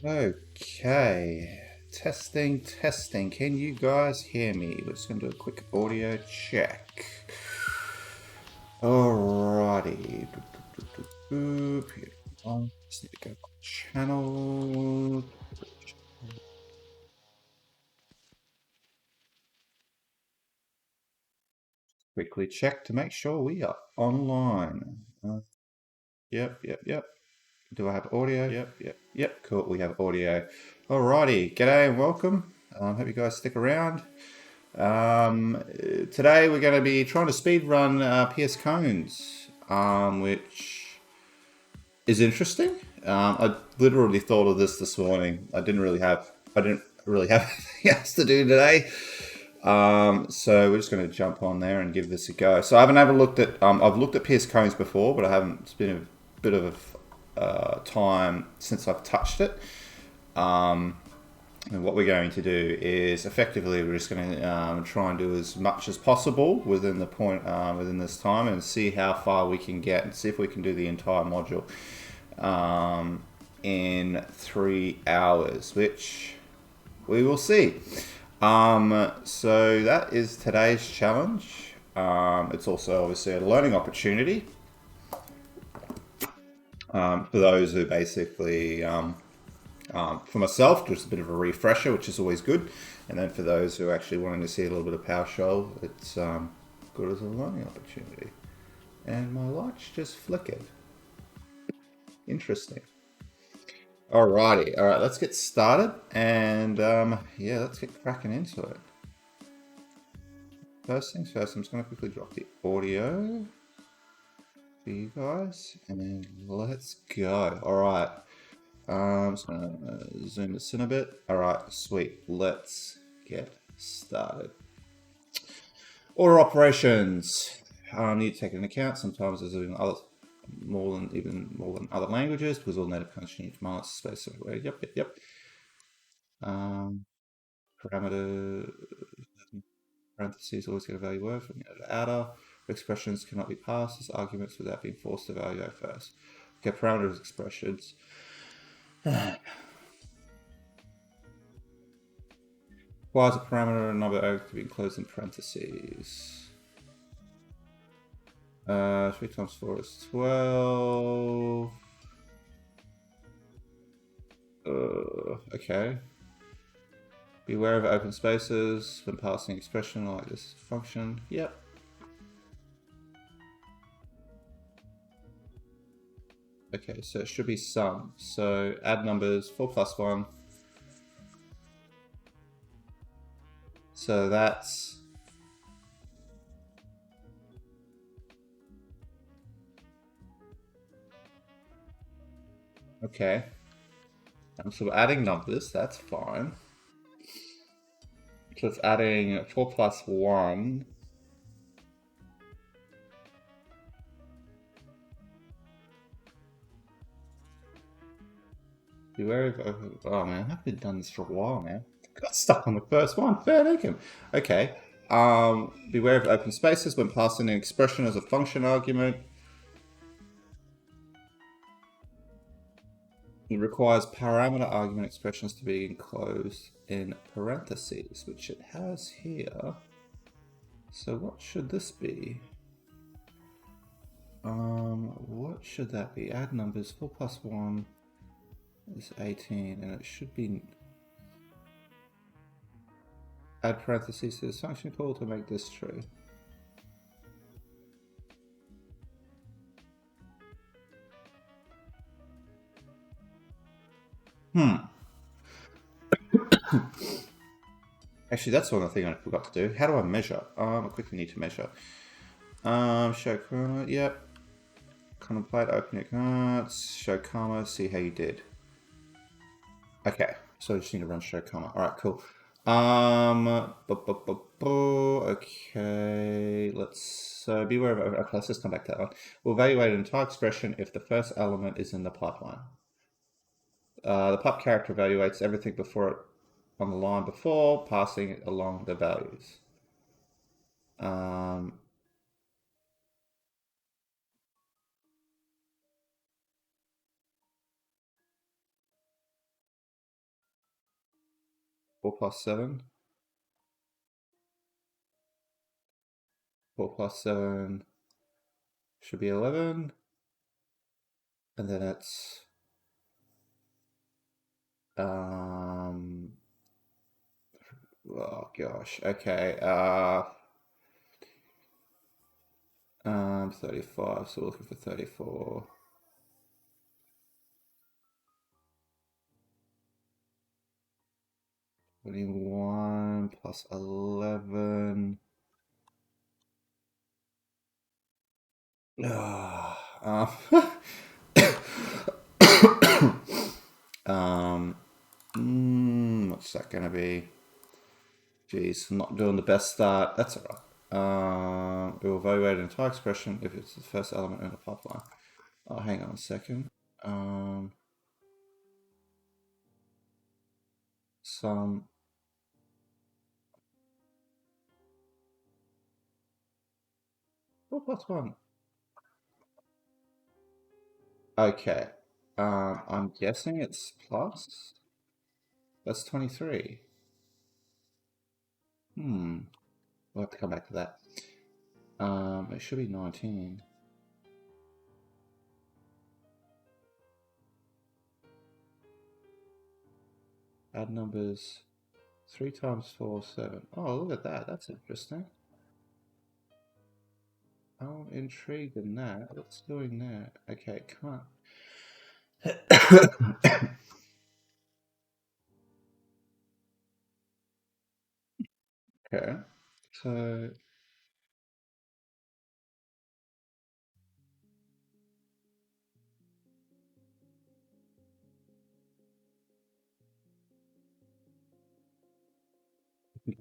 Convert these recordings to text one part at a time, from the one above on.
Okay, testing. Can you guys hear me? We're just going to do a quick audio check. Alrighty. Just need to go to channel. Quickly check to make sure we are online. Yep. Do I have audio? Yep. Cool. We have audio. Alrighty. G'day and welcome. Hope you guys stick around. Today we're going to be trying to speed run PSKoans, which is interesting. I literally thought of this morning. I didn't really have anything else to do today. So we're just going to jump on there and give this a go. So I haven't ever looked at. I've looked at PSKoans before, but I haven't. It's been a bit of time since I've touched it. And what we're going to do is effectively we're just going to try and do as much as possible within the point within this time and see how far we can get and see if we can do the entire module in 3 hours, which we will see. So that is today's challenge. It's also obviously a learning opportunity for those who basically for myself, just a bit of a refresher, which is always good. And then for those who are actually wanting to see a little bit of PowerShell, it's good as a learning opportunity. And my lights just flickered. Interesting. Alrighty, alright, let's get started. And yeah, let's get cracking into it. First things first, I'm just going to quickly drop the audio for you guys. And let's go. Alright. I'm just gonna zoom this in a bit. All right, sweet. Let's get started. Order operations. Need to take into account. Sometimes there's even more than other languages because all native country need commands space. Yep. Parameter parentheses always get a value word from the outer. Expressions cannot be passed as arguments without being forced to value first. Okay, parameters expressions. Requires a parameter and number O to be enclosed in parentheses. 3 times 4 is 12. Okay. Beware of open spaces when passing expression like this function. Yep. Okay, so it should be sum. So add numbers 4 plus 1. So that's okay. So we're adding numbers, that's fine. So it's adding 4 plus 1. Beware of... Oh man, I've been done this for a while now. Got stuck on the first one. Fair dinkum. Okay. Beware of open spaces when passing an expression as a function argument. It requires parameter argument expressions to be enclosed in parentheses, which it has here. So what should this be? What should that be? Add numbers 4 plus 1 is 18, and it should be add parentheses to this function call to make this true. Actually, that's one thing I forgot to do. How do I measure? I quickly need to measure. Show comma, yep. Contemplate, open your cards, show comma, see how you did. Okay, so I just need to run show comma. Alright, cool. Okay, let's beware of, okay, let's just come back to that one. We'll evaluate an entire expression if the first element is in the pipeline. The pipe character evaluates everything before it on the line before, passing it along the values. 4 plus 7. 4 plus 7 should be 11. And then it's oh gosh, okay. 35, so we're looking for 34. Twenty-one plus 11. What's that gonna be? Jeez, I'm not doing the best start. That's alright. We will evaluate an entire expression if it's the first element in the pipeline. Oh, hang on a second. Some 4 plus 1. Okay. I'm guessing it's plus. That's 23. We'll have to come back to that. It should be 19. Add numbers. 3 times 4, 7. Oh, look at that. That's interesting. I'm intrigued in that. What's doing that? Okay, can't. Okay. So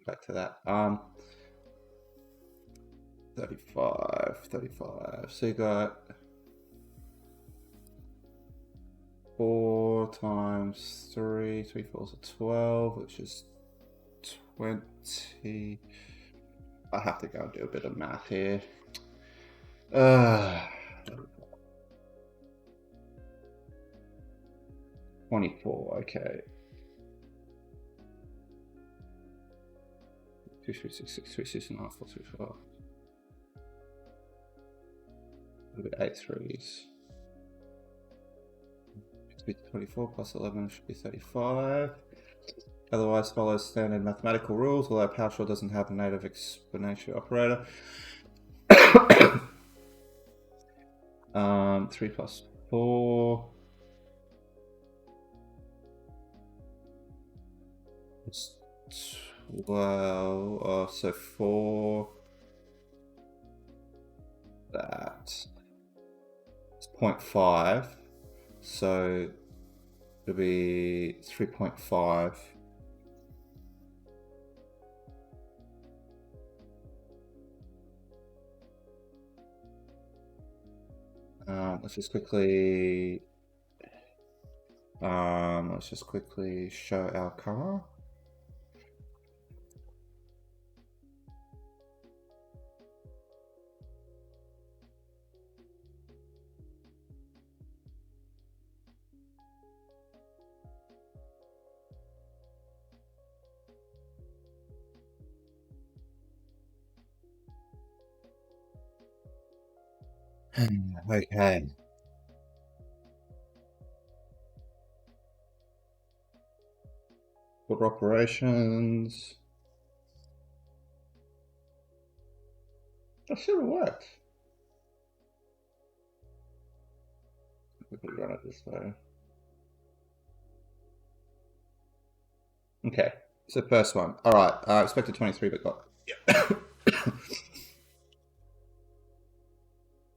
back to that. 35. So you got 4 times 3. 3 4s are 12, which is 20. I have to go and do a bit of math here. 24, okay. 2, 3, 6, 6, 3, 6, and a half, 4, 3, 4. A bit 8 threes. Should be 24 plus 11 should be 35. Otherwise follows standard mathematical rules, although PowerShell doesn't have a native exponential operator. 3 plus 4. It's 12. So 4. That. It's 0.5. So it'll be 3.5. Let's just quickly show our car. Okay. Order operations. That should have worked. Quickly run it this way. Okay, so first one. All right, I expected 23, but got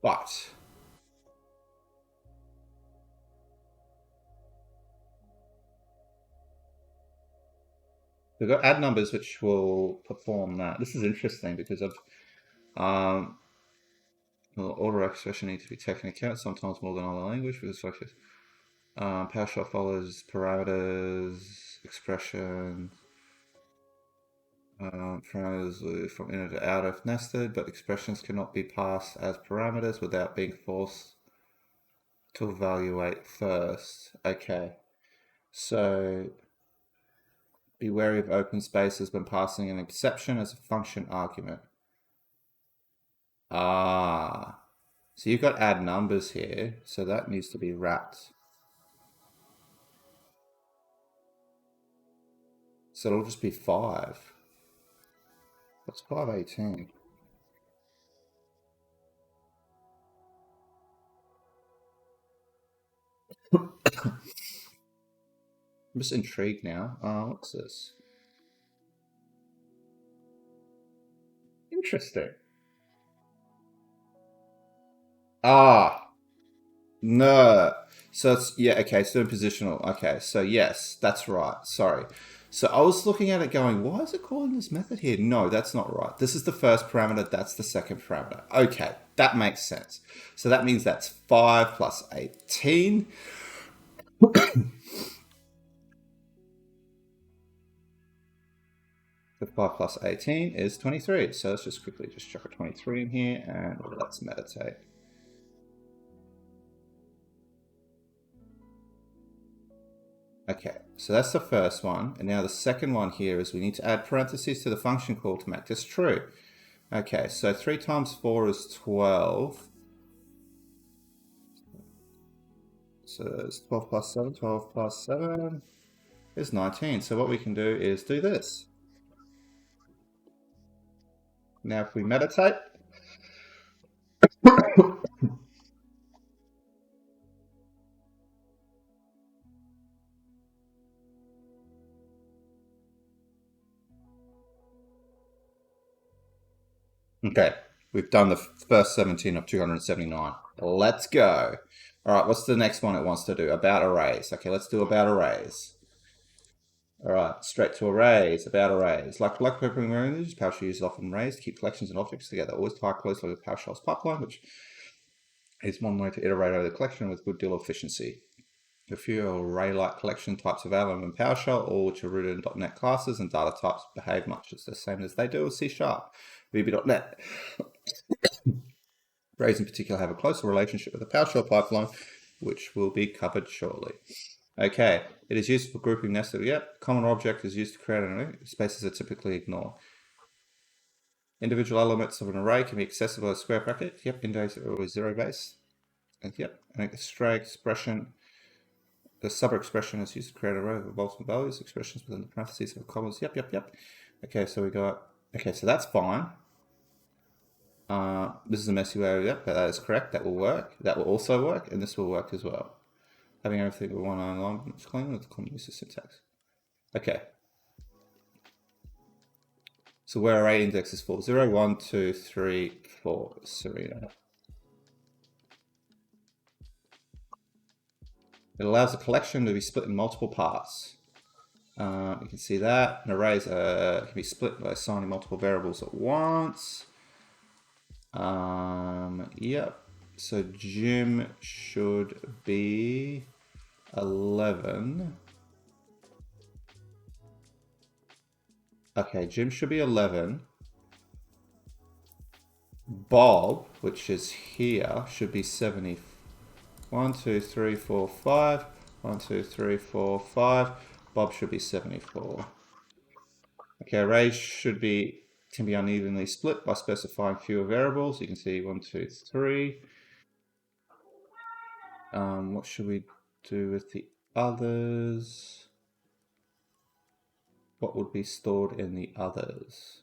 but we've got add numbers which will perform that. This is interesting because of order expression needs to be taken into account, sometimes more than other language because like PowerShell follows parameters, expression, parameters from inner to outer if nested, but expressions cannot be passed as parameters without being forced to evaluate first. Okay, so Be wary of open spaces when passing an exception as a function argument. Ah. So you've got add numbers here, so that needs to be wrapped. So it'll just be 5. What's 518? I'm just intrigued now. What's this? Interesting. Ah, no. So it's, yeah, okay, it's doing positional. Okay, so yes, that's right. Sorry. So I was looking at it going, why is it calling this method here? No, that's not right. This is the first parameter, that's the second parameter. Okay, that makes sense. So that means that's 5 plus 18. The 5 plus 18 is 23. So let's just quickly just chuck a 23 in here and let's meditate. Okay, so that's the first one. And now the second one here is we need to add parentheses to the function call to make this true. Okay, so 3 times 4 is 12. So it's 12 plus 7. 12 plus 7 is 19. So what we can do is do this. Now if we meditate, okay, we've done the first 17 of 279. Let's go. All right, what's the next one it wants to do? About arrays. Okay, let's do about arrays. All right, straight to arrays, about arrays. Like programming languages, PowerShell uses often arrays to keep collections and objects together. Always tie closely with PowerShell's pipeline, which is one way to iterate over the collection with a good deal of efficiency. A few array-like collection types available in PowerShell, all which are rooted in .NET classes, and data types behave much the same as they do with C#, VB.NET. Arrays in particular have a closer relationship with the PowerShell pipeline, which will be covered shortly. Okay, it is used for grouping nested. Yep, common object is used to create an array. Spaces are typically ignored. Individual elements of an array can be accessible as square bracket. Yep, index or zero base. And yep, an stray expression. The sub-expression is used to create an array of multiple values. Expressions within the parentheses have commas. Yep. Okay, so we got. Okay, so that's fine. This is a messy way. Yep, but that is correct. That will work. That will also work, and this will work as well. Having everything with one line is clean with the common use of syntax. Okay. So where array index is for 0, 1, 2, 3, 4, Serena. It allows a collection to be split in multiple parts. You can see that an array can be split by assigning multiple variables at once. Yep. So Jim should be 11. Okay, Jim should be 11. Bob, which is here, should be 70. 1, 2, 3, 4, 5. 1, 2, 3, 4, 5. Bob should be 74. Okay, arrays can be unevenly split by specifying fewer variables. You can see 1, 2, 3. What should we do with the others? What would be stored in the others?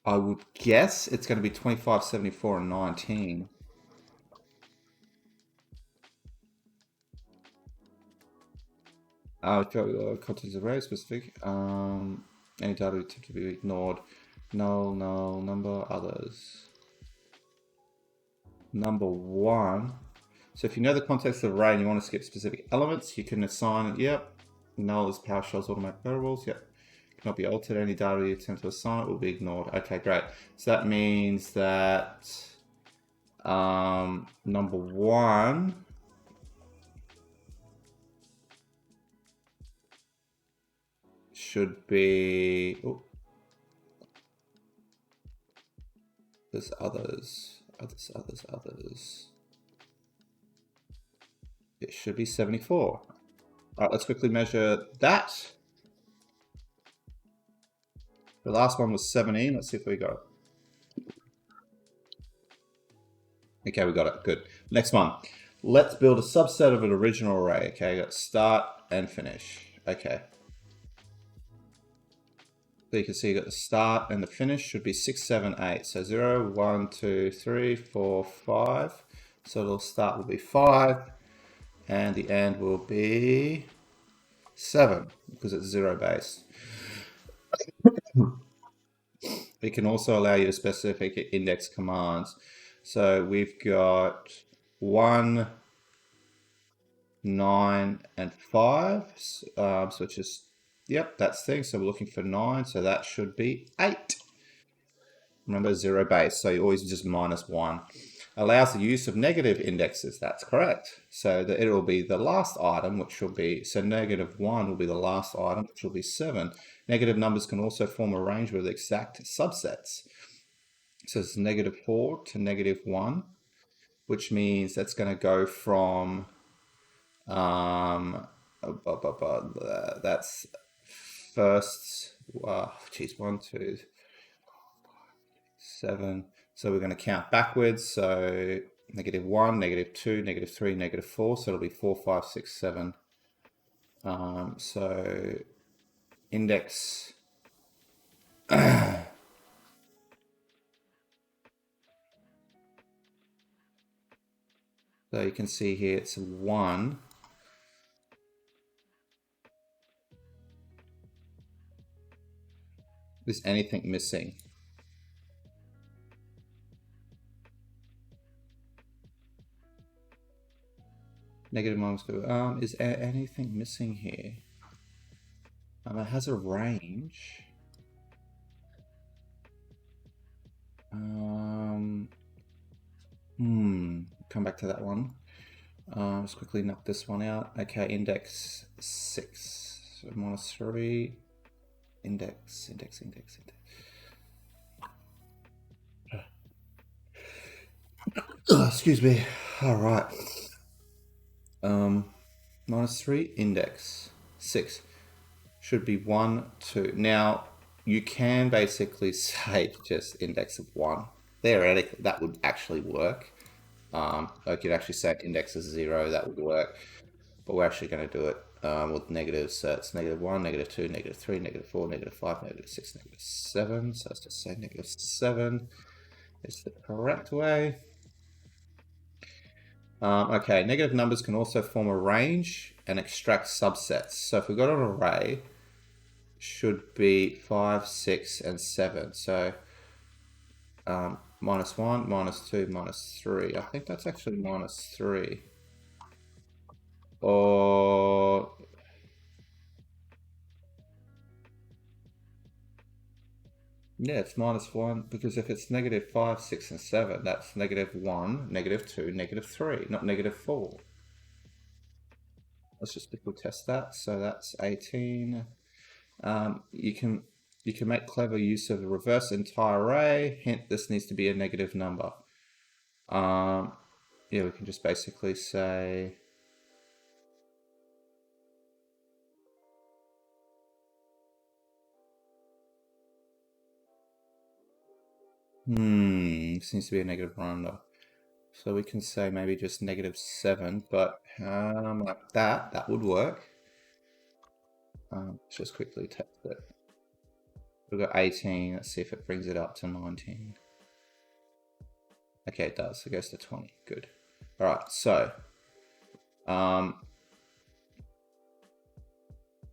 I would guess it's going to be 25, 74, and 19. Content array specific. Any data to be ignored. Null, number, others. Number 1. So if you know the context of array and you want to skip specific elements, you can assign, yep, null is PowerShell's automatic variables, yep. Cannot be altered. Any data you attempt to assign it will be ignored. Okay, great. So that means that number 1 should be, there's others. others. It should be 74. All right, let's quickly measure that. The last one was 17. Let's see if we got it. Okay, we got it. Good. Next one. Let's build a subset of an original array. Okay, got start and finish. Okay. So you can see you got the start and the finish should be 6, 7, 8. So 0, 1, 2, 3, 4, 5. So the start will be 5. And the end will be 7 because it's 0 based. It can also allow you to specify index commands. So we've got 1, 9, and 5. So it's just, yep, that's thing. So we're looking for 9. So that should be 8. Remember, 0 base. So you always just minus 1. Allows the use of negative indexes. That's correct. So that it'll be the last item, which will be, so negative 1 will be the last item, which will be 7. Negative numbers can also form a range with exact subsets. So it's negative 4 to negative 1, which means that's going to go from, that's first, geez, 1, 2, 7. So we're going to count backwards. So negative 1, negative 2, negative 3, negative 4. So it'll be 4, 5, 6, 7. So index. So you can see here it's 1. Is anything missing? Negative minus 2. Is anything missing here? It has a range. Come back to that one. Let's quickly knock this one out. Okay, index 6. So minus 3. Index. Excuse me. All right. Minus 3, index 6 should be 1, 2. Now you can basically say just index of 1. Theoretically, that would actually work. I could actually say index is 0. That would work, but we're actually going to do it with negatives. So it's negative 1, negative 2, negative 3, negative 4, negative 5, negative 6, negative 7. So let's just say negative 7 is the correct way. Okay, negative numbers can also form a range and extract subsets. So if we've got an array, should be 5, 6, and 7. So minus 1, minus 2, minus 3. I think that's actually minus 3. Or yeah, it's minus 1 because if it's negative 5, 6, and 7, that's negative 1, negative 2, negative 3, not negative 4. Let's just quickly test that. So that's 18. You can make clever use of the reverse entire array. Hint, this needs to be a negative number. Yeah, we can just basically say this needs to be a negative number. So we can say maybe just negative 7, but like that would work. Let's just quickly test it. We've got 18. Let's see if it brings it up to 19. Okay, it does. It goes to 20. Good. All right. So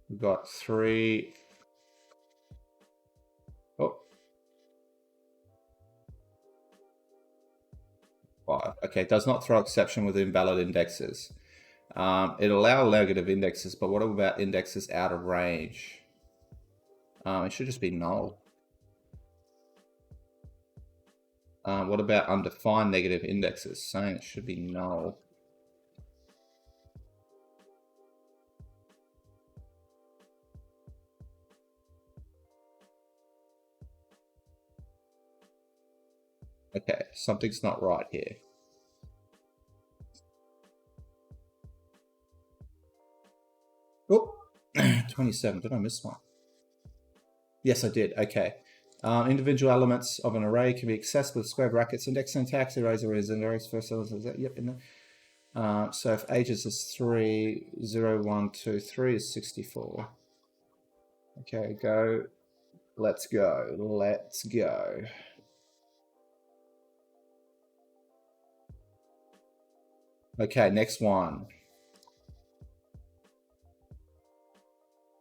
we've got 3. Oh. 5. Okay, it does not throw exception with invalid indexes. It allows negative indexes, but what about indexes out of range? It should just be null. What about undefined negative indexes? Saying it should be null. Okay, something's not right here. Oh, 27. Did I miss one? Yes, I did. Okay. Individual elements of an array can be accessed with square brackets, index syntax, arrays, index first elements. Yep. So if ages is 3, 0, 1, 2, 3 is 64. Okay, go. Let's go. Let's go. Okay, next one.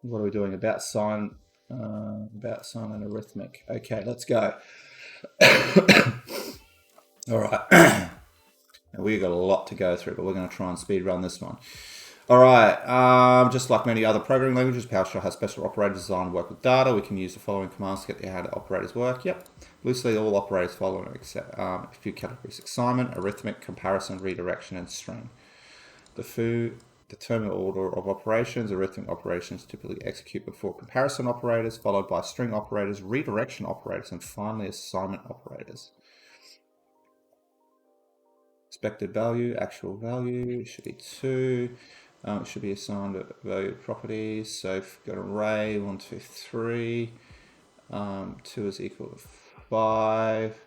What are we doing? About sign and arithmetic. Okay, let's go. All right. We've got a lot to go through, but we're going to try and speed run this one. All right. Just like many other programming languages, PowerShell has special operators designed to work with data. We can use the following commands to get how the operators work. Yep. Loosely, all operators follow a few categories: assignment, arithmetic, comparison, redirection, and string. The determine order of operations. Arithmetic operations typically execute before comparison operators, followed by string operators, redirection operators, and finally assignment operators. Expected value, actual value, should be 2. It should be assigned value properties. So if we've got an array, 1, 2, 3. 2 is equal to 5.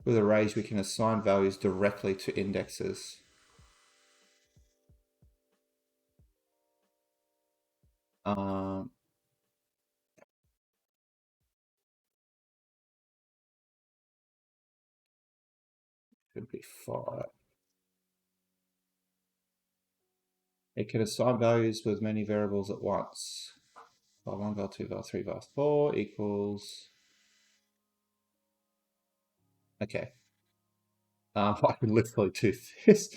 With arrays, we can assign values directly to indexes. Should be 5. It can assign values with many variables at once. var1, var2, var3, var4 equals. Okay. I can literally do this.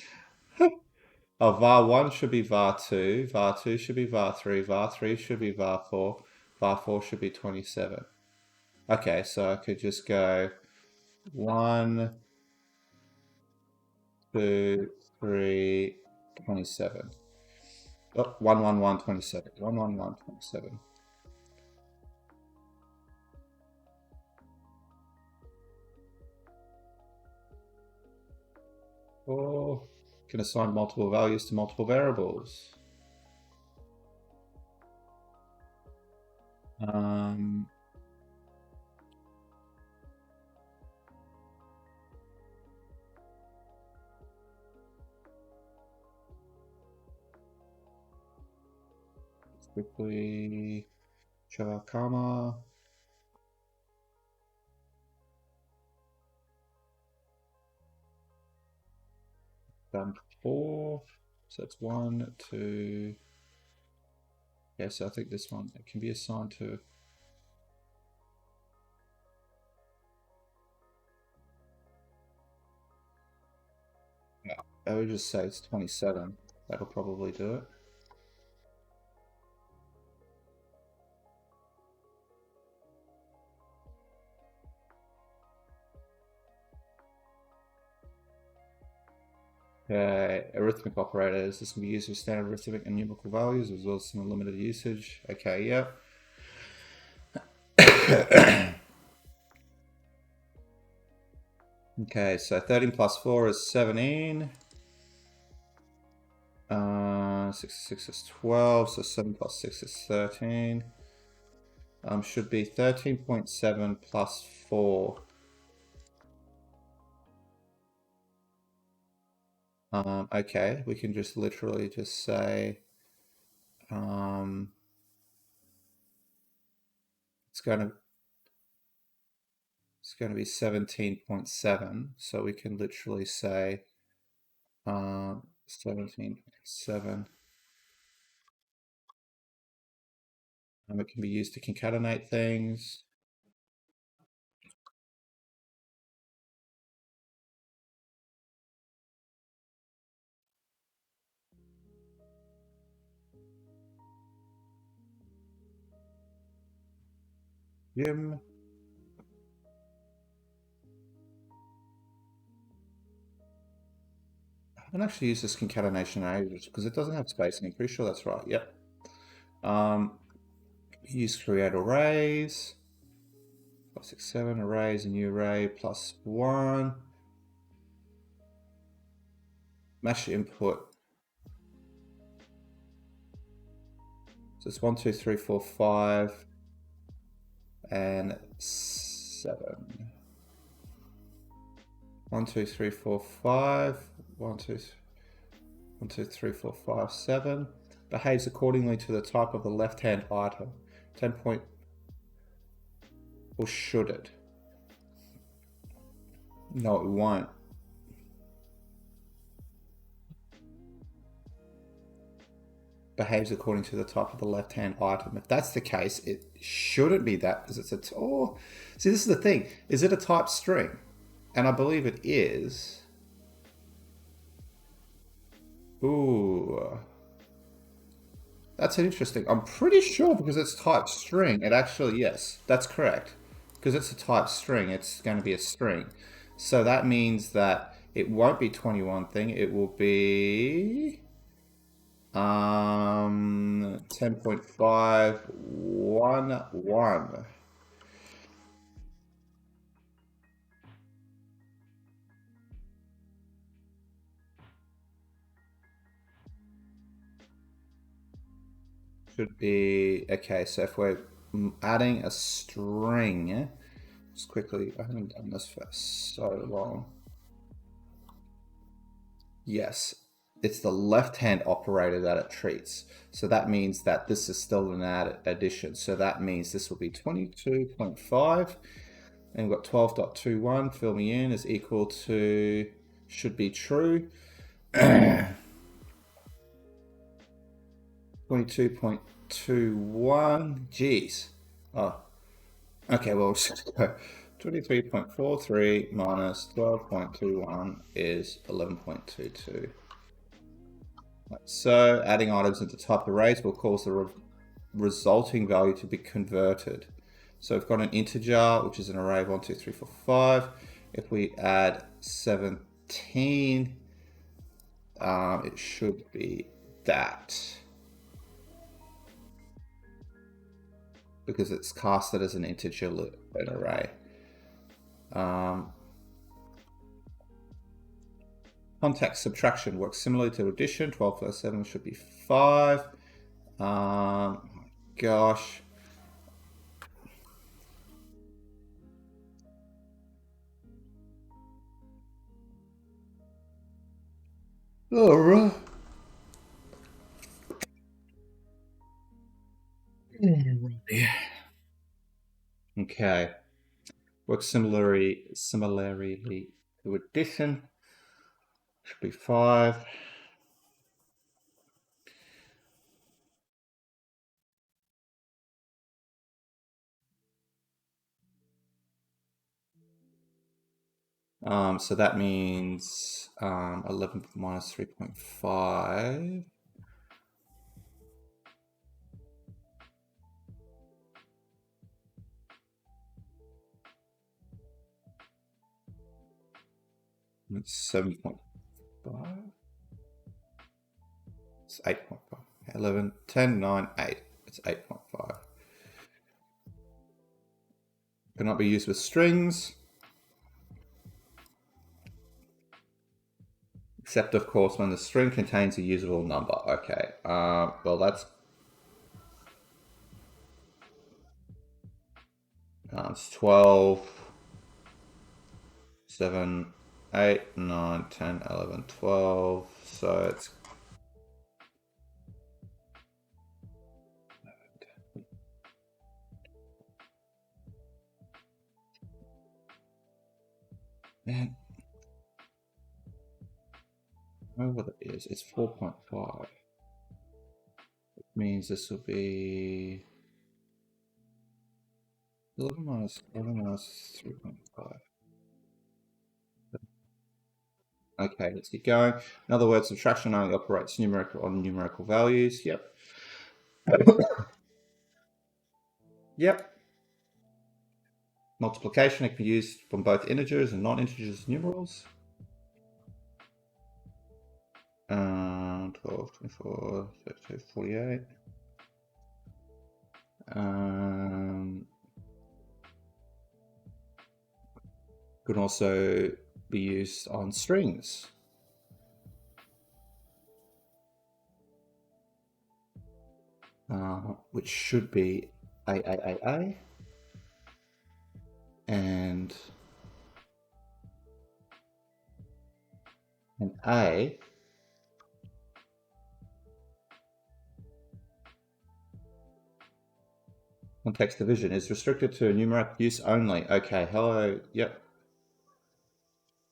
Oh, var1 should be var2, var2 should be var3, var3 should be var4, var4 should be 27. Okay, so I could just go 1, 2, 3, 27. Oh, 1, 1, 1, 27. 1, 1, 1, 27. Or can assign multiple values to multiple variables. Quickly show our comma. Done 4. So it's 1, 2. Yeah, so I think this one it can be assigned to. Yeah, I would just say it's 27. That'll probably do it. Arithmetic operators. This can be used with standard arithmetic and numerical values as well as some limited usage. Okay, yep. Okay, so 13 plus 4 is 17. 6 is 12, so 7 plus 6 is 13. Should be 13.7 plus 4. Okay, we can just literally just say it's going to be 17.7, so we can literally say 17.7. It can be used to concatenate things. Jim. I haven't actually used this concatenation ages because it doesn't have spacing. I'm pretty sure that's right. Yep. Use create arrays. 5, 6, 7. Array is a new array plus 1. Match input. So it's 1, 2, 3, 4, 5, and 7. 1, 2, 3, 4, 5. 1, 2, 3, 4, 5, 7. Behaves accordingly to the type of the left-hand item. 10 point, or should it? No, it won't. Behaves according to the type of the left-hand item. If that's the case, it shouldn't be that because it's a. Oh, see, this is the thing. Is it a type string? And I believe it is. Ooh. That's interesting. I'm pretty sure because it's type string, it actually, yes, that's correct. Because it's a type string, it's going to be a string. So that means that it won't be 21 thing, it will be 10.511. Should be, okay, so if we're adding a string, just quickly, I haven't done this for so long. Yes, it's the left-hand operator that it treats. So that means that this is still an addition. So that means this will be 22.5, and we've got 12.21, fill me in, is equal to, should be true. 22.21, geez. Oh, okay, well, we'll just go 23.43 minus 12.21 is 11.22. So adding items into type arrays will cause the resulting value to be converted. So we've got an integer, which is an array of 1, 2, 3, 4, 5. If we add 17, it should be that. Because it's casted as an integer an array. Context subtraction works similarly to addition. 12 plus 7 should be 5. Gosh. All right. Okay. Works similarly to addition. Should be 5. So that means 11 minus 3.5. It's 7.5. It's 8.5. 11, 10, 9, 8. It's 8.5. Cannot be used with strings. Except, of course, when the string contains a usable number. Okay. Well, that's... it's 12, 7, 8, 9, 10, 11, 12. So it's... Man. I don't know what it is. It's 4.5. It means this will be 11 minus 3.5. Okay, let's get going. In other words, subtraction only operates on numerical values. Yep. Yep. Multiplication can be used from both integers and non-integers numerals. 12, 24, 32, 48. Can also be used on strings. Which should be A, and an A context division is restricted to numeric use only. Okay, hello, yep.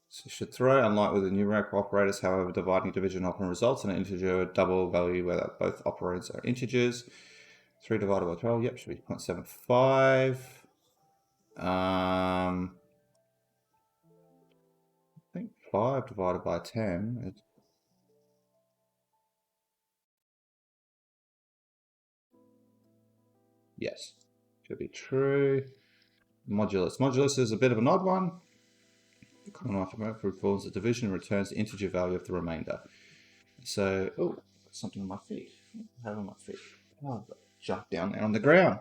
So you should throw, unlike with the numerical operators, however, dividing division often results in an integer double value where both operands are integers. 3 divided by 12, yep, should be 0.75. I think 5 divided by 10 is... Yes, should be true. Modulus. Modulus is a bit of an odd one. The common mathematical performs the division and returns the integer value of the remainder. So, oh, something on my feet. What on my feet? Oh, I've got junk down there on the ground.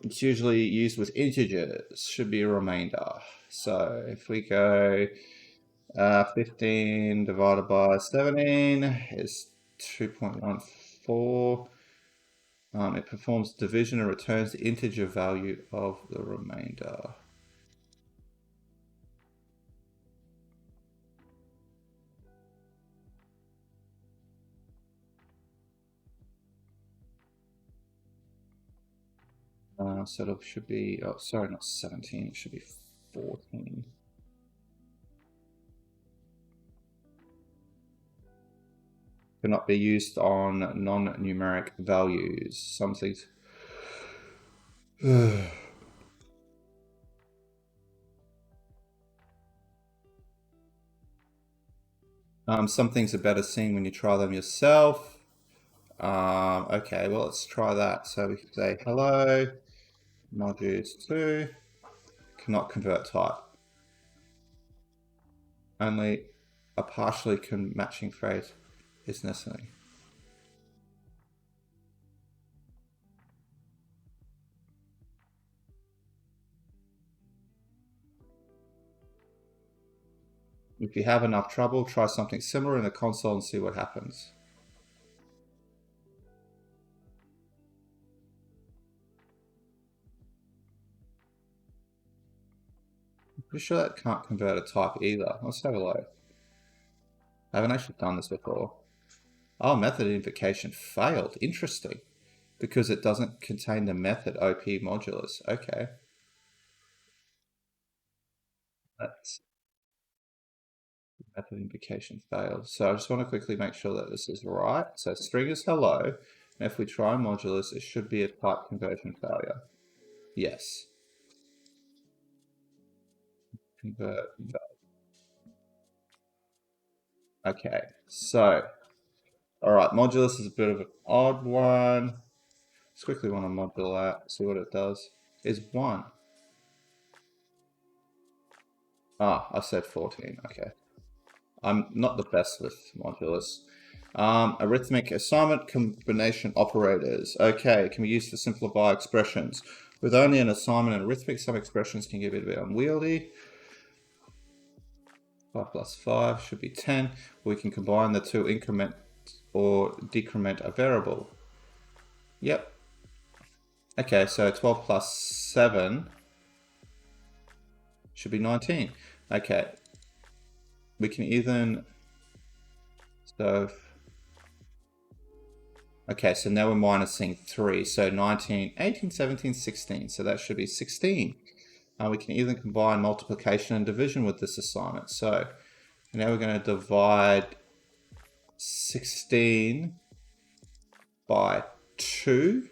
It's usually used with integers. Should be a remainder. So if we go 15 divided by 17 is 2.14. It performs division and returns the integer value of the remainder. So it should be, oh, sorry, not 17, it should be 14. Cannot be used on non-numeric values. Some things. Some things are better seen when you try them yourself. Okay, well, let's try that. So we can say hello, modules 2, cannot convert type. Only a partially matching phrase is necessary. If you have enough trouble, try something similar in the console and see what happens. I'm pretty sure that can't convert a type either. Let's have a look. I haven't actually done this before. Oh, method invocation failed. Interesting. Because it doesn't contain the method OP modulus. Okay. That's method invocation failed. So I just want to quickly make sure that this is right. So string is hello. And if we try modulus, it should be a type conversion failure. Yes. Convert. Okay. So, all right. Modulus is a bit of an odd one. Just quickly want to module that, see what it does. Is 1. Ah, I said 14. Okay. I'm not the best with modulus. Arithmetic assignment combination operators. Okay, can be used to simplify expressions. With only an assignment and arithmetic, some expressions can get a bit unwieldy. 5 plus 5 should be 10. We can combine the two, increment or decrement a variable. Yep. Okay, so 12 plus 7 should be 19. Okay. We can even... So... Okay, so now we're minusing 3. So 19, 18, 17, 16. So that should be 16. We can even combine multiplication and division with this assignment. So now we're going to divide 16 by 2,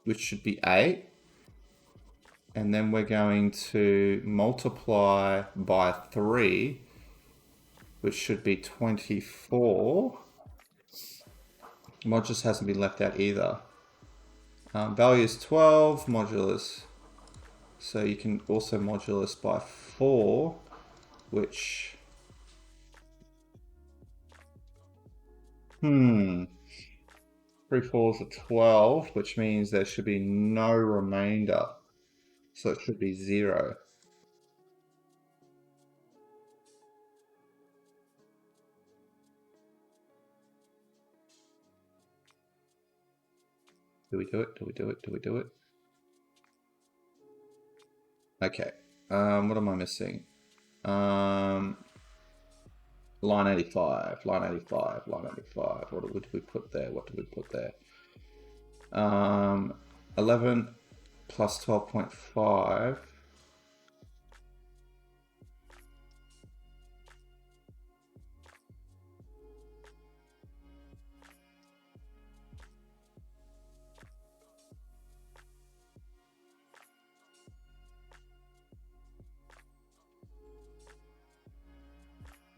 which should be 8. And then we're going to multiply by 3, which should be 24. Modulus hasn't been left out either. Value is 12, modulus. So you can also modulus by 4, which... 3 4s are 12, which means there should be no remainder. So it should be 0. Do we do it? Do we do it? Do we do it? Okay. What am I missing? Line 85. Line 85. Line 85. What did we put there? What did we put there? 11 plus 12.5.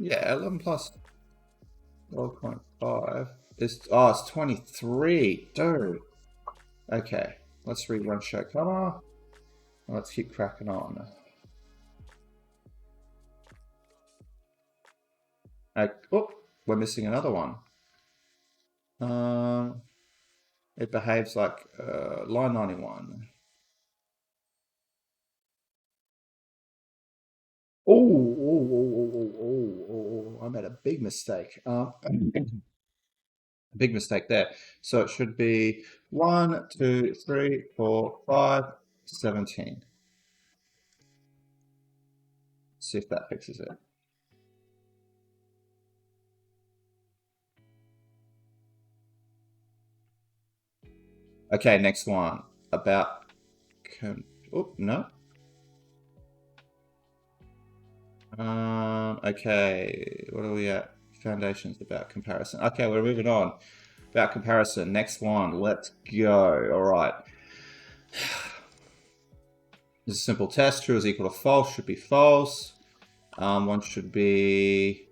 Yeah, 11 plus 12.5 is, oh, it's 23, dude. Okay, let's rerun show color. Let's keep cracking on. Oh, we're missing another one. It behaves like line 91. Oh, I made a big mistake. Big mistake there. So it should be 1, 2, 3, 4, 5, 17. See if that fixes it. Okay, next one. About... Oh, no. Okay, what are we at? Foundations about comparison. Okay, we're moving on. About comparison. Next one. Let's go. All right. This is a simple test. True is equal to false. Should be false. One should be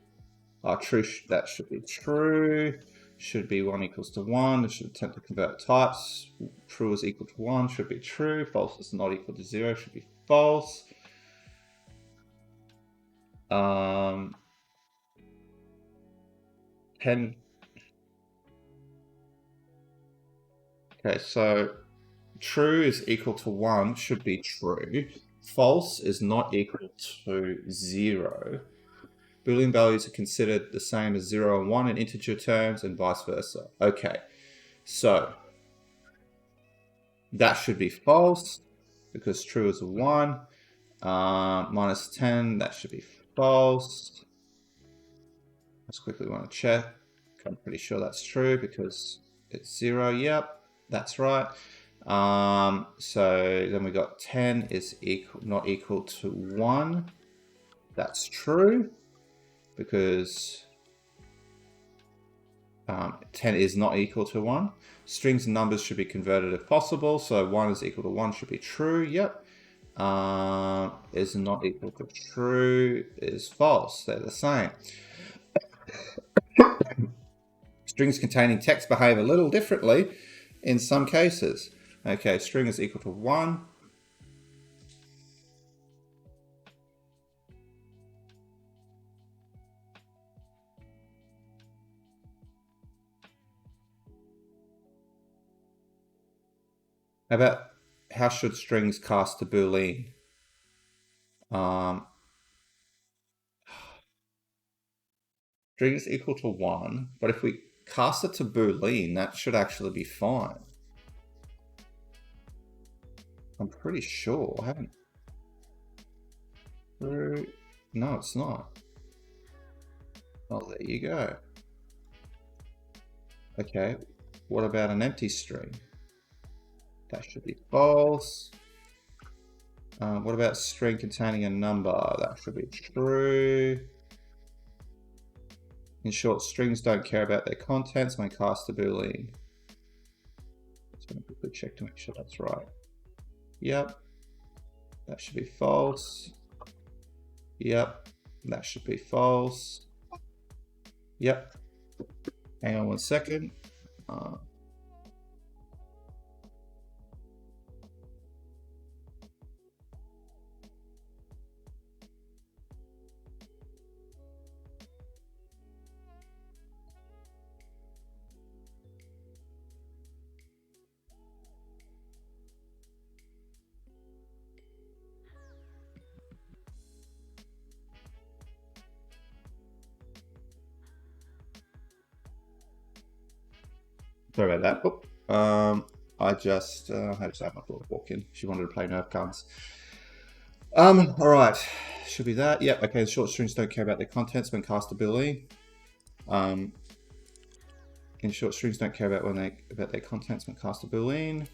true. That should be true. Should be 1 equals to 1. It should attempt to convert types. True is equal to 1. Should be true. False is not equal to 0. Should be false. 10. Okay, so true is equal to 1 should be true. False is not equal to 0. Boolean values are considered the same as 0 and 1 in integer terms and vice versa. Okay, so that should be false because true is a 1. Minus 10, that should be false. Let's quickly want to check. I'm pretty sure that's true because it's 0. Yep, that's right. So then we got 10 is not equal to 1. That's true because 10 is not equal to 1. Strings and numbers should be converted if possible. So 1 is equal to 1 should be true. Yep. Is not equal to true is false. They're the same. Strings containing text behave a little differently in some cases. Okay, string is equal to 1. How about how should strings cast to Boolean? String is equal to 1, but if we cast it to Boolean, that should actually be fine. I'm pretty sure. I haven't... No, it's not. Oh, there you go. Okay, what about an empty string? That should be false. What about string containing a number? That should be true. In short, strings don't care about their contents when cast to Boolean. Just going to quickly check to make sure that's right. Yep. That should be false. Yep. That should be false. Yep. Hang on one second. Sorry about that. I just had to have my daughter walk in. She wanted to play Nerf guns. All right, should be that. Yep. Okay. The short strings don't care about their contents when cast a Boolean. In short strings don't care about their contents when cast a Boolean.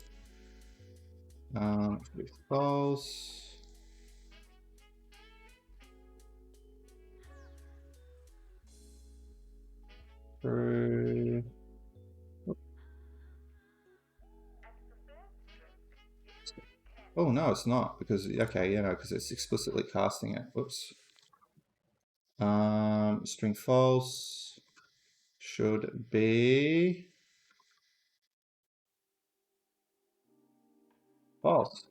Should be false. True. Oh no, it's not because okay, yeah, because it's explicitly casting it. Whoops. String false should be false.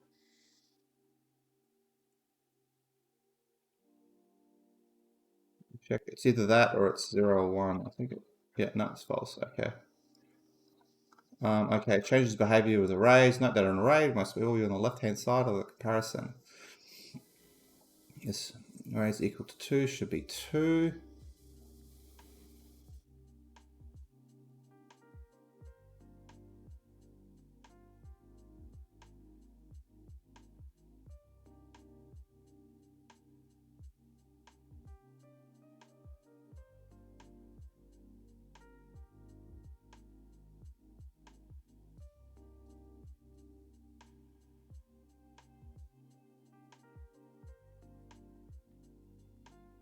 Check. It's either that or it's 0 or 1. I think it. Yeah, no, it's false. Okay. Okay, changes behavior with arrays. Note that an array must be always on the left-hand side of the comparison. Yes, array is equal to 2 should be 2.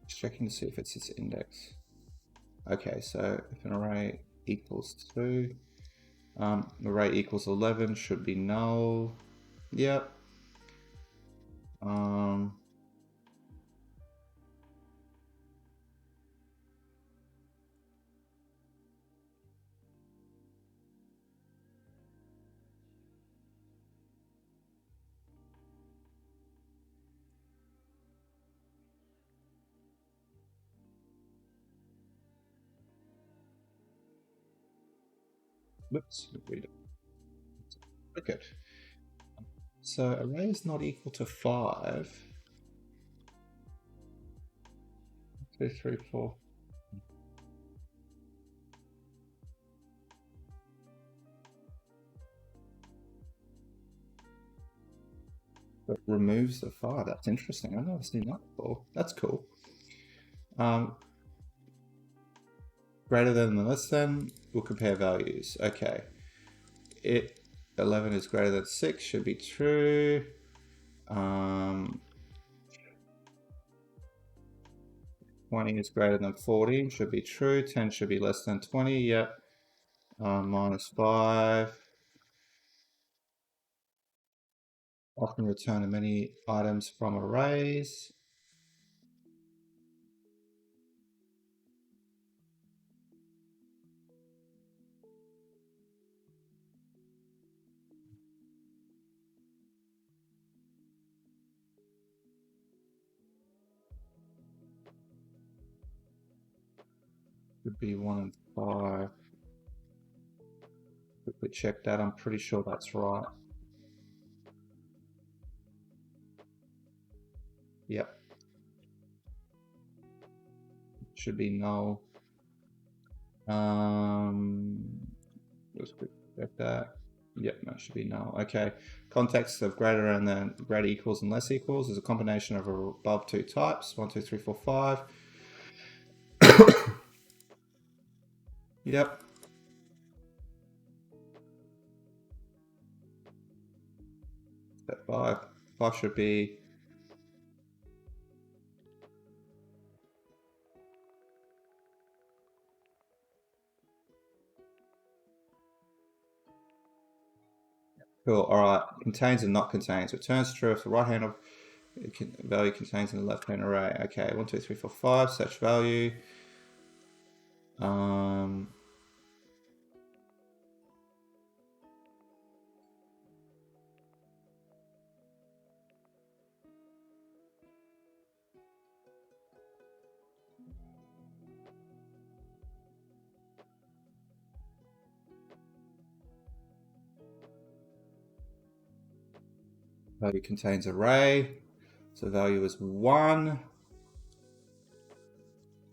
Just checking to see if it's its index. Okay, so if an array equals 2, array equals 11 should be null. Yep. Whoops, read it. Okay. So array is not equal to 5. 2, 3, 4. But removes the 5. That's interesting. I've never seen that before. That's cool. Greater than and less than, we'll compare values. Okay. 11 is greater than 6 should be true. 20 is greater than 40 should be true. 10 should be less than 20. Yep. Minus 5. Often return many items from arrays. Could be 1 and 5. Quickly check that. I'm pretty sure that's right. Yep. Should be null. Let's quick check that. Yep, that should be null. Okay. Context of greater and then greater equals and less equals is a combination of above two types. 1, 2, 3, 4, 5. Yep. Step 5. 5 should be cool. All right. Contains and not contains. Returns true if the right hand of value contains in the left hand array. Okay. 1, 2, 3, 4, 5. Search value. Value contains array. So value is 1.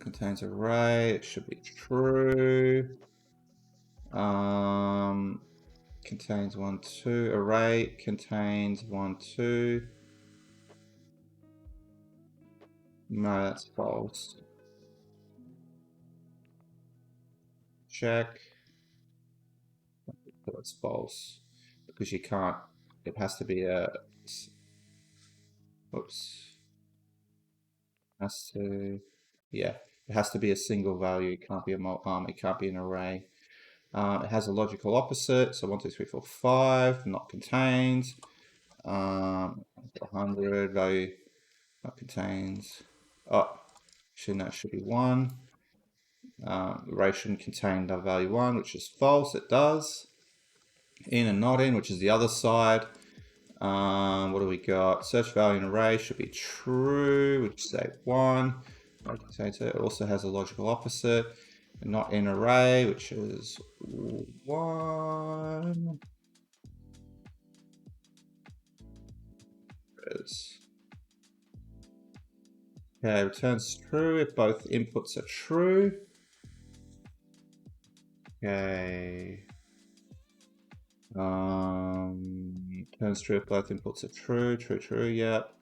Contains array. It should be true. contains 1, 2. Array contains 1, 2. No, that's false. Check. That's false. Because you can't, it has to be a, oops. Has to, yeah, it has to be a single value. It can't be it can't be an array. It has a logical opposite, so 1, 2, 3, 4, 5, not contained. 100 value, not contains. Oh, that should be 1. Array shouldn't contain the value 1, which is false. It does. In and not in, which is the other side. What do we got? Search value in array should be true, which is 1. It also has a logical opposite. Not in array, which is 1. Okay, returns true if both inputs are true. Okay. Returns true if both inputs are true. True, yep.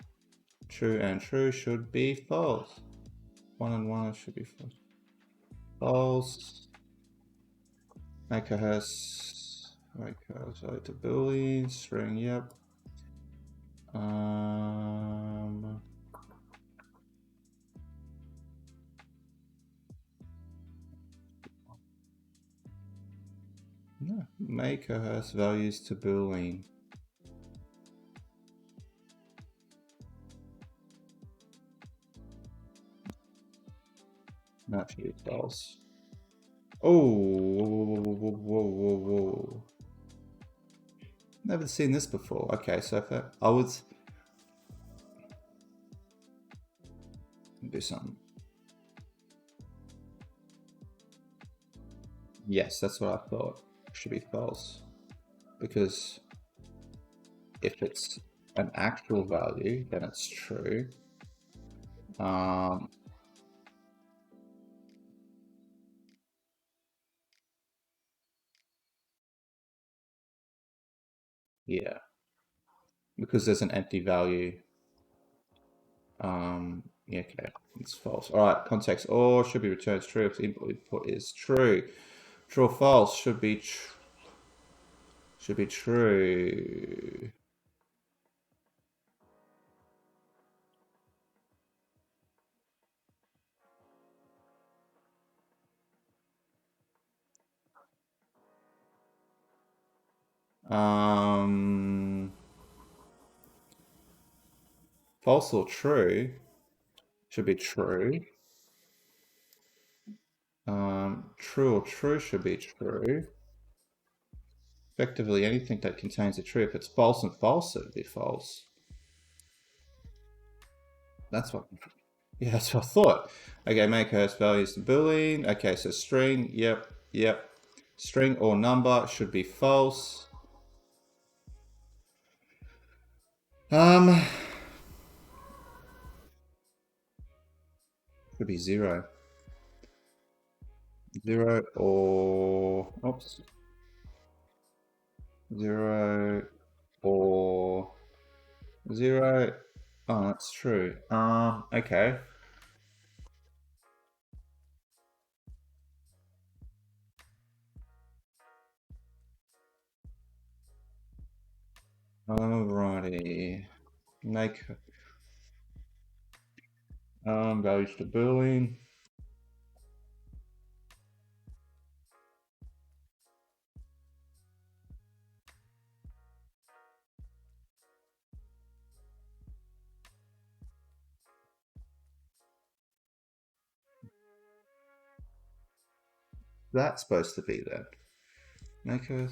True and true should be false. 1 and 1 should be false. False. Maker has to boolean string, yep. No, maker has values to boolean. That should be false. Oh, whoa. Never seen this before. Okay, so if I would do something. Yes, that's what I thought. Should be false. Because if it's an actual value, then it's true. Yeah. Because there's an empty value. Yeah, okay, it's false. All right, context or should be returns true if the input is true. True or false should be true. False or true should be true. True or true should be true. Effectively, anything that contains a true, if it's false and false, it would be false. That's what, yeah, that's what I thought. Okay, make host values to boolean. Okay, so string, yep. String or number should be false. Should be 0. 0 or, oops. 0 or 0. Oh, that's true. Okay. Alrighty. Make values to boolean. That's supposed to be that. Make a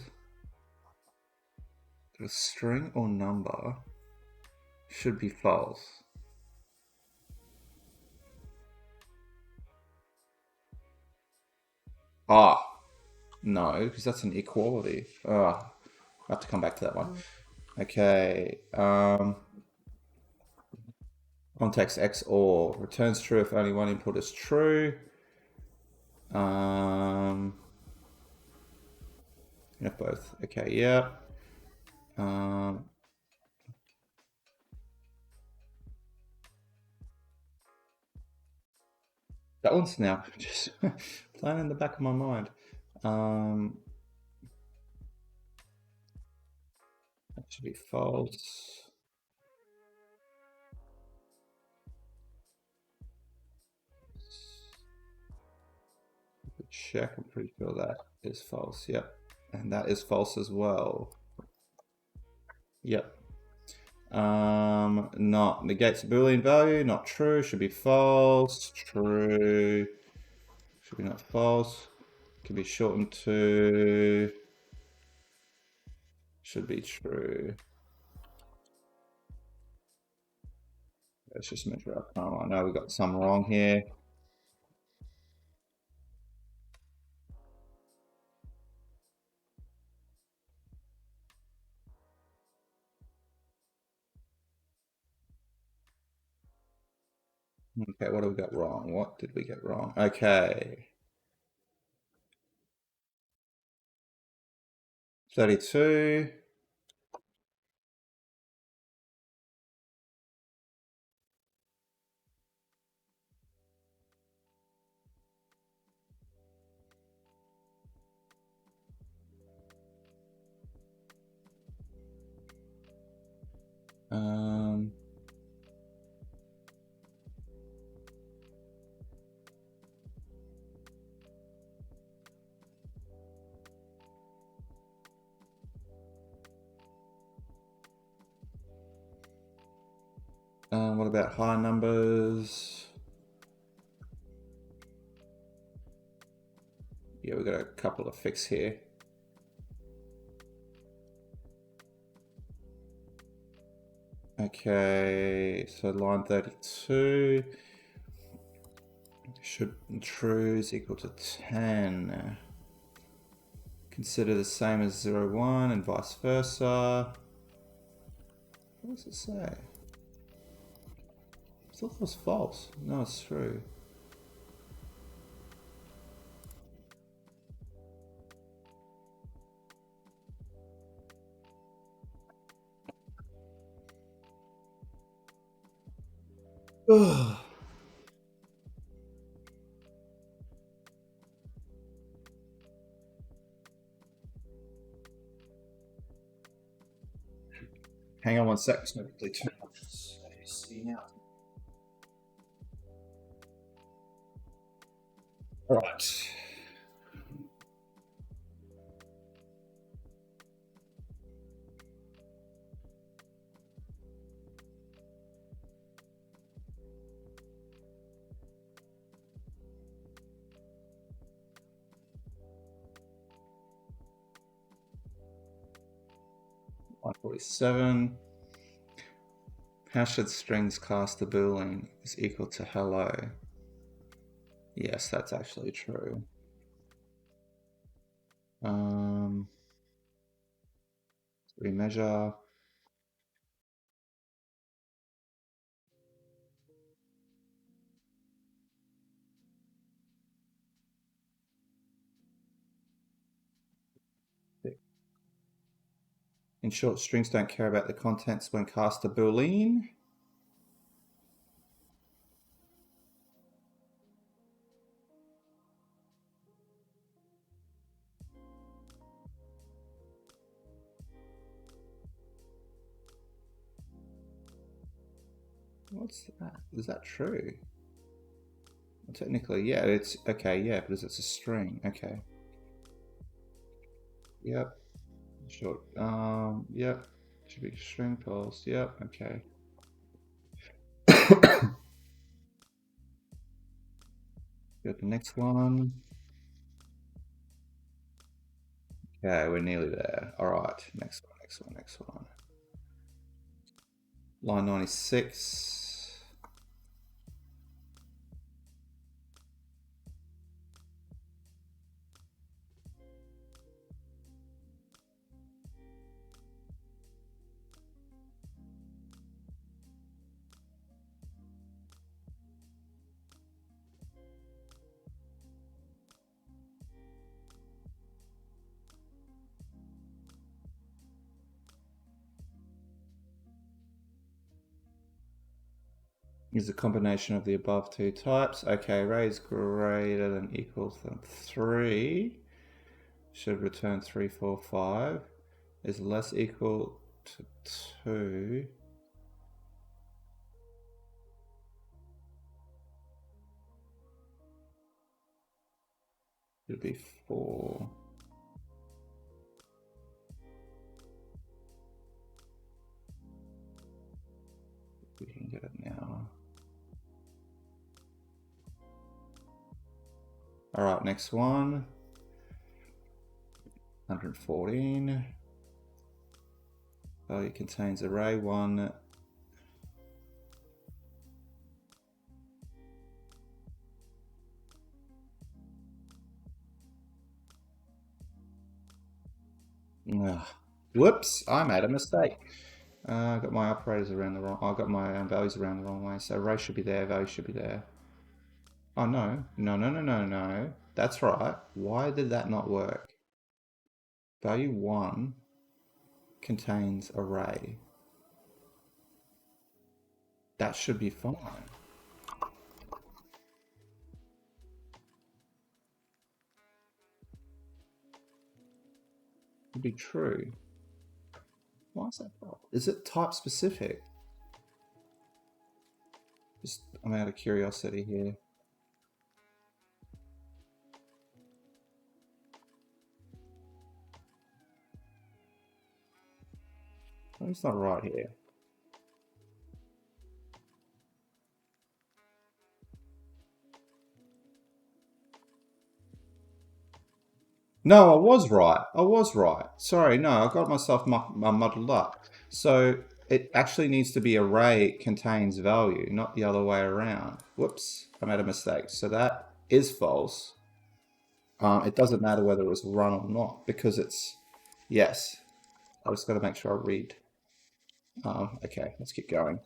string or number should be false. No, because that's an equality. I have to come back to that one. Okay. Context X or returns true if only one input is true. You have both. Okay, yeah. That one's now just playing in the back of my mind. That should be false. Check, I'm pretty sure that is false. Yep. And that is false as well. Yep. Not negates a Boolean value, not true, should be false. True. Should be not false. Can be shortened to. Should be true. Let's just measure up. Oh, I know we got some wrong here. Okay, what do we got wrong? What did we get wrong? Okay. 32. What about high numbers? Yeah, we got a couple of fix here. Okay, so line 32 should true is equal to 10. Consider the same as 0, 1 and vice versa. What does it say? I thought it was false. No, it's true. Hang on one sec. It's going to quickly turn off this AC now. All right. Line 47. How should strings cast the Boolean is equal to hello? Yes, that's actually true. Remeasure. In short, strings don't care about the contents when cast a Boolean. What's that? Is that true? Well, technically, yeah, it's okay, yeah, because it's a string. Okay. Yep. Short. Yep. Should be string calls. Yep. Okay. Go to the next one. Okay, we're nearly there. All right. Next one. Next one. Next one. Line 96. is a combination of the above two types. Okay, array is greater than equals than 3. Should return 3, 4, 5. Is less equal to 2. It'd be 4. We can get it now. All right, next one. 114. Value contains array 1. Whoops, I made a mistake. I got my operators around the wrong. I got my values around the wrong way. So array should be there. Value should be there. Oh no, no, no, no, no, no. That's right. Why did that not work? Value 1 contains array. That should be fine. It'd be true. Why is that wrong? Is it type specific? Just, I'm out of curiosity here. Oh, it's not right here. No, I was right. I was right. Sorry, no, I got myself muddled up. So it actually needs to be array contains value, not the other way around. Whoops, I made a mistake. So that is false. It doesn't matter whether it was run or not because it's, yes. I just got to make sure I read. Okay, let's keep going.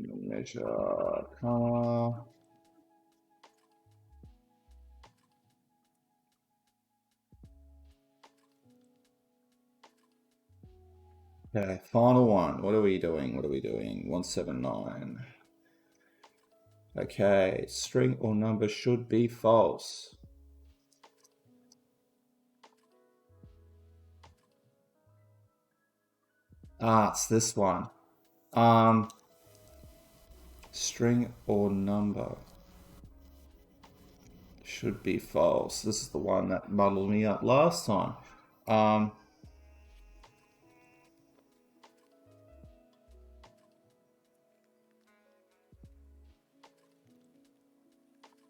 Measure comma. Okay, final one. What are we doing? What are we doing? 179. Okay, string or number should be false. It's this one. String or number should be false. This is the one that muddled me up last time.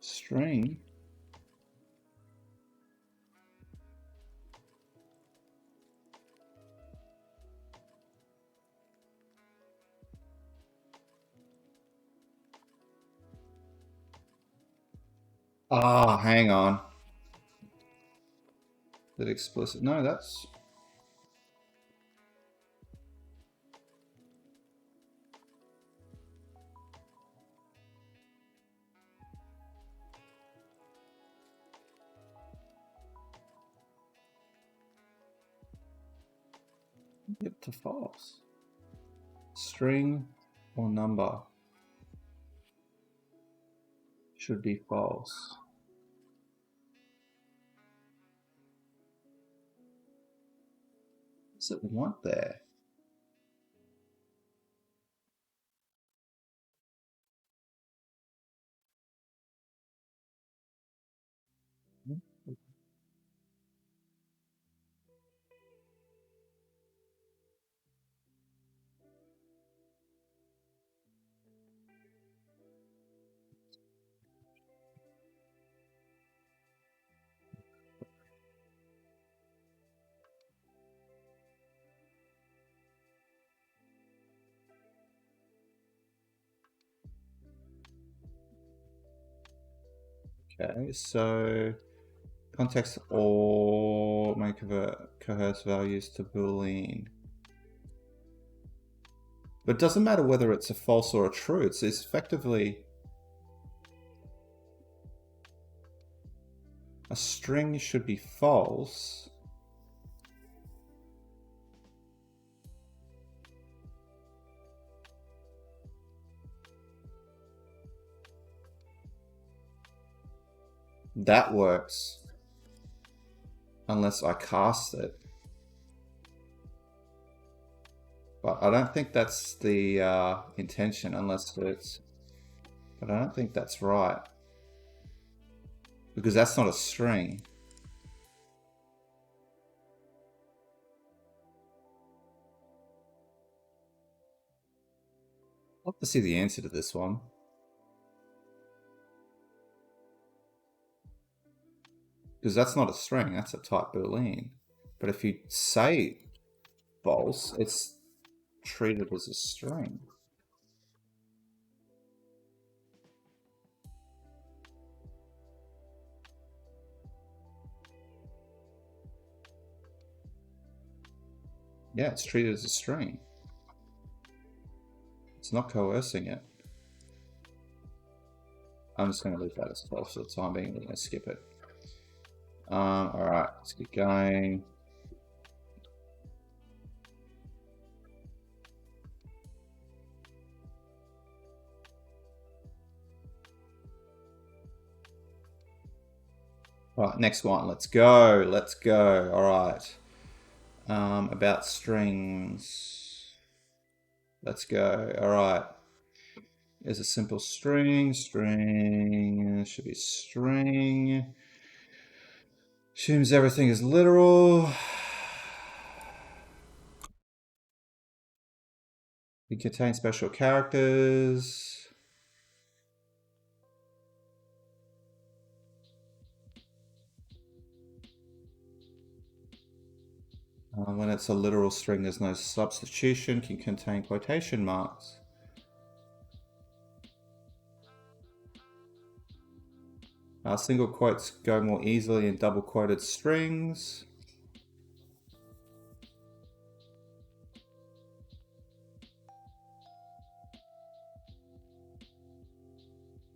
String. Hang on. That explicit. No, that's. Yep, to false. String or number should be false. What does it want there? Okay, so context or may coerce values to Boolean. But it doesn't matter whether it's a false or a true. It's effectively a string should be false. that works. Unless I cast it. But I don't think that's the intention, unless it's... But I don't think that's right. Because that's not a string. I'll have to see the answer to this one. Because that's not a string, that's a type Boolean. But if you say false, it's treated as a string. Yeah, it's treated as a string. It's not coercing it. I'm just going to leave that as false for the time being. We're going to skip it. Alright, let's get going. Right, next one. Let's go. Let's go. Alright. About strings. Let's go. Alright. There's a simple string. String. Should be string. Assumes everything is literal. It contains special characters. When it's a literal string, there's no substitution. Can contain quotation marks. Single quotes go more easily in double quoted strings.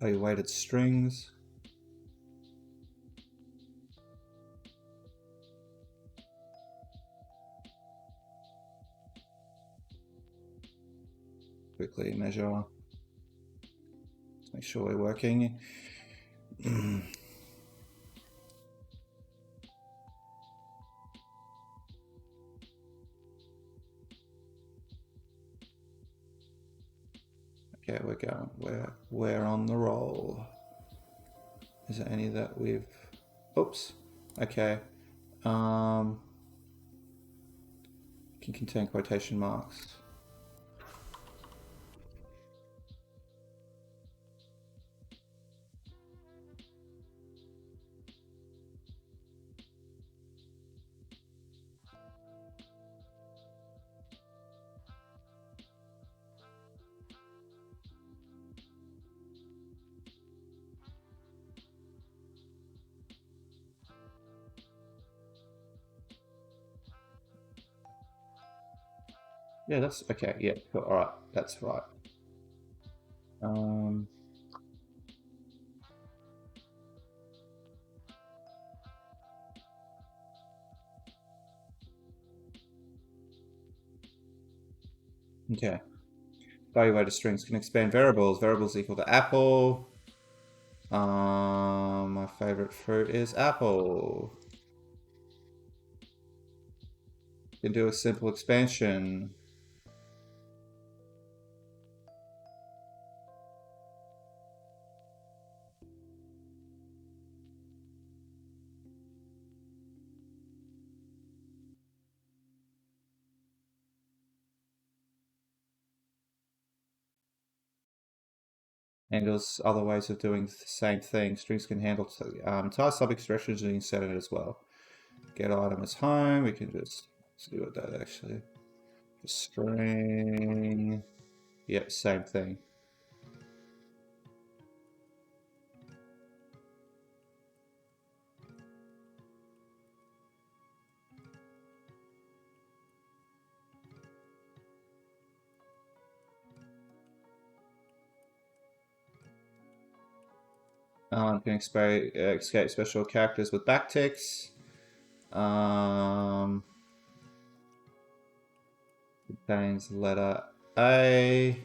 Weighted strings. Quickly measure. Let's make sure we're working. Okay, we're going. We're on the roll. Is there any that we've... Oops. Okay. Can contain quotation marks. Yeah, that's okay. Yeah, cool. All right, that's right. Okay. Value-weighted strings can expand variables. Variables equal to apple. My favorite fruit is apple. Can do a simple expansion. Handles other ways of doing the same thing. Strings can handle entire sub-expressions and you can set it as well. Get item as home. We can just do with that actually. String. Yep, same thing. Can escape special characters with backticks. Contains letter A.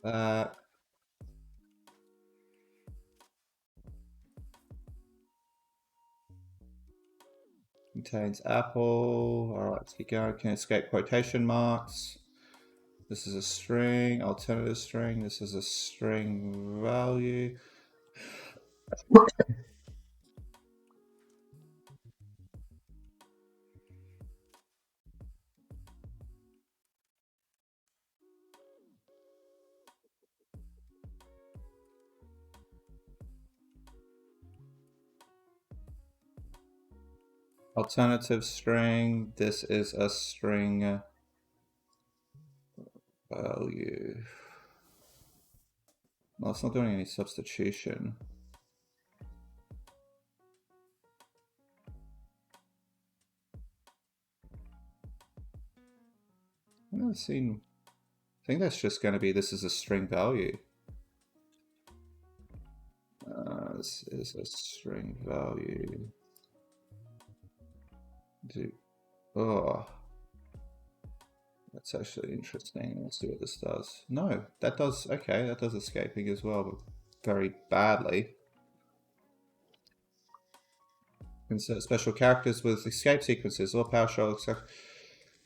that. Contains apple. All right, let's keep going. Can escape quotation marks. This is a string, alternative string. This is a string value. Alternative string. This is a string value. Well, it's not doing any substitution. I've never seen. I think that's just going to be this is a string value. This is a string value. Oh, that's actually interesting. Let's see what this does. No, that does, okay, that does escaping as well, but very badly. Insert special characters with escape sequences or PowerShell.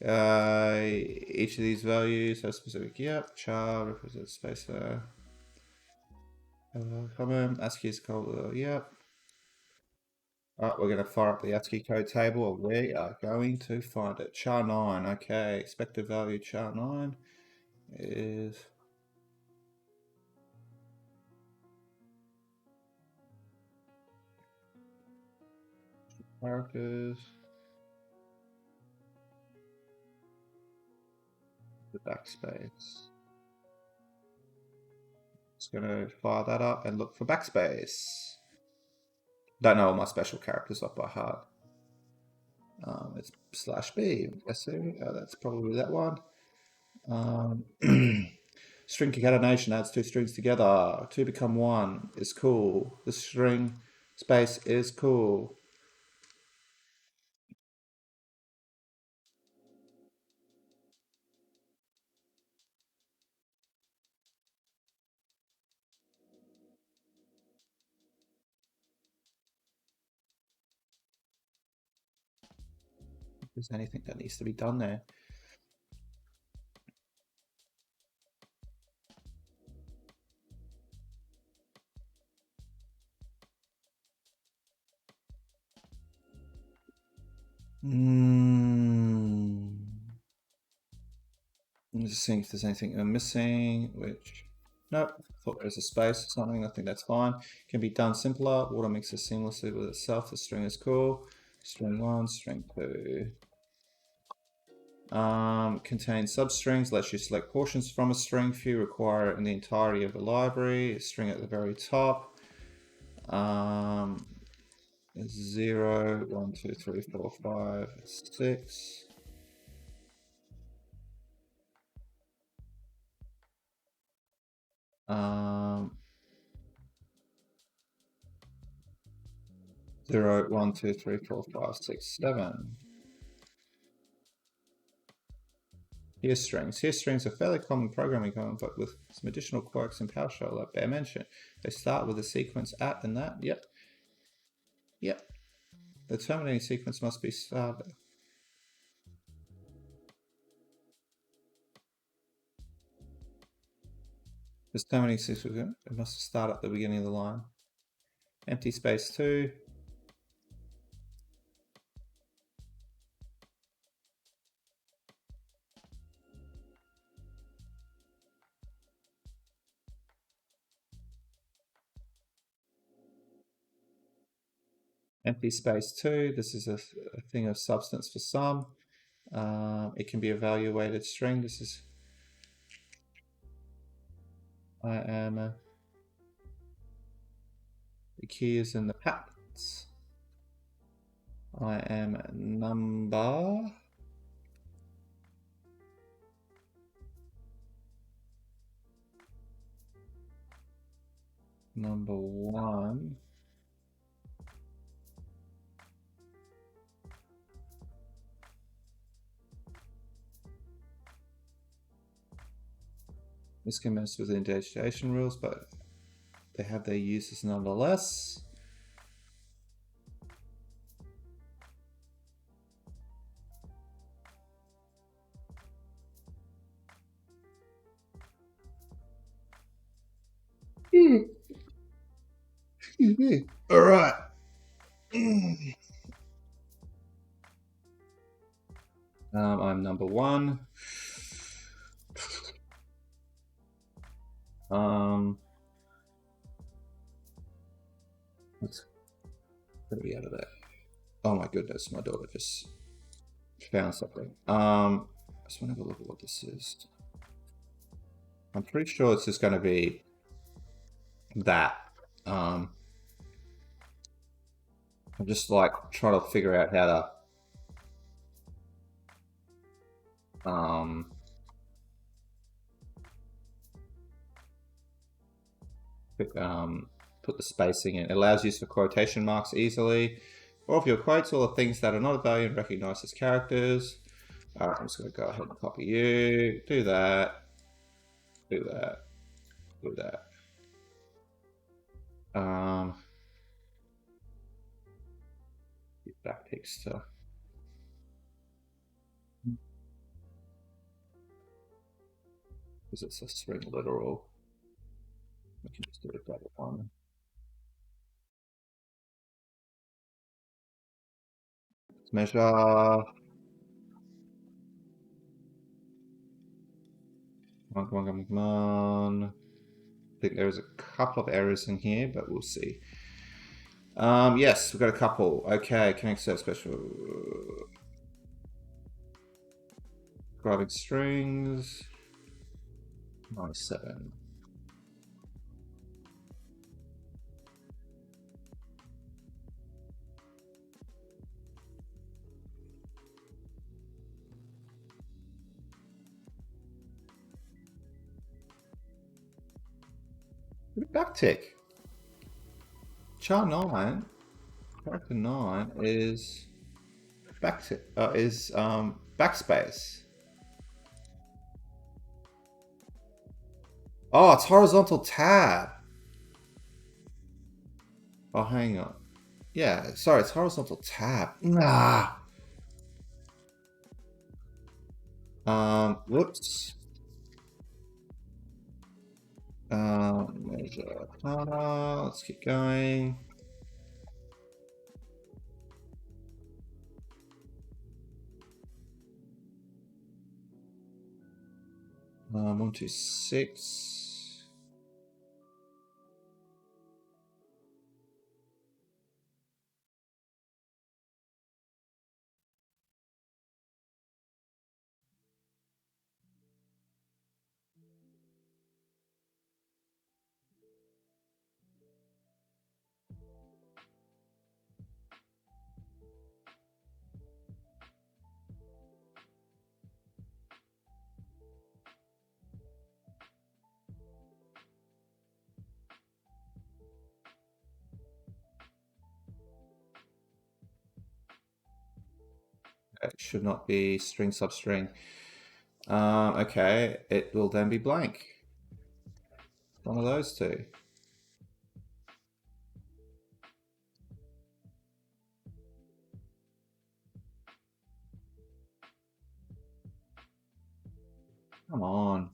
Each of these values has specific, yep, char represents space there. Common, ASCII is called, yep. All right, we're going to fire up the ASCII code table. We are going to find it. Char 9, okay. Expected value char 9 is... characters. The backspace. Just going to fire that up and look for backspace. Don't know all my special characters off by heart. It's /B, I'm guessing. That's probably that one. String concatenation adds two strings together. Two become one is cool. The string space is cool. If there's anything that needs to be done there. I'm just seeing if there's anything I'm missing, which, nope, thought there's a space or something. I think that's fine. Can be done simpler. Water mixes seamlessly with itself. The string is cool. String 1, string 2. Contains substrings, lets you select portions from a string. Few require it in the entirety of the library. A string at the very top. 0, 1, 2, 3, 4, 5, 6. Um, 0, 1, 2, 3, 4, 5, 6, 7. Here's strings. Here's strings are fairly common programming code, but with some additional quirks in PowerShell, like Bear mentioned. They start with a sequence at and that. Yep. Yep. The terminating sequence must be started. This terminating sequence, it must start at the beginning of the line. Empty space 2. Empty space 2. This is a thing of substance for some. It can be evaluated string. This is the key is in the patents. I am number 1. This can mess with the indentation rules, but they have their uses nonetheless. Excuse me. All right. I'm number 1. Let's get me out of that. Oh my goodness, my daughter just found something. I just want to have a look at what this is. I'm pretty sure it's just going to be that. I'm just like trying to figure out how to put the spacing in. It allows use for quotation marks easily. All of your quotes, all the things that are not of value and recognized as characters. I'm just going to go ahead and copy you. Do that. Do that. Do that. Backtick stuff. Because it's a string literal. We can just do a double one. Let's measure. Come on. I think there's a couple of errors in here, but we'll see. Yes, we've got a couple. Okay, connect search special. Grabbing strings. 97. Backtick. Char 9, character 9 is backtick. Is backspace. Oh, it's horizontal tab. Oh, hang on. Yeah, sorry, it's horizontal tab. Nah. Whoops. Measure. Let's keep going. One, two, six. It should not be string substring. Okay, it will then be blank. One of those two. Come on.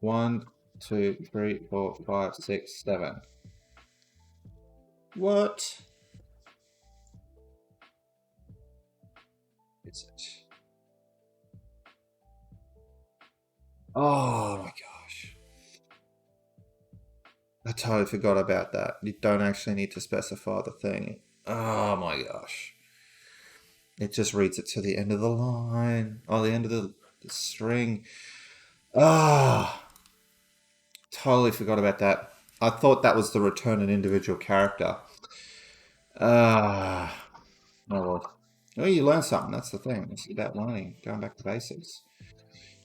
1, 2, 3, 4, 5, 6, 7. What? Is it? Oh my gosh. I totally forgot about that. You don't actually need to specify the thing. Oh my gosh. It just reads it to the end of the line. Oh, the end of the string. Ah. Totally forgot about that. I thought that was to return an individual character. Ah. Oh well. Oh, you learn something. That's the thing. It's about learning. Going back to basics.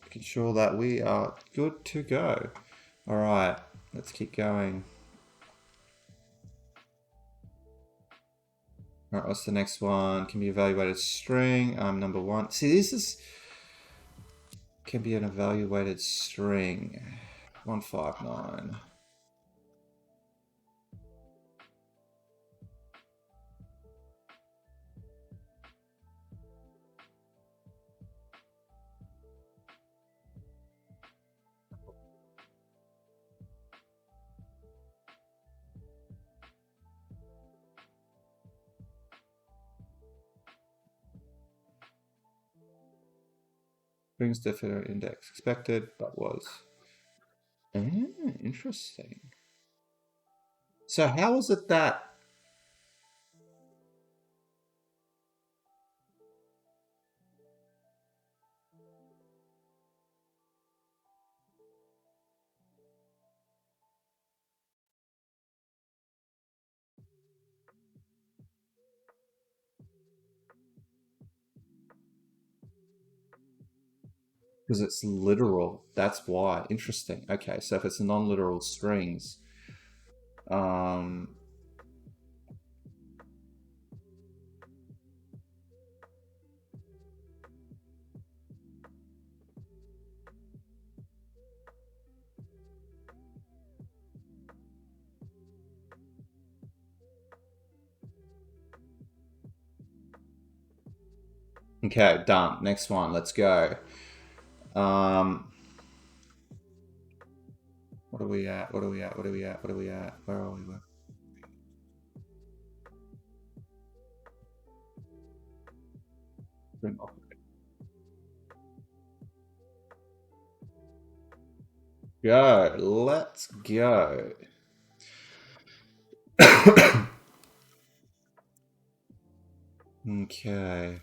Making sure that we are good to go. All right. Let's keep going. All right, what's the next one? Can be evaluated string. Number 1. See, this is can be an evaluated string. 159. Strings definite index expected, but was. Interesting. So how is it that? Because it's literal. That's why. Interesting. Okay, so if it's non-literal strings, um, okay, done. Next one. Let's go. What are we at? What are we at? What are we at? What are we at? Where are we? Bring up. Go. Let's go. Okay.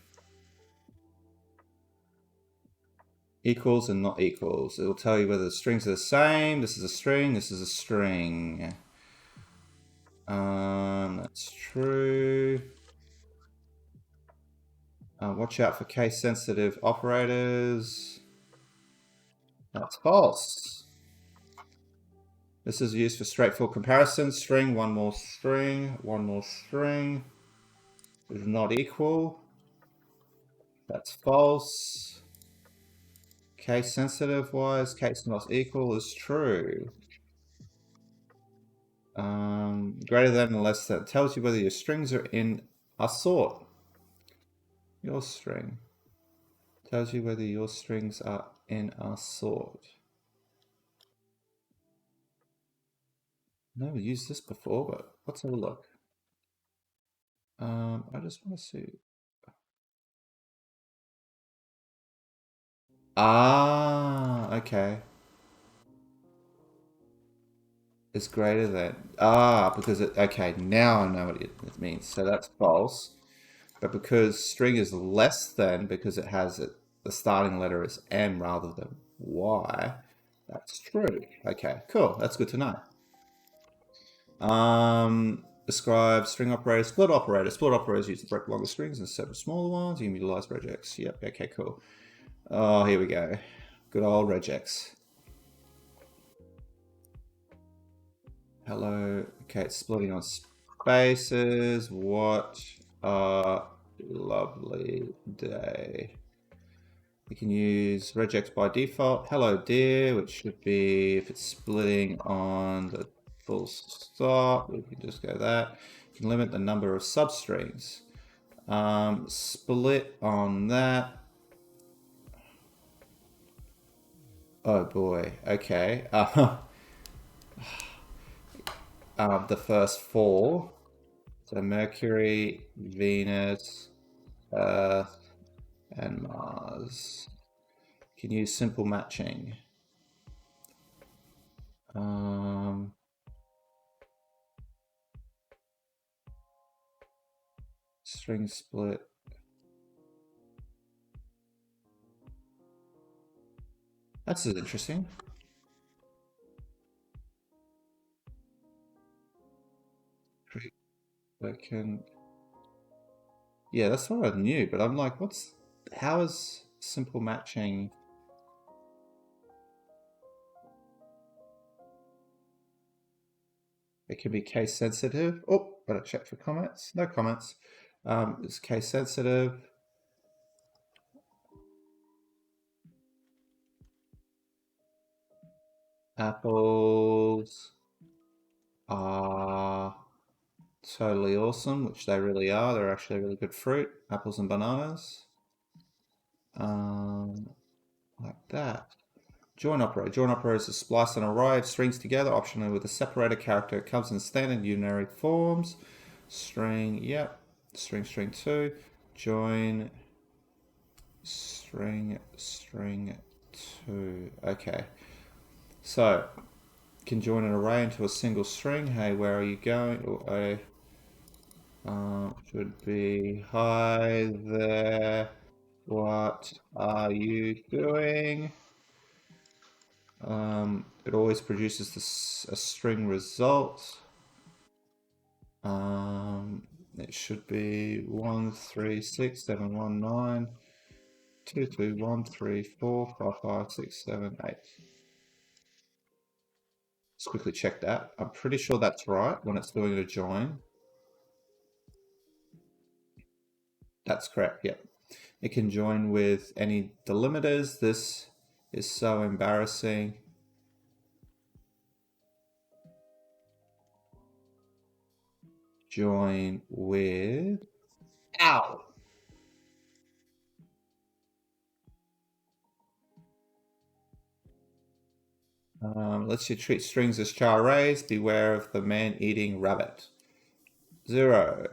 Equals and not equals. It'll tell you whether the strings are the same. This is a string. This is a string. That's true. Watch out for case-sensitive operators. That's false. This is used for straightforward comparison. String, one more string, one more string is not equal. That's false. Case sensitive wise, case not equal is true. Greater than and less than tells you whether your strings are in a sort. Your string tells you whether your strings are in a sort. Never used this before, but let's have a look. I just want to see. Ah, okay. Is greater than. Because it. Okay, now I know what it means. So that's false. But because string is less than, because it has it, the starting letter is M rather than Y, that's true. Okay, cool. That's good to know. Describe string operator, split operator. Split operators use to break longer strings instead of smaller ones. You can utilize regex. Yep. Okay, cool. Oh, here we go. Good old regex. Hello. Okay, it's splitting on spaces. What a lovely day. We can use regex by default. Hello dear, which should be, if it's splitting on the full stop, we can just go that. You can limit the number of substrings. Split on that. Oh boy, okay. The first four. So Mercury, Venus, Earth, and Mars. You can use simple matching. String split. That's interesting. I can. Yeah, that's what I knew, but I'm like, how is simple matching? It can be case sensitive. Oh, gotta check for comments. No comments. It's case sensitive. Apples are totally awesome, which they really are. They're actually a really good fruit. Apples and bananas. Like that. Join operator. Join operator is a splice an array of strings together, optionally with a separator character. It comes in standard unary forms. String, yep. String 2. Join string 2. Okay. So, can join an array into a single string. Hey, where are you going? Should be hi there. What are you doing? It always produces a string result. It should be 1 3 6 7 1 9 2 2 1 3 4 5 5 6 7 8. Let's quickly check that. I'm pretty sure that's right when it's doing a join. That's correct, yep. It can join with any delimiters. This is so embarrassing. Join with... Ow! Lets you treat strings as char arrays. Beware of the man-eating rabbit. 0,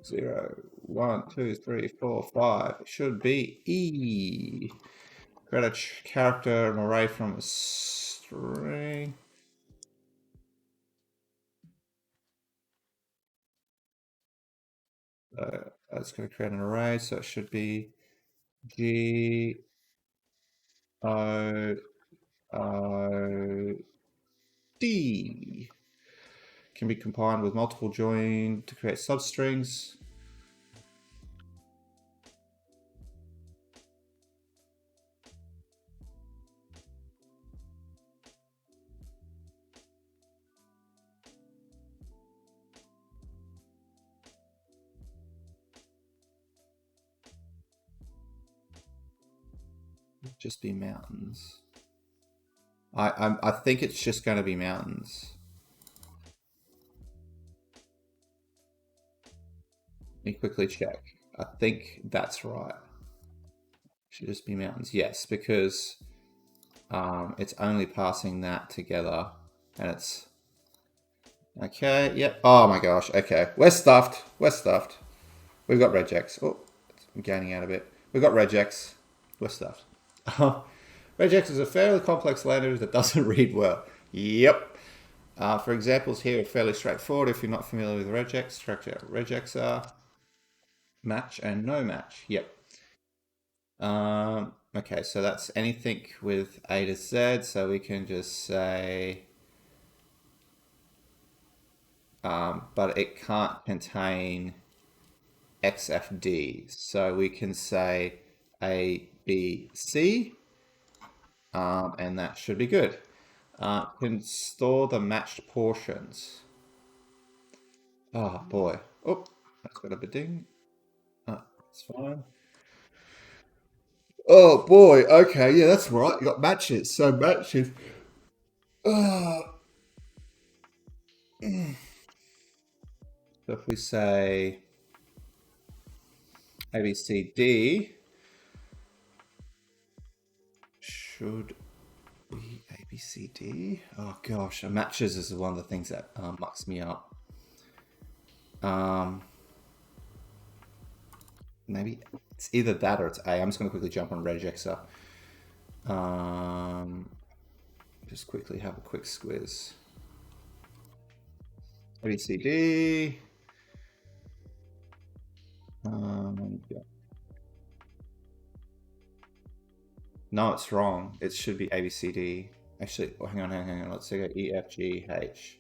0, 1, 2, 3, 4, 5. It should be E. Create a character, an array from a string. That's going to create an array, so it should be G O O D. Can be combined with multiple join to create substrings. Just be mountains. I think it's just going to be mountains. Let me quickly check. I think that's right. Should just be mountains. Yes, because it's only passing that together, and it's okay. Yep. Oh my gosh. Okay, we're stuffed. We're stuffed. We've got regex. Oh, I'm gaining out a bit. We've got regex. We're stuffed. Regex is a fairly complex language that doesn't read well. Yep. For examples here are fairly straightforward. If you're not familiar with regex, structure regex are match and no match. Yep. Okay, so that's anything with A to Z. So we can just say, but it can't contain XFD. So we can say A, B, C, and that should be good. Can store the matched portions. Oh boy. Oh, that's got a ding. That's fine. Oh boy. Okay, yeah, that's right. You got matches. So matches. So if we say A, B, C, D, should be A, B, C, D. Oh gosh, matches is one of the things that mucks me up. Maybe it's either that or it's A. I'm just going to quickly jump on regexer. Just quickly have a quick squiz. A, B, C, D. Yeah. No, it's wrong. It should be A, B, C, D. Actually, oh, hang on. Let's go E, F, G, H.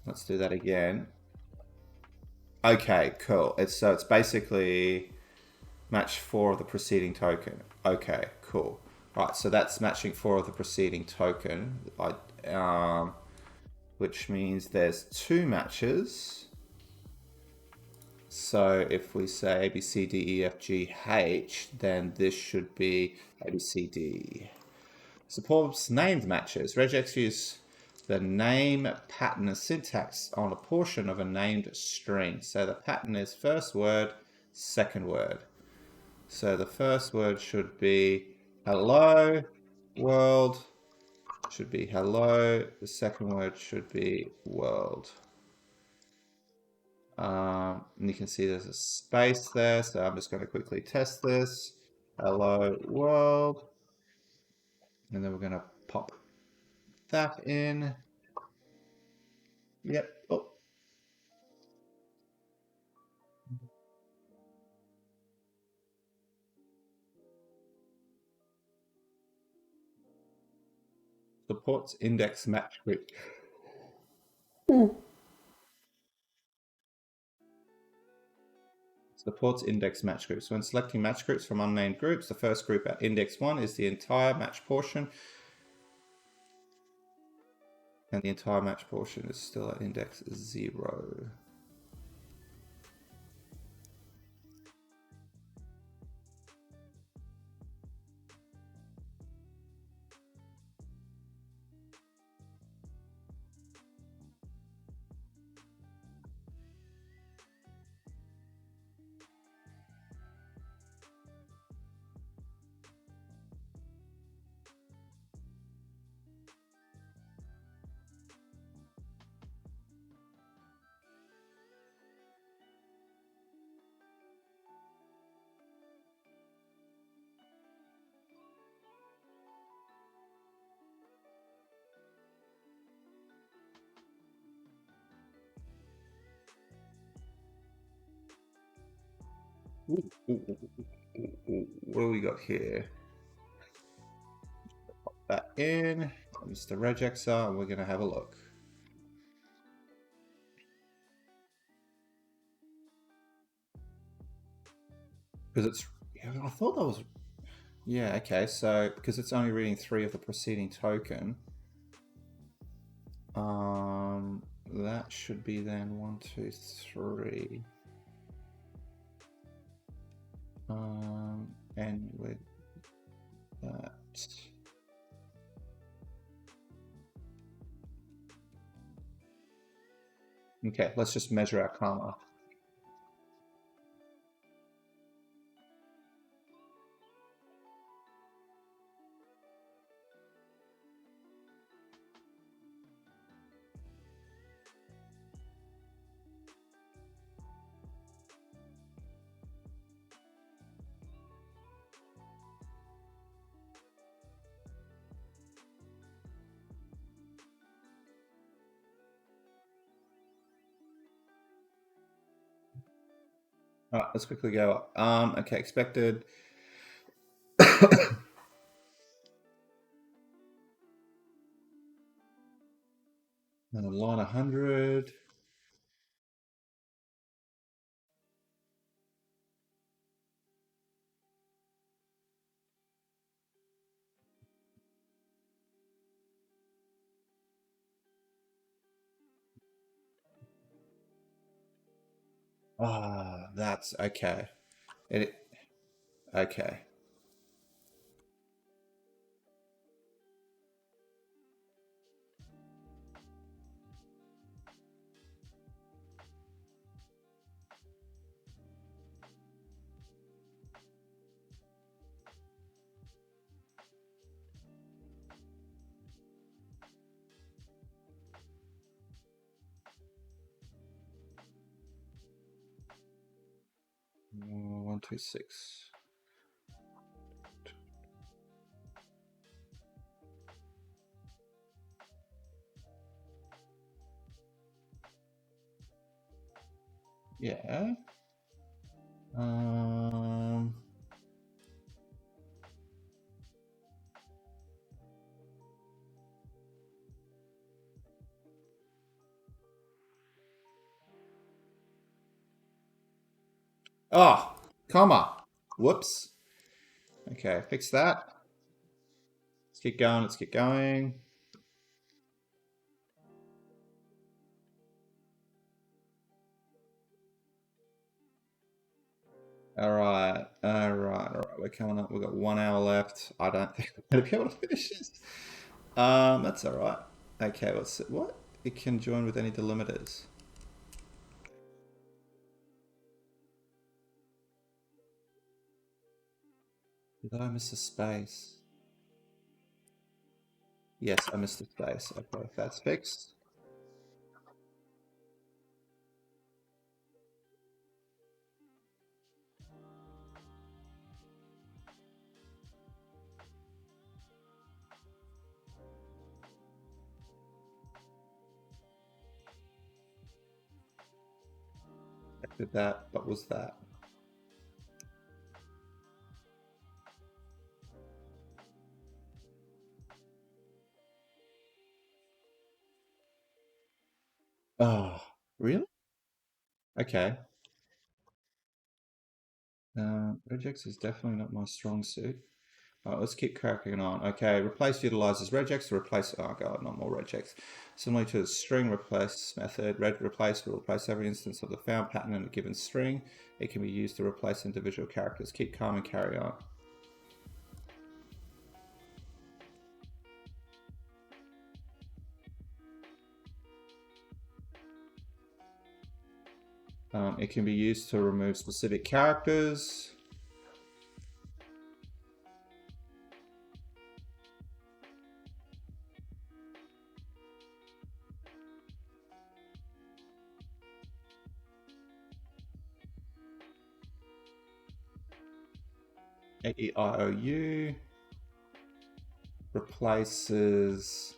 Let's do that again. Okay, cool. So it's basically match 4 of the preceding token. Okay, cool. Right, so that's matching 4 of the preceding token. Which means there's 2 matches. So if we say A, B, C, D, E, F, G, H, then this should be A, B, C, D. Supports named matches. Regex use the name pattern as syntax on a portion of a named string. So the pattern is first word, second word. So the first word should be hello, world. Should be hello. The second word should be world. And you can see there's a space there, so I'm just going to quickly test this. Hello, world. And then we're going to pop that in. Yep. Oh. Supports index match group. Supports index match groups. When selecting match groups from unnamed groups, the first group at index 1 is the entire match portion, and the entire match portion is still at index 0. What do we got here? Pop that in. It's the regexer, and we're going to have a look. Because it's, yeah, I thought that was, yeah, okay, so because it's only reading 3 of the preceding token, that should be then 1, 2, 3. And with that, okay, let's just measure our karma. All right, let's quickly go up. Okay, expected. And line 100. Ah, that's okay. Okay. One, two, six. Yeah. Oh, comma. Whoops. Okay, fix that. Let's keep going. Let's keep going. Alright, alright. We're coming up. We've got 1 hour left. I don't think we're going to be able to finish this. That's alright. Okay, what's it? What? It can join with any delimiters. Did I miss a space? Yes, I missed a space. Okay, that's fixed. I did that. What was that? Oh, really? Okay. Regex is definitely not my strong suit. Alright, let's keep cracking on. Okay, replace utilizes regex to replace. Oh god, not more regex. Similarly to the string replace method, replace will replace every instance of the found pattern in a given string. It can be used to replace individual characters. Keep calm and carry on. It can be used to remove specific characters. AEIOU replaces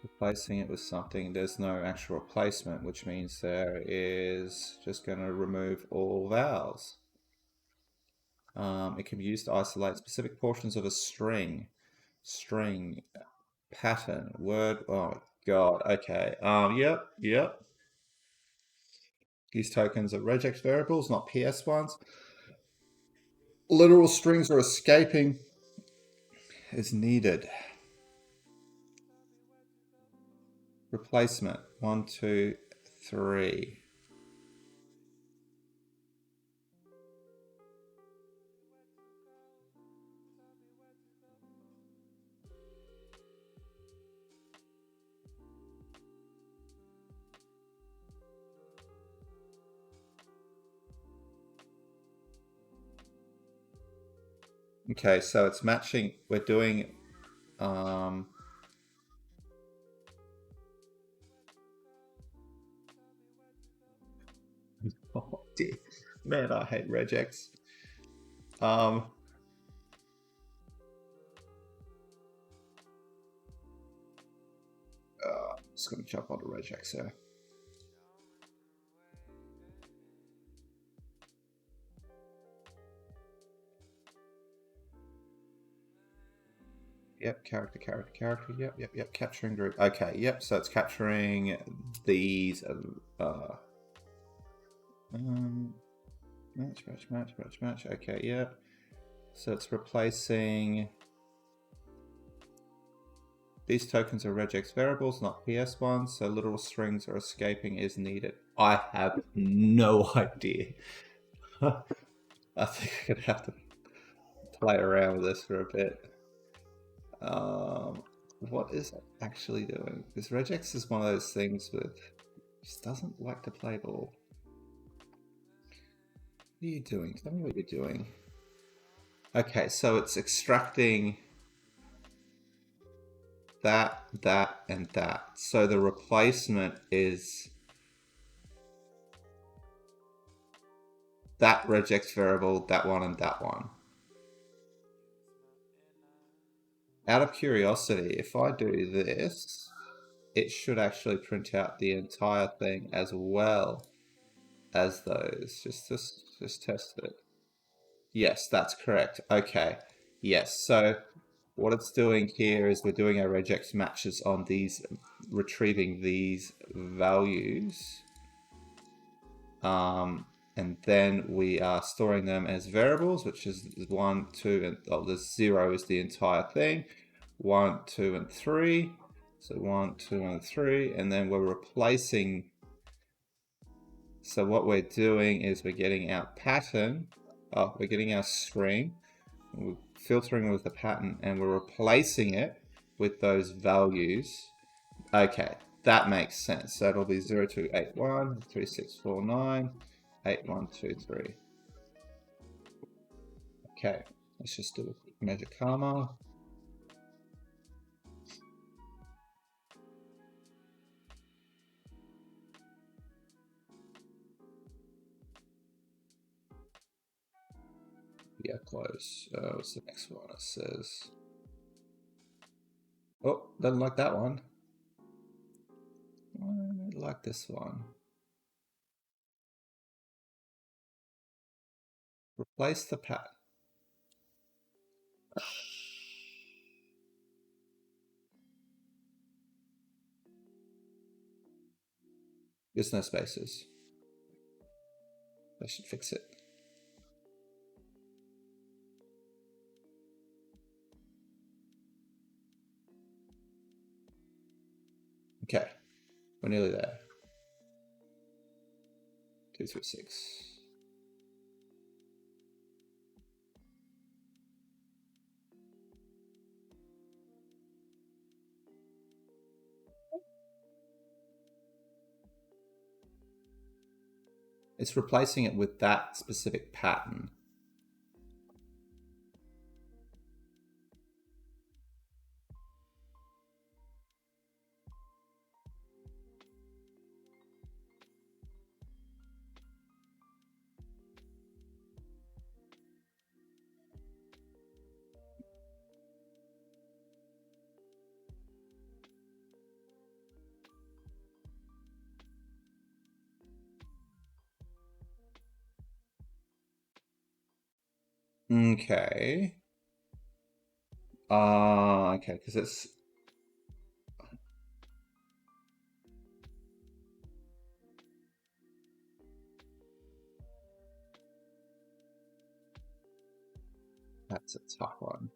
replacing it with something. There's no actual replacement, which means there is just going to remove all vowels. It can be used to isolate specific portions of a string. String, pattern, word. Oh my god. Okay. Yep. These tokens are regex variables, not PS ones. Literal strings are escaping is needed. Replacement. 1, 2, 3. Okay, so it's matching. We're doing um oh dear. Man, I hate regex. Um just gonna jump onto regex here. Yep, character. Yep. Capturing group. Okay, yep. So it's capturing these. Match. Okay, yep. So it's replacing. These tokens are regex variables, not PS ones. So literal strings are escaping is needed. I have no idea. I think I'm gonna have to play around with this for a bit. What is it actually doing? Because regex is one of those things with just doesn't like to play ball. What are you doing? Tell me what you're doing. Okay, so it's extracting that, and that. So the replacement is that regex variable, that one, and that one. Out of curiosity, if I do this, it should actually print out the entire thing as well as those. Just test it. Yes, that's correct. Okay. Yes, so what it's doing here is we're doing our regex matches on these, retrieving these values. And then we are storing them as variables, which is 1, 2, and the 0 is the entire thing. 1, 2, and 3. So 1, 2, and 3, and then we're replacing. So what we're doing is we're getting our pattern. We're getting our string. We're filtering with the pattern, and we're replacing it with those values. Okay, that makes sense. So it'll be 0281 3649 8123. Okay, let's just do a quick measure karma. Yeah, close. What's the next one? It says, oh, doesn't like that one. I like this one. Replace the pattern. There's no spaces. I should fix it. Okay, we're nearly there. 2 through 6. It's replacing it with that specific pattern. Okay. Okay, because it's... That's a tough one.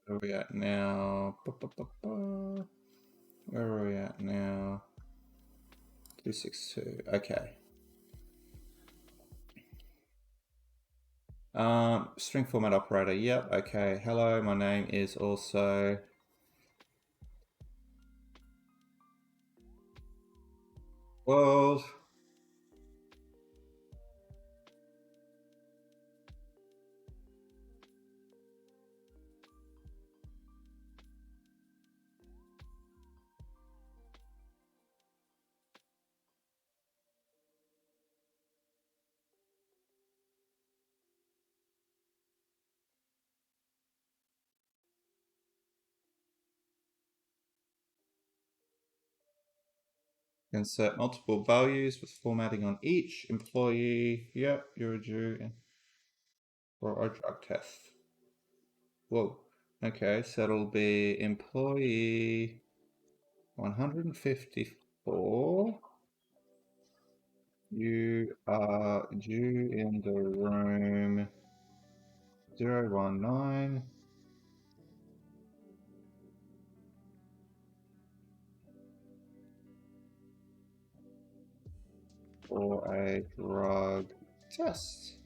Where are we at now? Where are we at now? 262. Okay. String format operator. Yep. Okay. Hello. My name is also world. Insert multiple values with formatting on each employee. Yep. You're due for a drug test. Whoa. Okay. So it'll be employee 154. You are due in the room 019. For a drug test.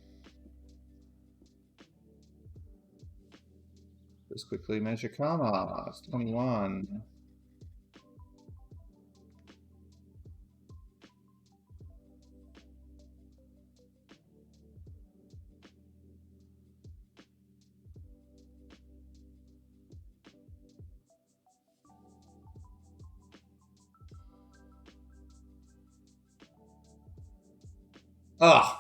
Let's quickly measure karma. It's 21. Ah.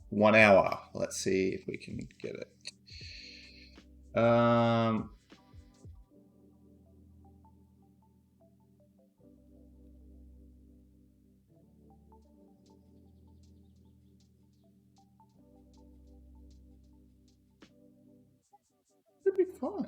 1 hour. Let's see if we can get it. It'd be fine.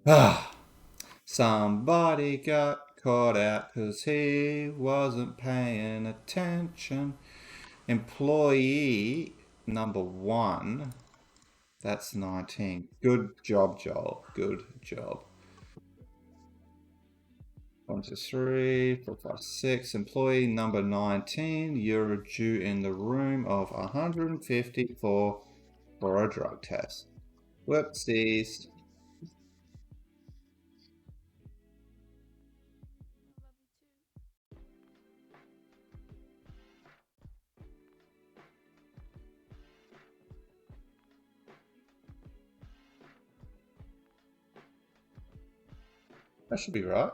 Ah. Somebody got caught out because he wasn't paying attention. Employee number 1. That's 19. Good job, Joel. Good job. 1, 2, 3, 4, 5, 6. Employee number 19. You're due in the room of 154 for a drug test. Whoopsies. That should be right.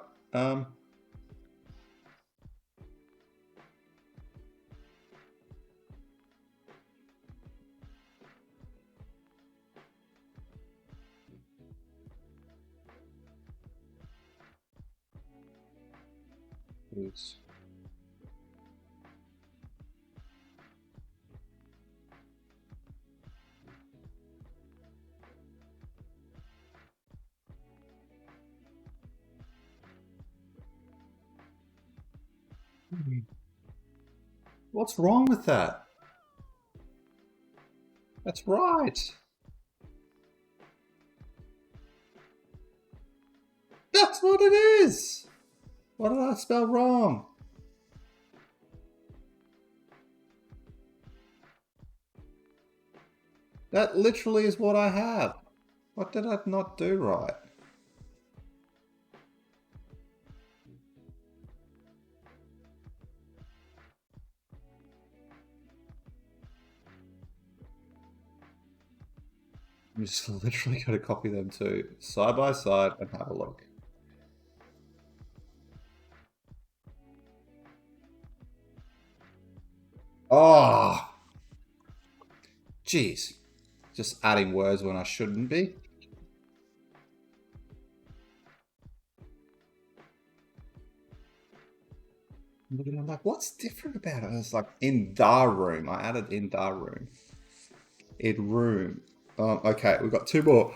Oops. What's wrong with that? That's right. That's what it is. What did I spell wrong? That literally is what I have. What did I not do right? I'm just literally going to copy them two side by side and have a look. Oh, jeez. Just adding words when I shouldn't be. I'm like, what's different about it? It's like in the room. I added in the room. In room. Okay, we've got 2 more.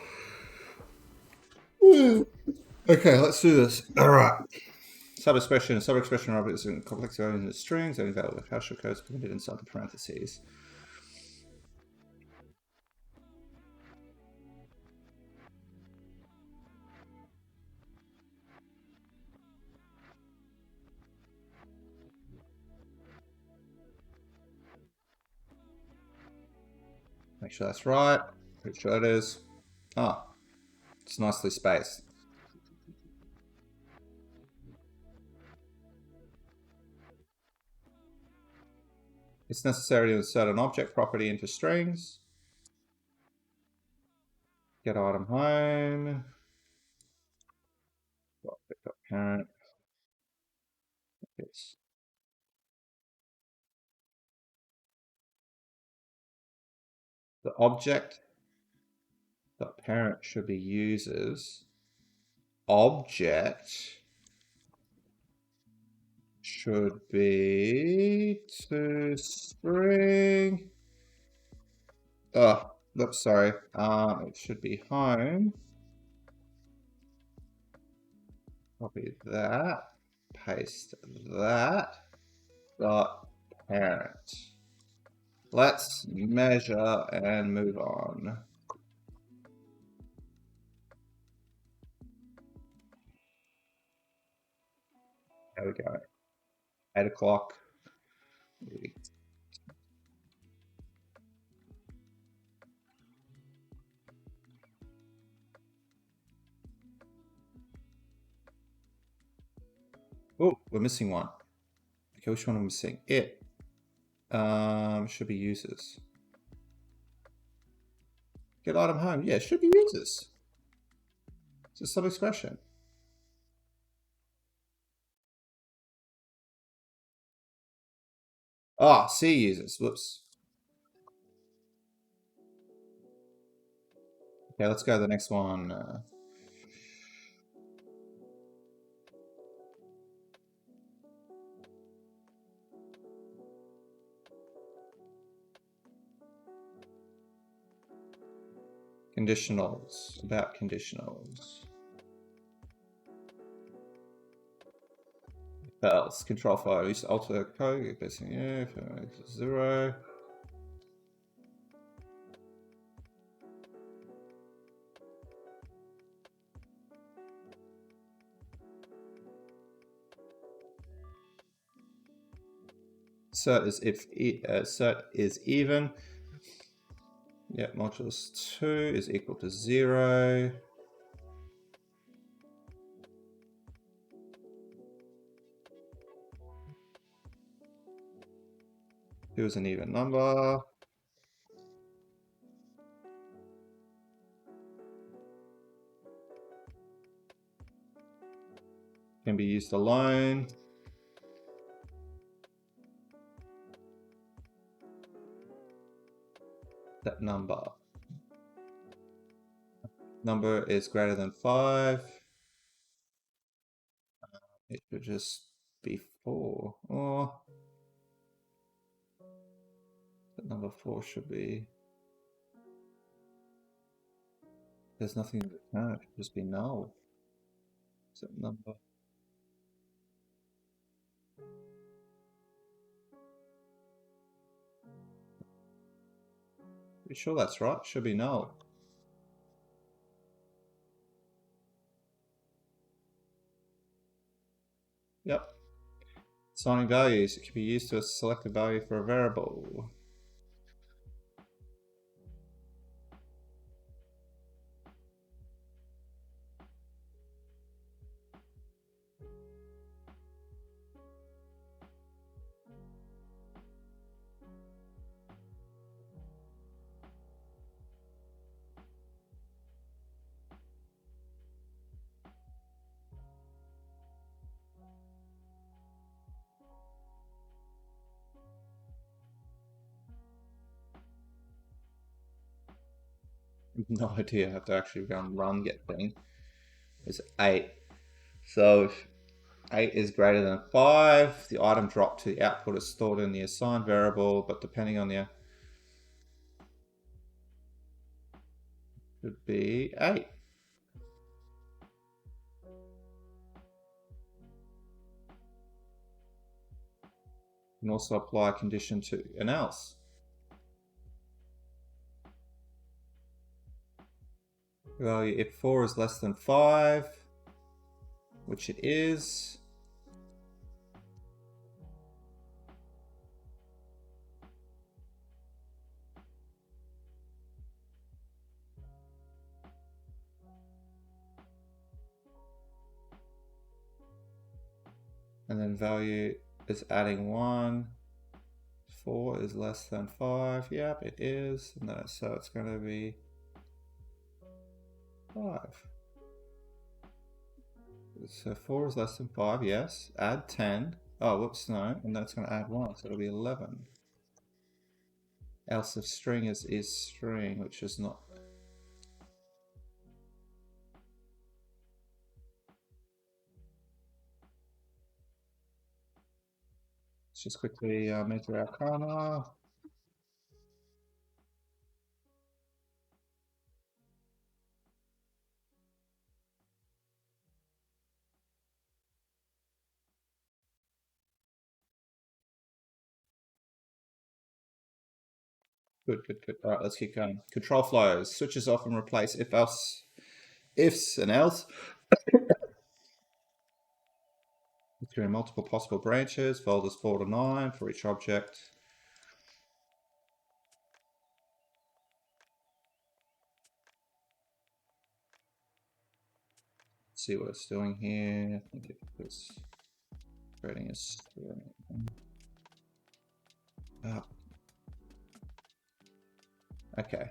Okay, let's do this. All right. Sub-expression objects in complex values in strings, only valid with hash codes permitted inside the parentheses. Make sure that's right. Pretty sure it is. Ah, it's nicely spaced. It's necessary to insert an object property into strings. Get item home. Parent. Yes. The object that parent should be users. Object should be to string. Oh, Oops, sorry. It should be home. Copy that. Paste that. Dot parent. Let's measure and move on. There we go. 8 o'clock. Oh, we're missing one. Okay, which one are we missing? It. Should be users. Get item home. Yeah, should be users. It's a sub-expression. Ah, C users. Whoops. Okay, let's go to the next one. Conditionals. About conditionals. Else. Control file. Use alter code. Yeah, 0. Cert is cert is even. Yeah, modulus 2 is equal to 0. Here's an even number. Can be used alone. That number is greater than 5. It should just be 4. Or that number 4 should be. There's nothing in return. It should just be null. Is that number? Pretty sure that's right. Should be null. Yep. Assigning values. It can be used to select a value for a variable. No idea. I have to actually go and run get thing. It's 8. So if 8 is greater than 5, the item dropped to the output is stored in the assigned variable, but depending on the should be 8. You can also apply a condition to an else. Value if 4 is less than 5, which it is. And then value is adding 1. 4 is less than 5. Yep, it is. And then, so it's going to be 5. So 4 is less than 5, yes. Add 10. Oh, whoops, no. And then it's going to add 1, so it'll be 11. Else if string is string, which is not. Let's just quickly measure our comma. Good, good, good. All right, let's keep going. Control flows. Switches off and replace if else, ifs and else. Through multiple possible branches, folders 4 to 9 for each object. Let's see what it's doing here. I think it was creating a string. Oh. Okay.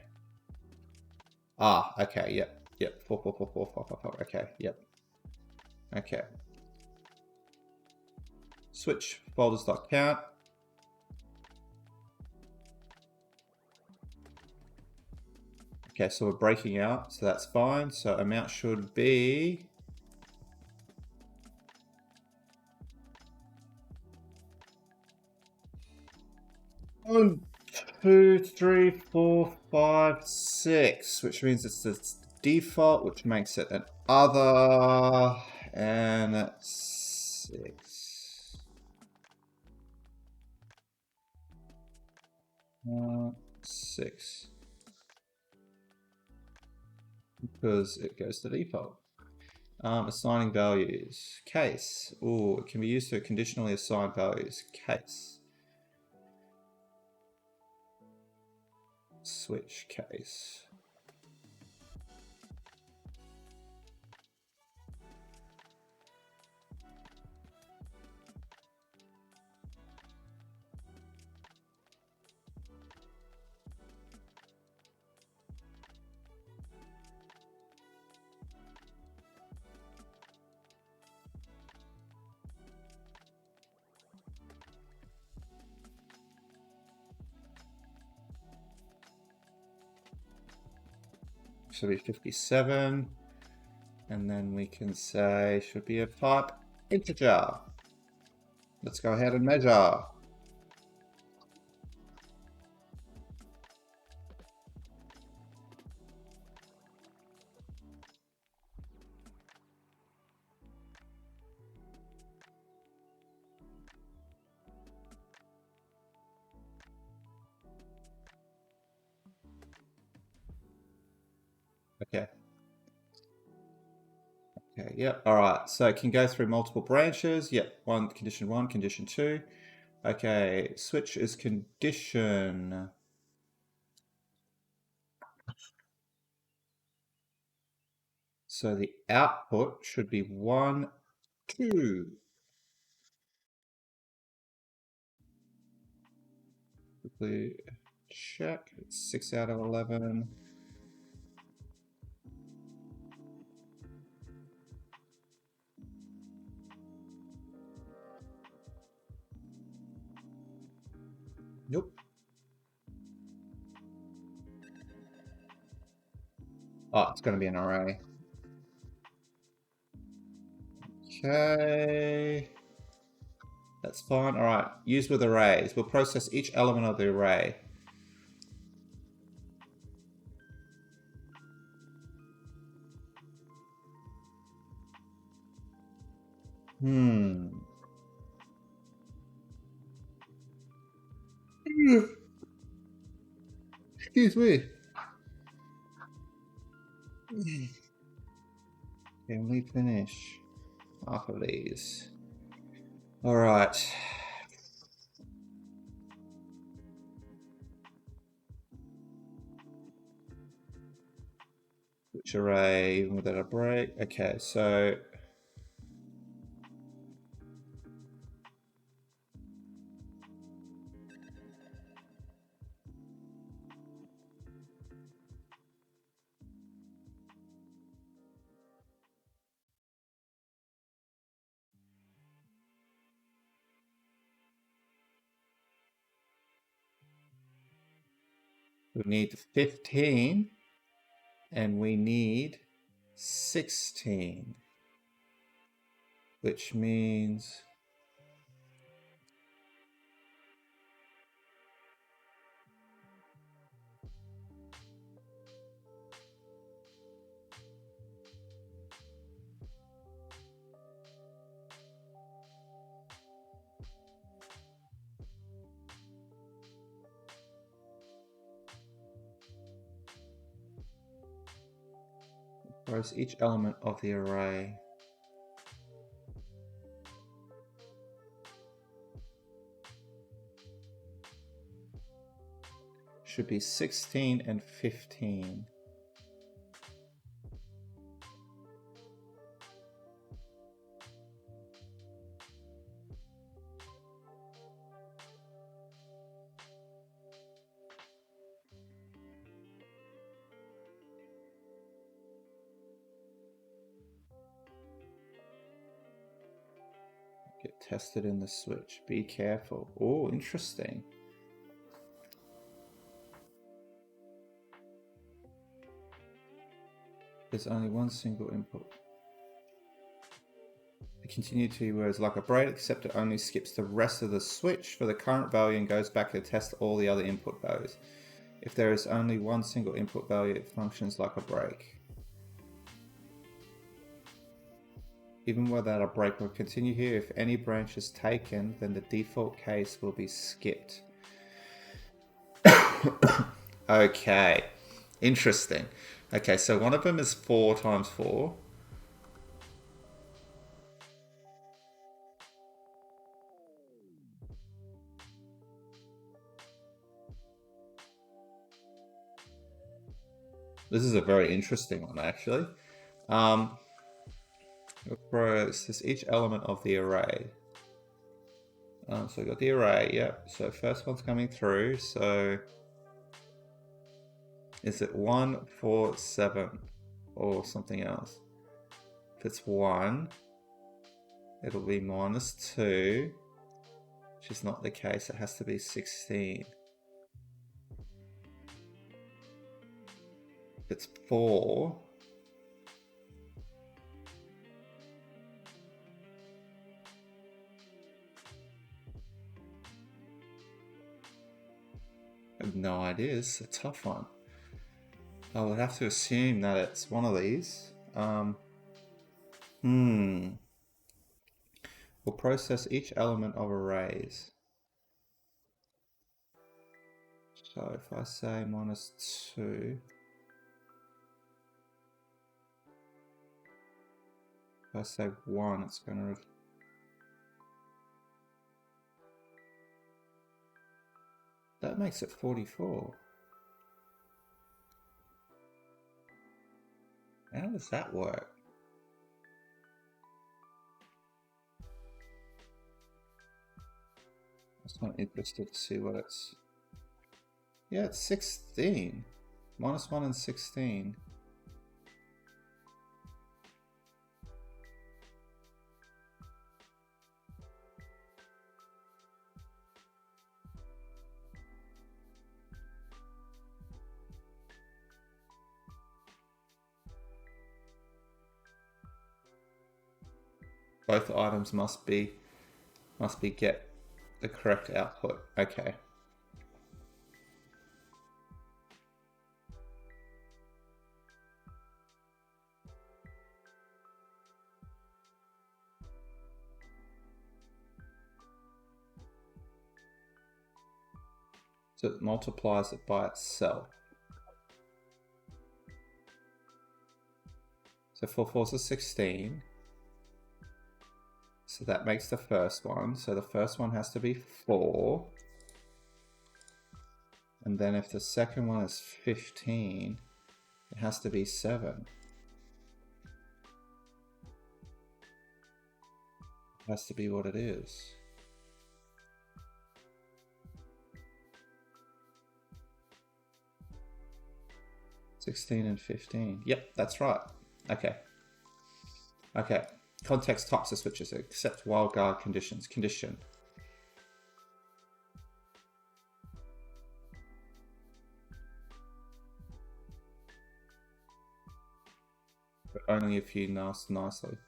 Ah, okay, yep, yep. 4, 4, 4, 4, 4, 4, 4. Okay, yep. Okay. Switch folders.count. Okay, so we're breaking out, so that's fine. So amount should be 1, 2, 3, 4, 5, 6, which means it's the default, which makes it an other, and that's 6. 6. Because it goes to default. Assigning values. Case. Oh, it can be used to conditionally assign values. Case. Switch case. Should be 57, and then we can say should be of type integer. Let's go ahead and measure. Okay. Okay, yep. All right. So it can go through multiple branches. Yep. Condition 1, condition 2. Okay. Switch is condition. So the output should be 1, 2. Quickly check. It's 6 out of 11. Nope. Oh, it's going to be an array. Okay. That's fine. All right. Use with arrays. We'll process each element of the array. Excuse me. Can we finish half of these? All right. Which array without a break? Okay, so we need 15 and we need 16, which means Whereas each element of the array should be 16 and 15. Get tested in the switch. Be careful. Oh, interesting. There's only one single input. The continue to words like a braid, except it only skips the rest of the switch for the current value and goes back to test all the other input values. If there is only one single input value, it functions like a break. Even without a break, we'll continue here. If any branch is taken, then the default case will be skipped. Okay, interesting. Okay, so one of them is 4 times 4. This is a very interesting one, actually. This is each element of the array. So we've got the array, yep. So first one's coming through. So is it 1, 4, 7 or something else? If it's 1, it'll be -2, which is not the case. It has to be 16. If it's 4, I have no idea. It's a tough one. I would have to assume that it's one of these. We'll process each element of arrays. So if I say -2, if I say 1, it's going to... That makes it 44. How does that work? I'm interested to see what it's... Yeah, it's 16. -1 and 16. Both items must be get the correct output. Okay. So it multiplies it by itself. So 4 fours are 16. So that makes the first one. So the first one has to be 4. And then if the second one is 15, it has to be 7. It has to be what it is. (16) and 15. Yep, that's right. Okay. Okay. Context types of switches except wildcard conditions. Condition. But only if you ask nicely.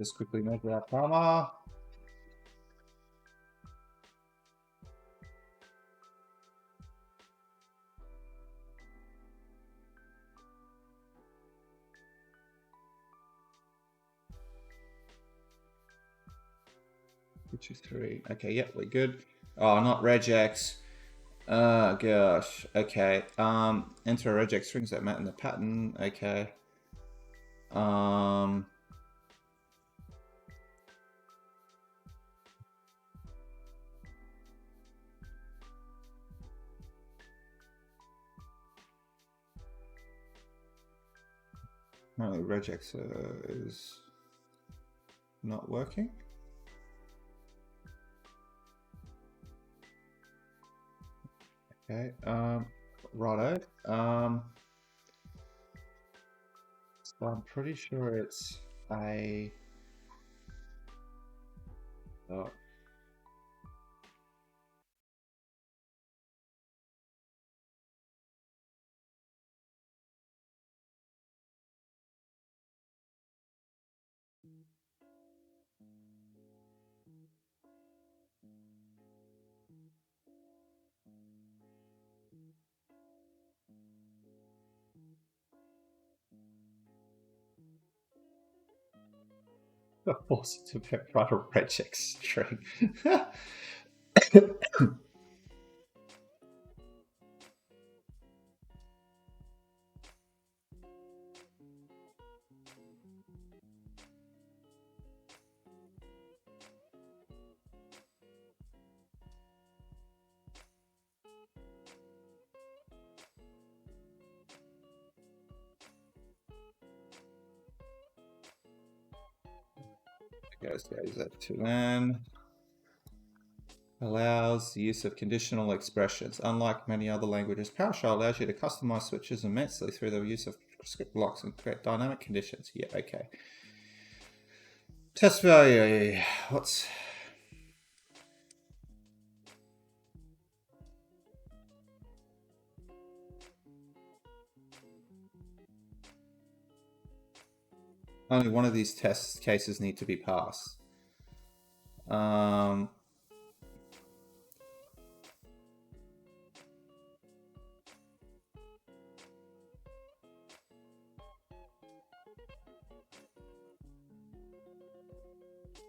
Just quickly measure our comma. Which is 3. Okay, yep, we're good. Oh, not regex. Oh gosh. Okay. Enter a regex strings that matter in the pattern. Okay. No, regex is not working. Okay. Righto. So I'm pretty sure it's a. Oh. Force it to write a regex string. Goes that to n. Allows the use of conditional expressions. Unlike many other languages, PowerShell allows you to customize switches immensely through the use of script blocks and create dynamic conditions. Yeah, okay. Test value. What's... Only one of these test cases need to be passed.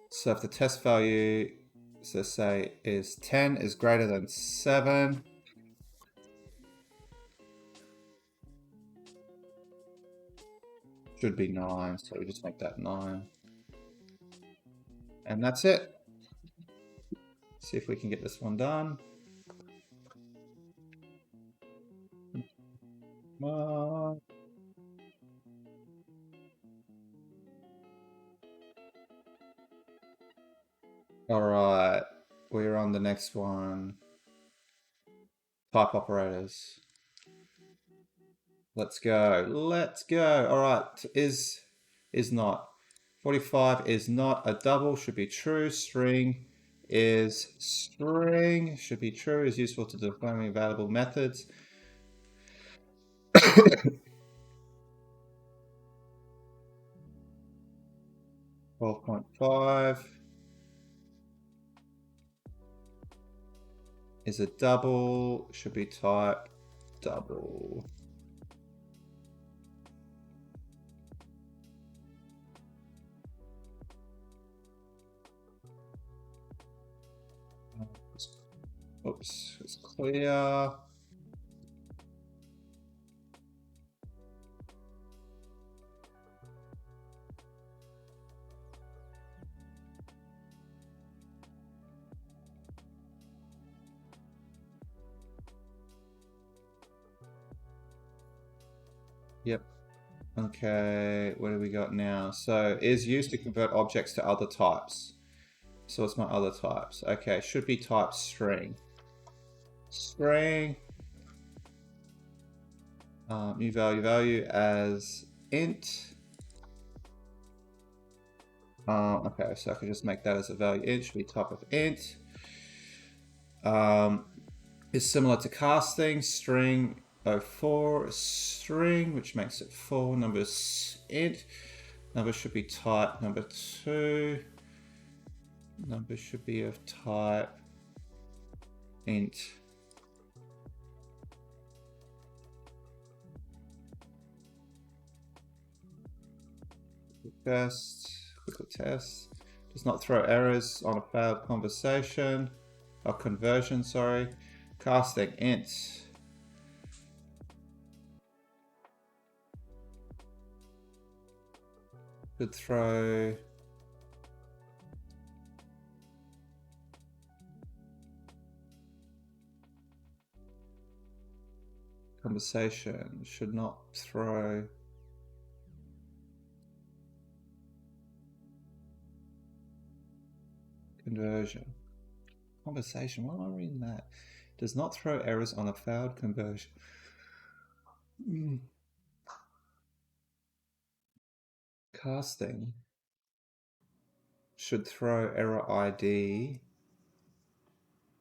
So if the test value, so say, is 10 is greater than 7, should be 9, so we just make that 9. And that's it. See if we can get this one done. Alright, we're on the next one. Type operators. Let's go. Let's go. Alright, is not. 45 is not. A double should be true. String is string. Should be true. Is useful to define available methods. 12.5 is a double. Should be type double. Oops, it's clear. Yep. Okay, what do we got now? So is used to convert objects to other types. So what's my other types? Okay, should be type string. String. New value as int. Okay, so I can just make that as a value int. Should be type of int. Is similar to casting. String 04 string, which makes it 4 numbers int. Number should be type number 2. Number should be of type int. Best, quickly test. Does not throw errors on a failed conversation. Or conversion, sorry. Casting int. Could throw conversation. Should not throw conversion. Conversation, why am I reading that? Does not throw errors on a failed conversion. Casting should throw error ID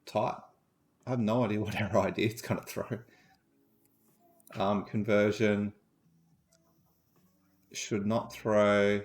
type. I have no idea what error ID it's going to throw. Conversion should not throw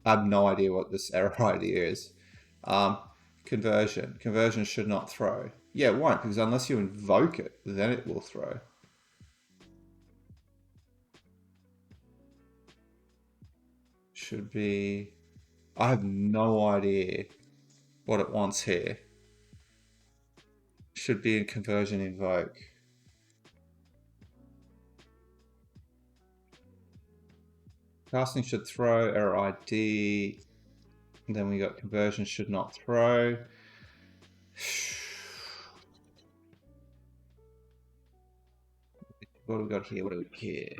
I have no idea what this error ID is. Conversion should not throw. Yeah, it won't, because unless you invoke it, then it will throw. Should be... I have no idea what it wants here. Should be in conversion invoke. Casting should throw, error ID. And then we got conversion should not throw. What do we got here? What do we here?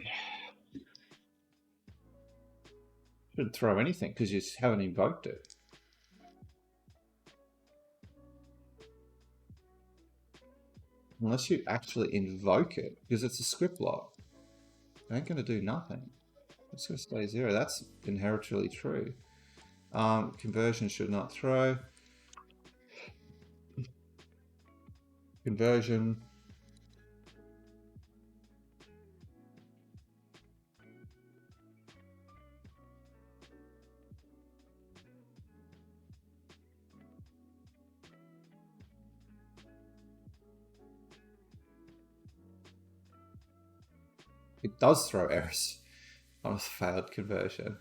Shouldn't throw anything because you haven't invoked it. Unless you actually invoke it, because it's a script block. It ain't going to do nothing. It's going to stay 0. That's inherently true. Conversion should not throw. Conversion. It does throw errors on a failed conversion.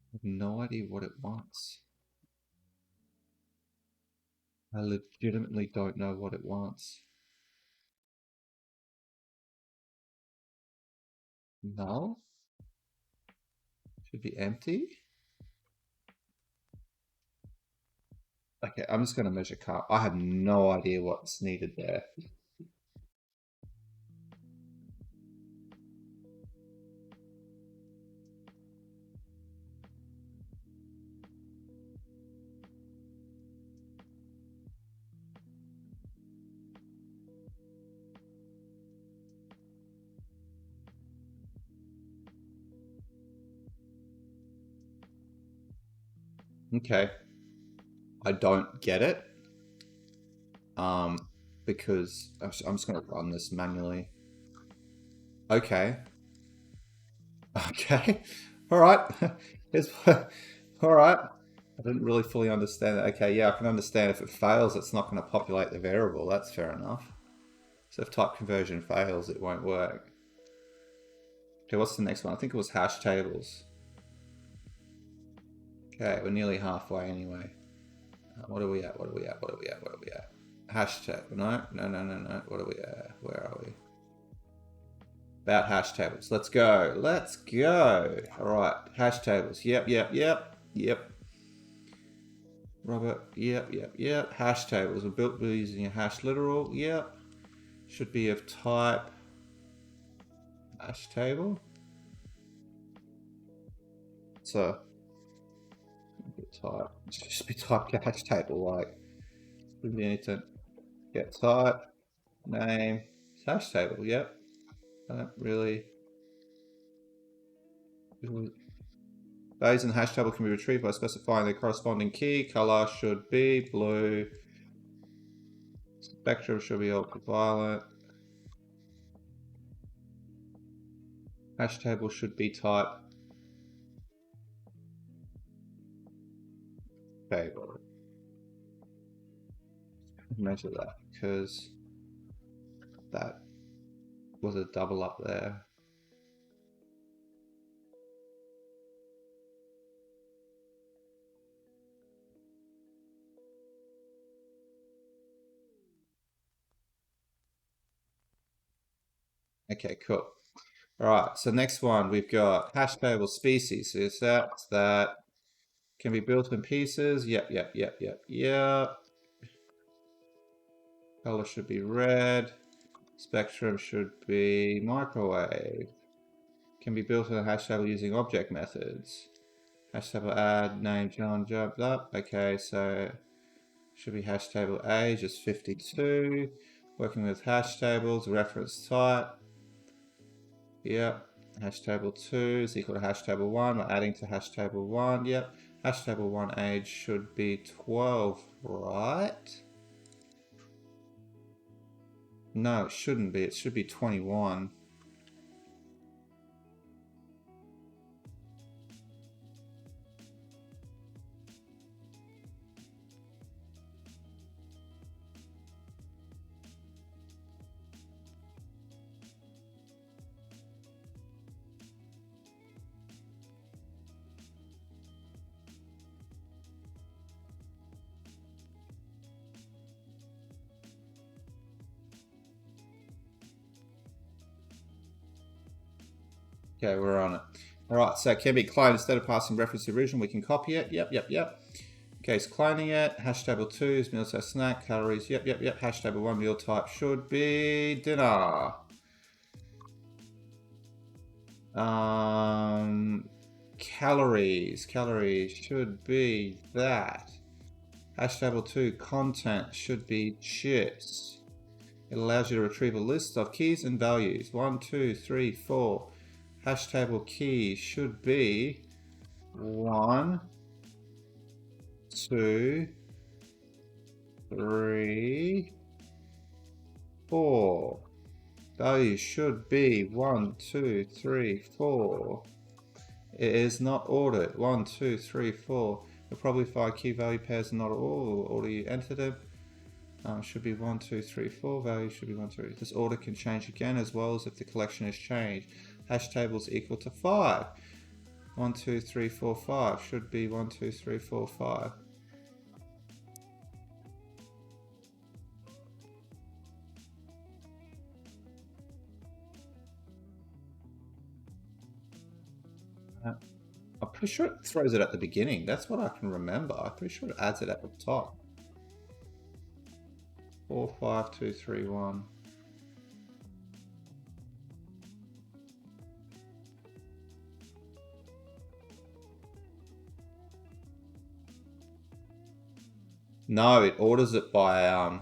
I have no idea what it wants. I legitimately don't know what it wants. Null? Should be empty? Okay, I'm just going to measure car. I have no idea what's needed there. Okay. I don't get it. Because I'm just going to run this manually. Okay. Okay. All right. All right. I didn't really fully understand that. Okay, yeah, I can understand if it fails, it's not going to populate the variable. That's fair enough. So if type conversion fails, it won't work. Okay, what's the next one? I think it was hash tables. Okay, we're nearly halfway anyway. What are we at? What are we at? What are we at? What are we at? Hashtag. No. What are we at? Where are we? About hash tables. Let's go. Let's go. All right. Hash tables. Yep. Robert. Yep. Hash tables are built using a hash literal. Yep. Should be of type hash table. What's a type? It should just be type hash table, like, wouldn't be anything. Get type, name, hash table, yep. I don't really. Values in the hash table can be retrieved by specifying the corresponding key. Color should be blue. Spectrum should be ultraviolet. Hash table should be type table. Measure that because that was a double up there. Okay, cool. All right, so next one we've got hash table species. So that can be built in pieces. Yep. Color should be red. Spectrum should be microwave. Can be built in a hash table using object methods. Hash table add name John jumped up. Okay, so should be hash table age is 52. Working with hash tables, reference type. Yep. Hash table 2 is equal to hash table 1. We're adding to hash table 1. Yep. Hash table 1 age should be 12, right? No, it shouldn't be. It should be 21. Okay, we're on it. All right, so it can be cloned instead of passing reference to original. We can copy it. Yep. Okay, it's cloning it. Hash table 2 is meal size snack. Calories. Yep. Hash table 1 meal type should be dinner. Calories should be that. Hash table 2 content should be chips. It allows you to retrieve a list of keys and values. 1, 2, 3, 4. Hash table key should be 1, 2, 3, 4. Value should be 1, 2, 3, 4. It is not ordered. 1, 2, 3, 4. You'll probably find key value pairs not all. Order you enter them. Should be 1, 2, 3, 4. Value should be 1, 2. This order can change again as well as if the collection is changed. Hash tables equal to 5. 1, 2, 3, 4, 5. Should be 1, 2, 3, 4, 5. I'm pretty sure it throws it at the beginning. That's what I can remember. I'm pretty sure it adds it at the top. 4, 5, 2, 3, 1. No, it orders it by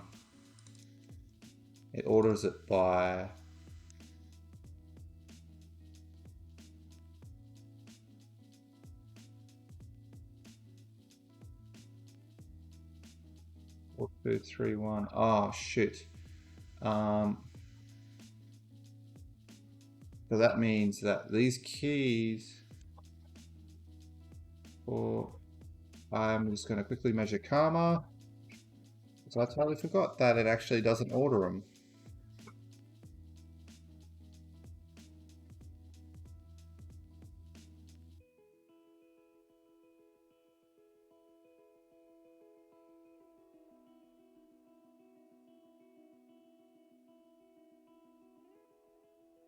4, 2, 3, 1. Oh shoot. So that means that these keys for I'm just going to quickly measure karma. So I totally forgot that it actually doesn't order them.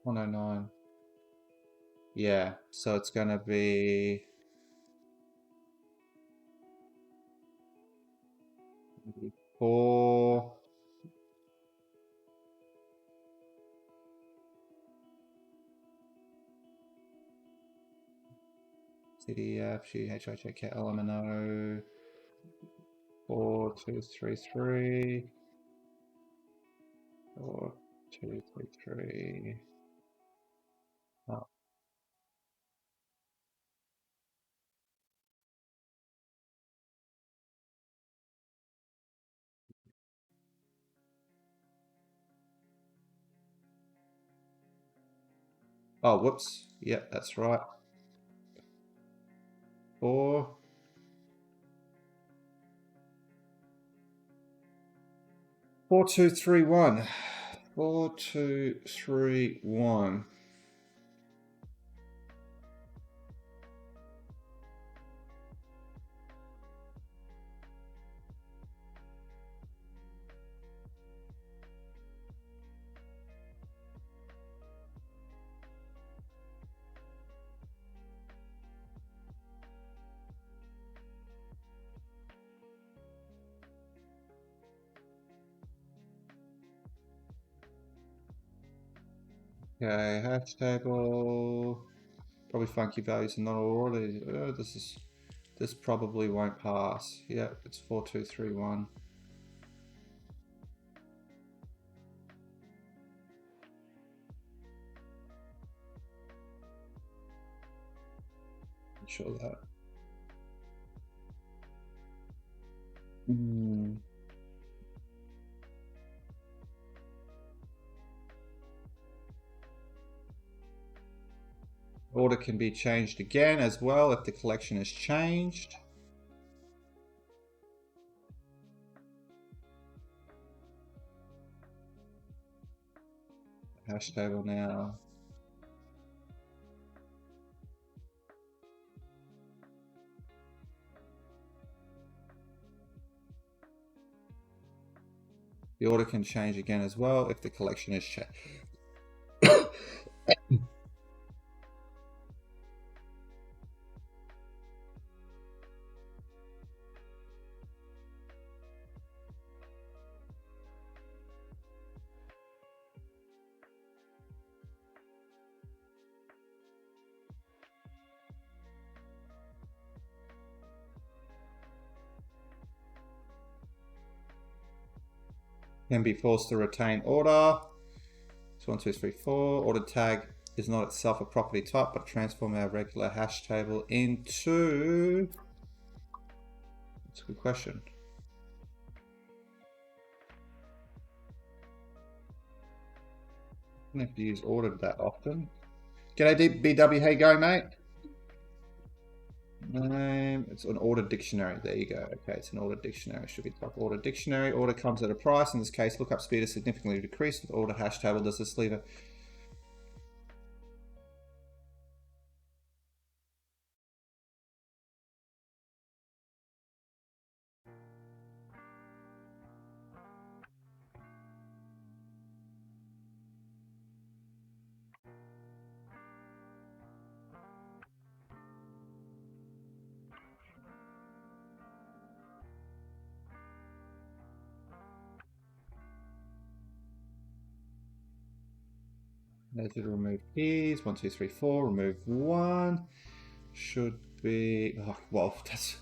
$109. Yeah, so it's going to be 4. TDF, GHIJK, LMNO, 4233, 4233. Oh. Oh, whoops. Yep, that's right. 4. 4231. 4231. Okay, hash table. Probably funky values and not already. This probably won't pass. Yep, it's 4231. I'm sure that. Order can be changed again as well if the collection is changed. Hash table now. The order can change again as well if the collection is changed. Can be forced to retain order. So 1, 2, 3, 4. Order tag is not itself a property type, but transform our regular hash table into. That's a good question. I don't have to use ordered that often. G'day BW, how you going, mate? It's an order dictionary. There you go. Okay, it's an order dictionary. Should be like order dictionary. Order comes at a price. In this case, lookup speed is significantly decreased with order hash table. Does this leave a Let's remove keys. 1, 2, 3, 4. Remove 1. Should be. Oh, well, that's.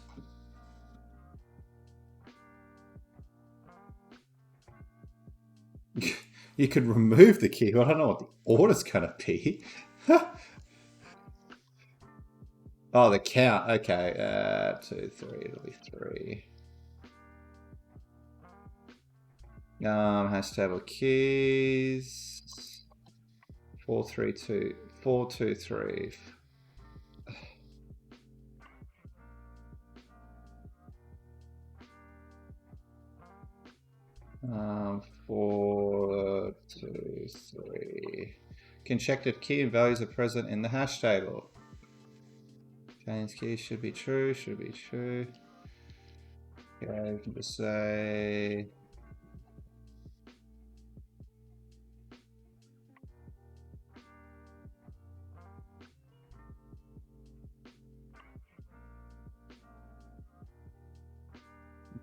You could remove the key. Well, I don't know what the order's gonna be. Oh, the count. Okay. 2, 3. It'll be 3. Hash table keys. 4, 3, 2. 4, 2, 3. 4, 2, 3. Can check if key and values are present in the hash table. Jane's key should be true, should be true. Okay, we can just say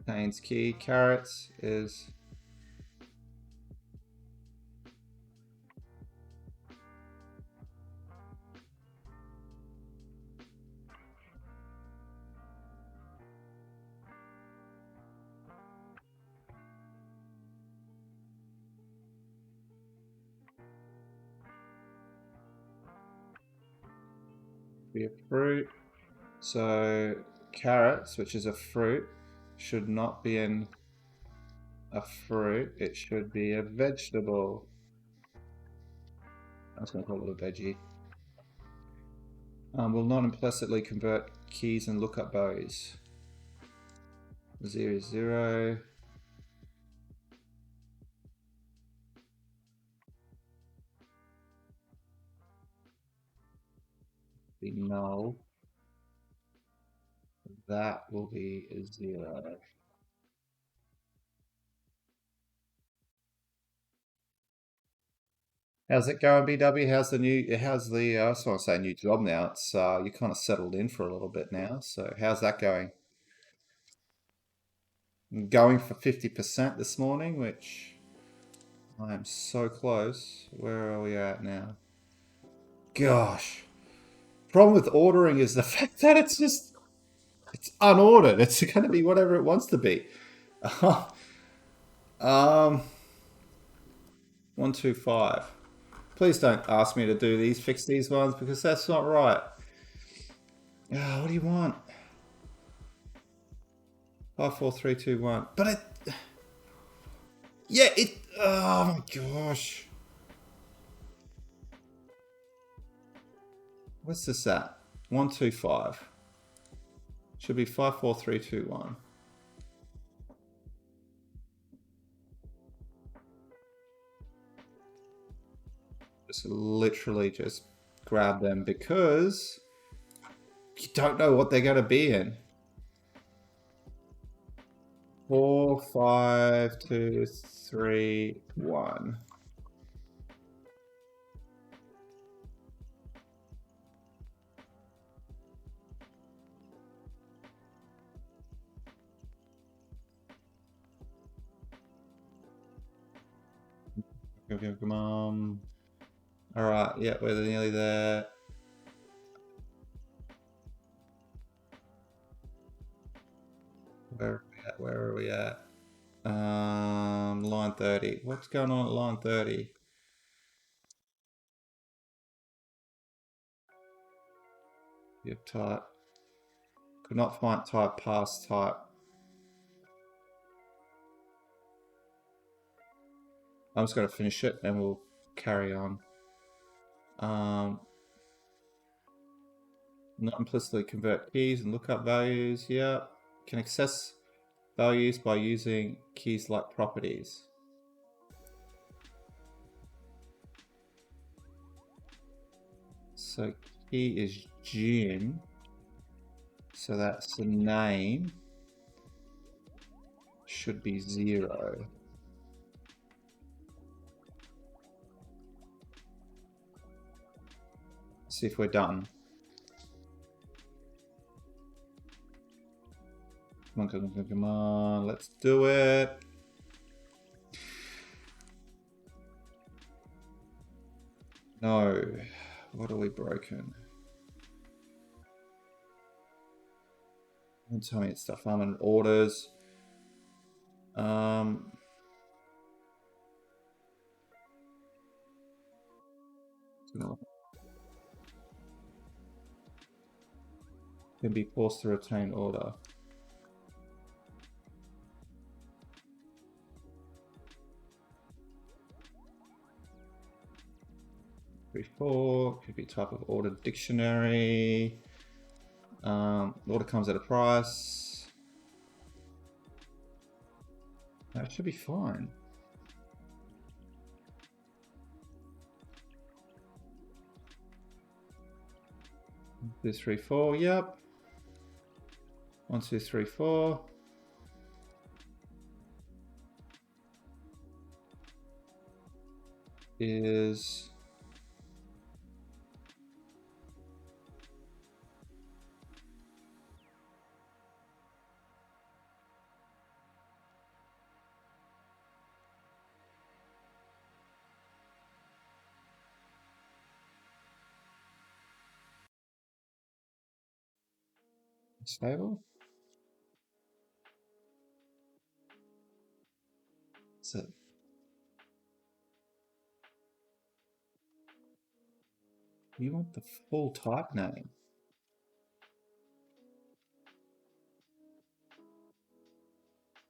Jane's key carrots is be a fruit. So carrots, which is a fruit, should not be in a fruit. It should be a vegetable. I was going to call it a veggie. Will not implicitly convert keys and lookup values. 0, 0. Be null. That will be a 0. How's it going, BW? How's the I just want to say new job now. It's you kind of settled in for a little bit now. So how's that going? I'm going for 50% this morning, which I am so close. Where are we at now? Gosh. Problem with ordering is the fact that it's unordered. It's going to be whatever it wants to be. um 125. Please don't ask me to do these, fix these ones, because that's not right. What do you want? 5, 4, 3, 2, 1. But it. Yeah, it. Oh my gosh. What's this at? 125. Should be 5, 4, 3, 2, 1. Just literally just grab them because you don't know what they're going to be in. 4, 5, 2, 3, 1. Come on. All right, yeah, we're nearly there. Where are we at? Where are we at? Line 30. What's going on at line 30? Yep, type. Could not find type, pass type. I'm just going to finish it and we'll carry on. Not implicitly convert keys and lookup values. Yeah. Can access values by using keys like properties. So key is Jin. So that's the name. Should be 0. See if we're done. Come on, come on, come on. Let's do it. No. What are we broken? Don't tell me it's stuff I'm in orders. Can be forced to retain order. Four could be type of order dictionary. Order comes at a price. That should be fine. Two, three, four. Yep. 1, 2, 3, 4. Is stable? Is it? You want the full type name?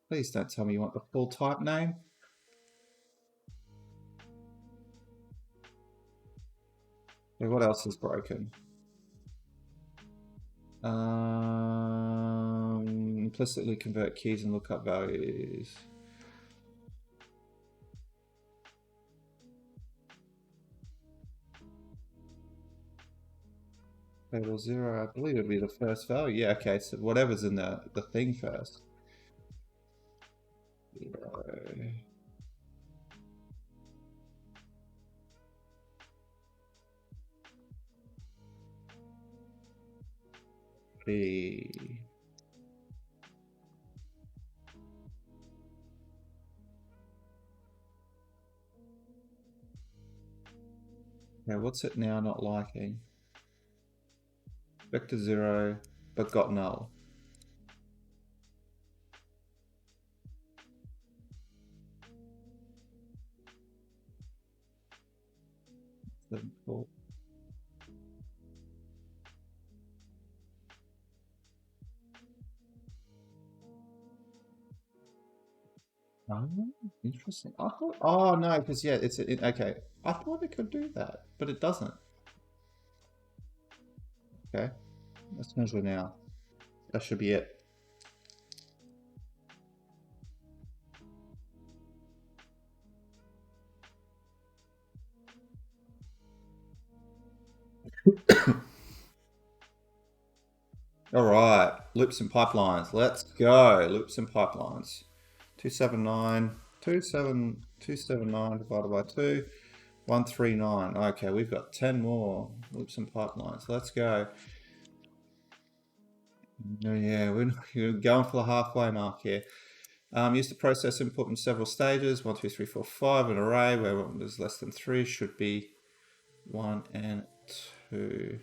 Please don't tell me you want the full type name. Okay, what else is broken? Implicitly convert keys and lookup values. Table 0, I believe it'd be the first value. Yeah, okay, so whatever's in the thing first. 0. B. Now, what's it now not liking? Vector 0, but got null. Cool. Oh, interesting. I thought, oh no, because yeah, okay. I thought it could do that, but it doesn't. Okay, let's measure now. That should be it. All right, loops and pipelines. Let's go. Loops and pipelines. 279 divided by 2, 139. Okay, we've got 10 more loops and pipelines. Let's go. Yeah, we're going for the halfway mark here. Use the process input in several stages. 1, 2, 3, 4, 5. An array where there's less than 3 should be 1 and 2.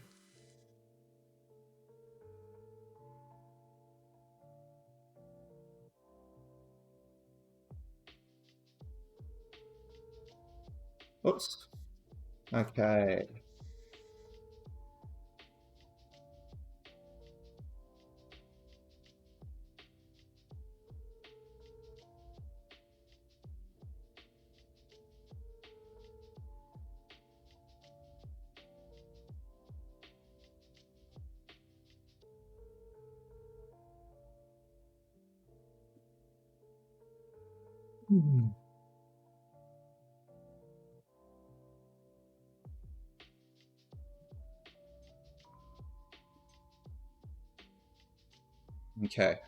Oops. Okay. Okay.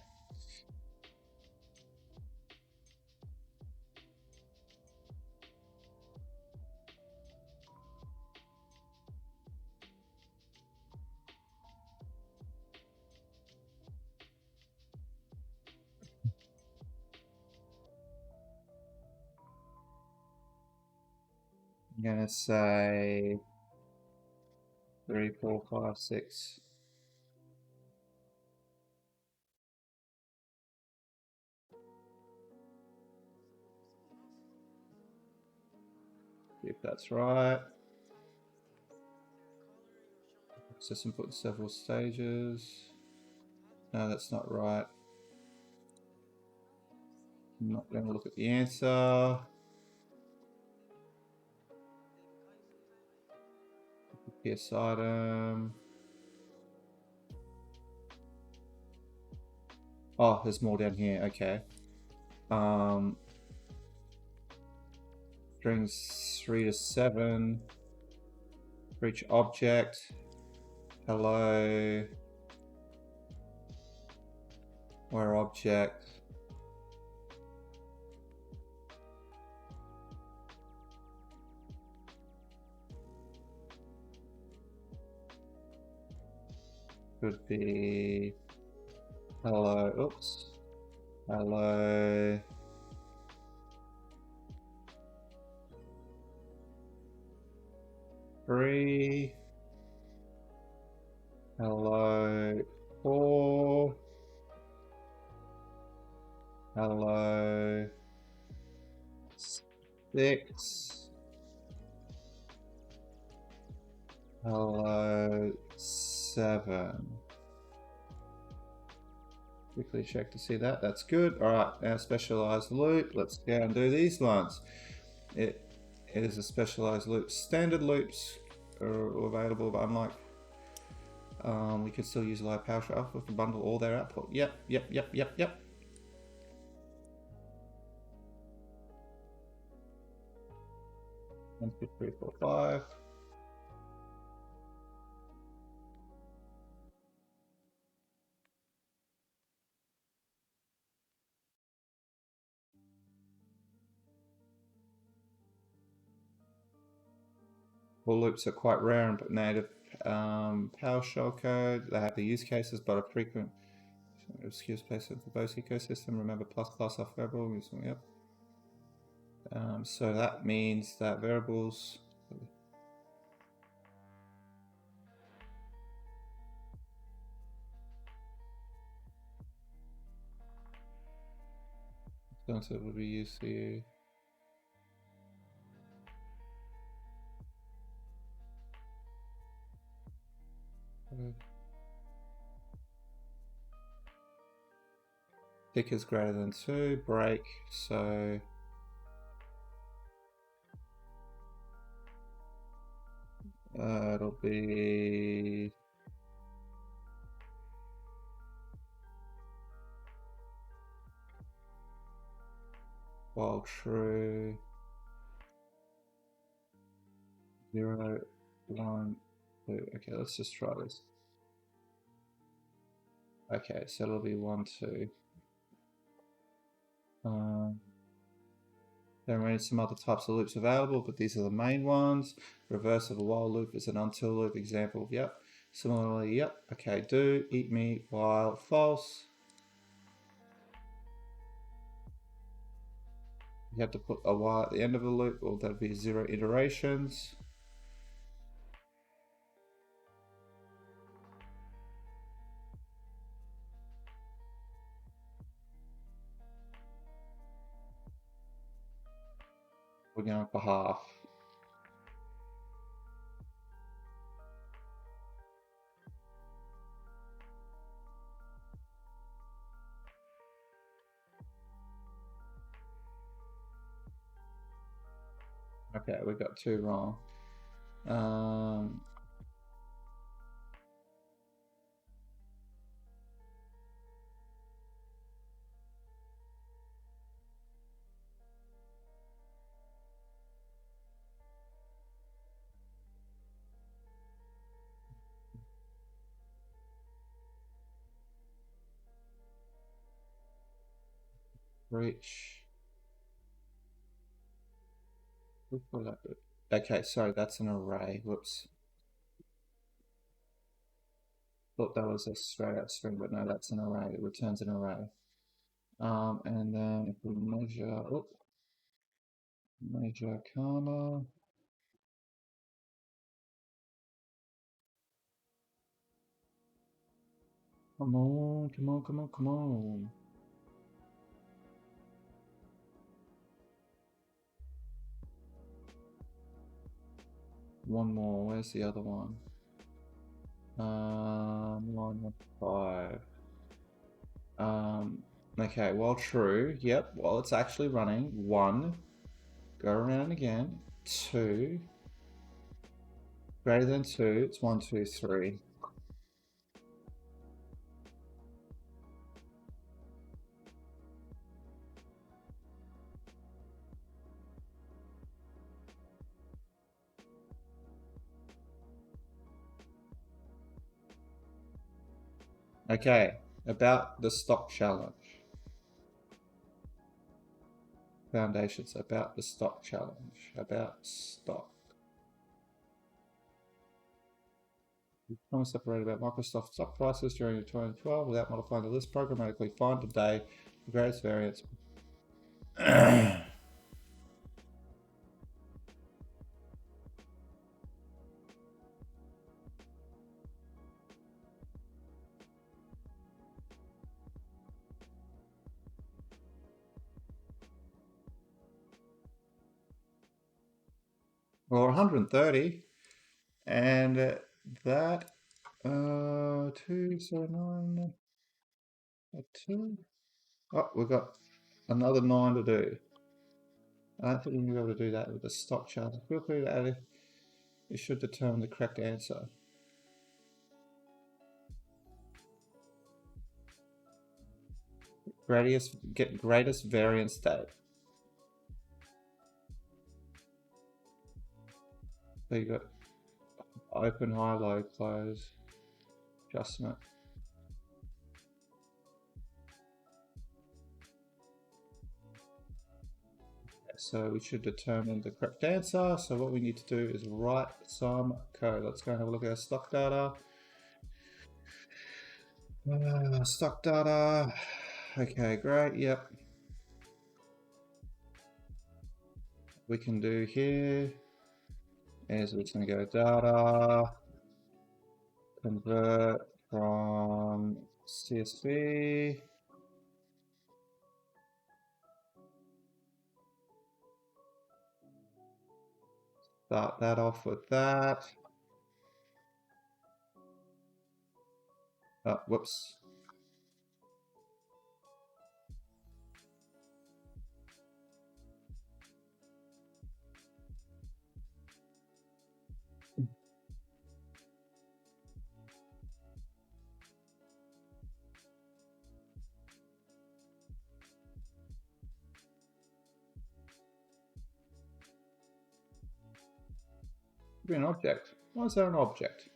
I'm gonna say 3, 4, 5, 6. If that's right. Process input in several stages. No, that's not right. I'm not going to look at the answer. PS item. Oh, there's more down here. Okay. Strings 3 to 7 for each object. Hello. Where object? Could be hello. Oops. Hello. Three. Hello. 4. Hello. 6. Hello. 7. Quickly check to see that. That's good. All right, now specialized loop. Let's go and do these ones. It is a specialized loop. Standard loops are available, but unlike we could still use live PowerShell output to bundle all their output. Yep, yep, yep, yep, yep. One, two, three, four, five. For loops are quite rare in native PowerShell code. They have the use cases, but are frequent. Excuse placement for both ecosystem. Remember, plus off variable. Yep. So that means that variables. So it would be used here. Tick is greater than 2, break, so it'll be while true 0, 1, 2. Okay, let's just try this. Okay, so it'll be 1, 2. There are some other types of loops available, but these are the main ones. Reverse of a while loop is an until loop example. Yep. Similarly, yep. Okay, do, eat meat while false. You have to put a while at the end of the loop, or there'll be 0 iterations. We're going for half. Okay, we got 2 wrong. Reach. Okay, sorry, that's an array. Whoops. Thought that was a straight out string, but no, that's an array. It returns an array. And then if we measure comma. Come on, come on, come on, come on. One more, where's the other one? 115. Okay, while true, yep, while it's actually running, 1, go around again, 2, greater than 2, it's 1, 2, 3. Okay, about the stock challenge. Foundations, about the stock challenge, about stock. Promise separated about Microsoft stock prices during 2012 without modifying the list programmatically. Find today the greatest variance. Or 130, and that 279. 2. Oh, we've got another 9 to do. I don't think we're going to be able to do that with the stock chart. Feel free to add it. You should determine the correct answer. Get greatest variance date. So you got open, high, low, close, adjustment. So we should determine the correct answer. So what we need to do is write some code. Let's go and have a look at our stock data. Stock data. Okay, great. Yep. We can do here is we're just going to go data, convert from CSV. Start that off with that. Whoops. Be an object. Why is there an object?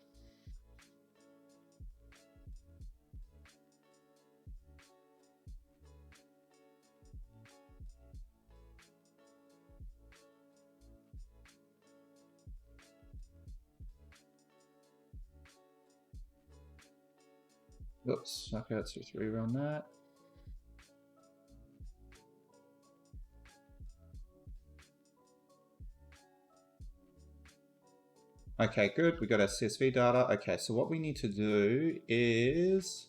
Oops. Okay, let's just rerun that. Okay, good. We got our CSV data. Okay, so what we need to do is,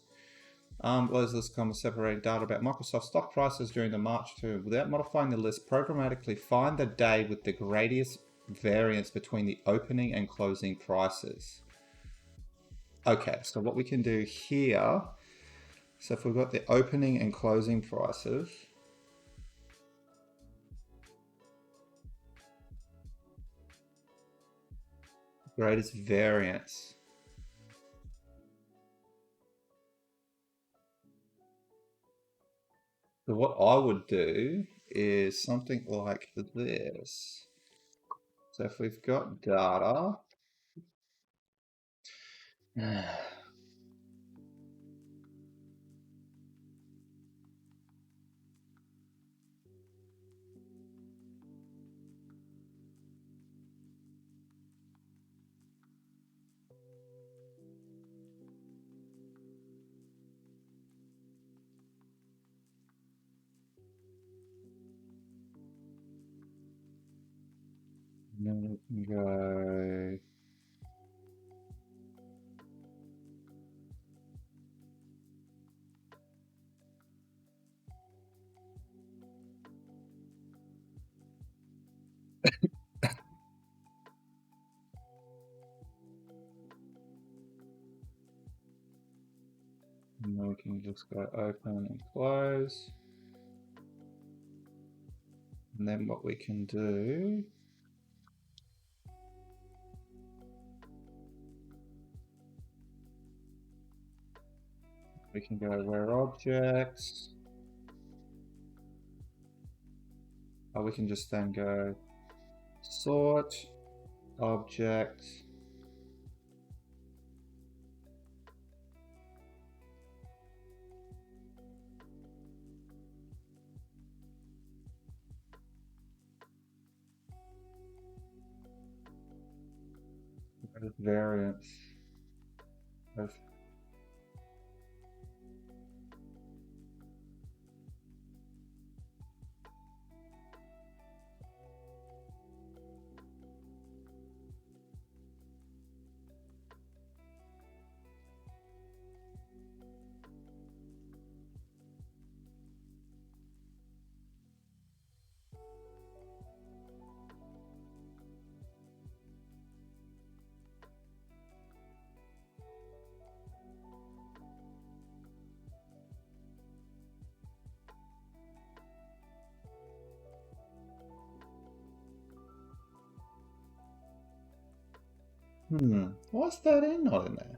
was this kind of separated data about Microsoft stock prices during the March term. Without modifying the list, programmatically find the day with the greatest variance between the opening and closing prices. Okay, so what we can do here, so if we've got the opening and closing prices, greatest variance. So what I would do is something like this. So if we've got data, and then we can go and then we can just go open and close. And then what we can do, we can go where objects, or we can just then go sort object, variance of Why's that in not in there?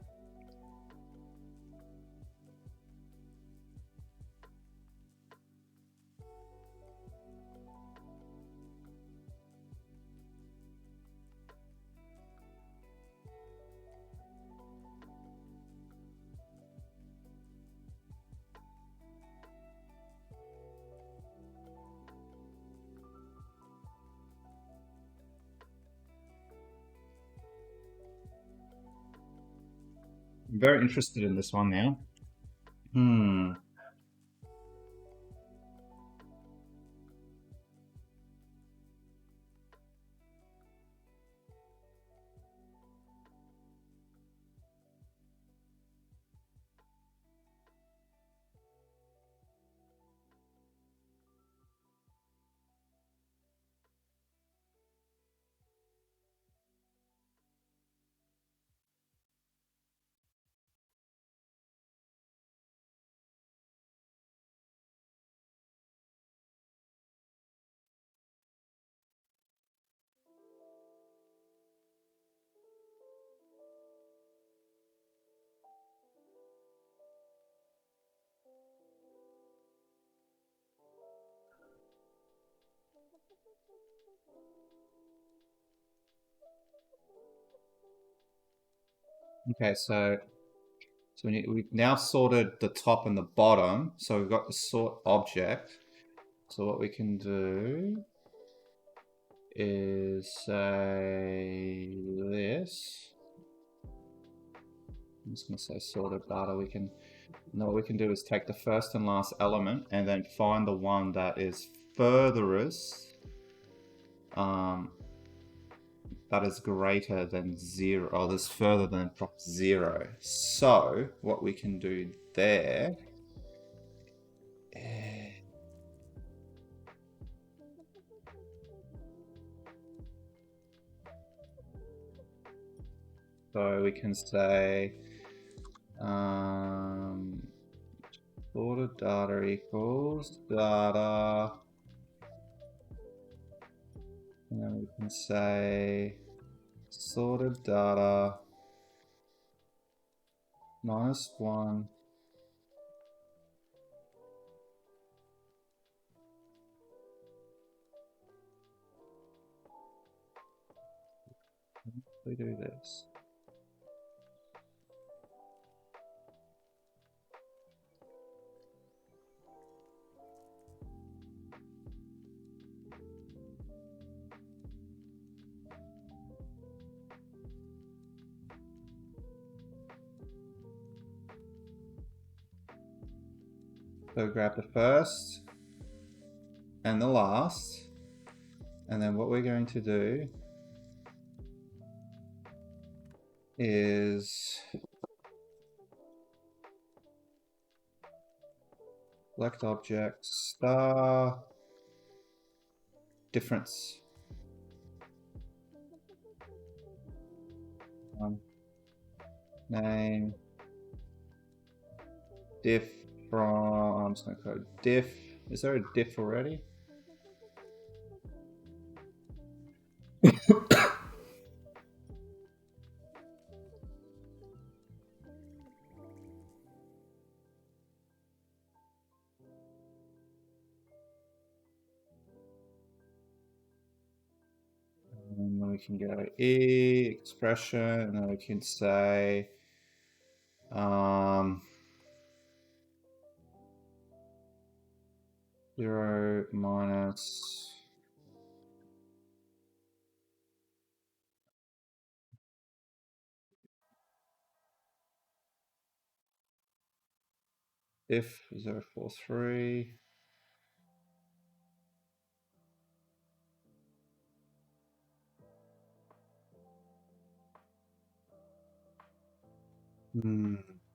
I'm very interested in this one now. Okay, so we've now sorted the top and the bottom, so we've got the sort object. So what we can do is say this. I'm just going to say sorted data. What we can do is take the first and last element and then find the one that is furthest, that is greater than 0, or that's further than prop 0. So what we can do there is, so we can say sorted data equals data, and then we can say sorted data -1 we do this. So grab the first and the last, and then what we're going to do is select object star difference. Name diff from, I'm just going to code diff. Is there a diff already? And then we can go E expression, and then we can say 0 minus diff 043.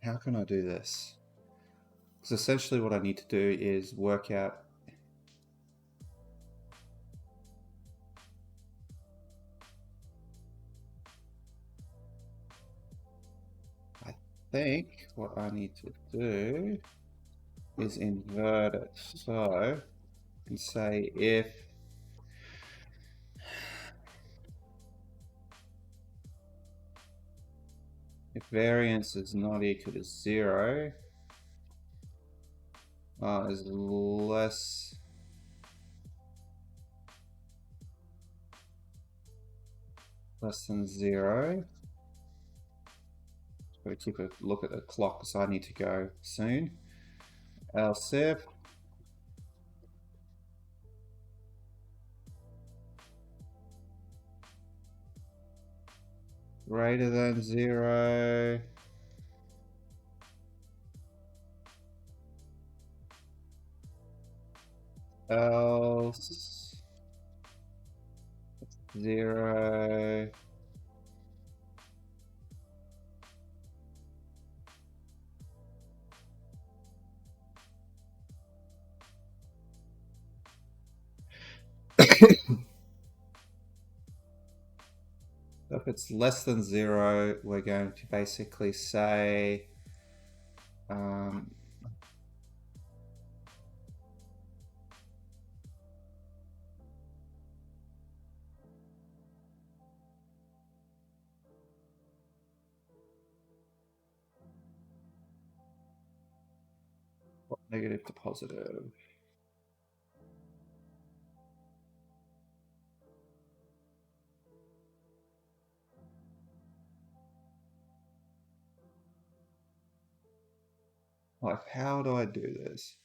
How can I do this? Because essentially what I need to do is work out I think what I need to do is invert it. So I can say if If variance is not equal to 0, is less than 0. Gotta keep a look at the clock because I need to go soon. Else if greater than 0, else 0, if it's less than 0, we're going to basically say negative to positive. Like, how do I do this?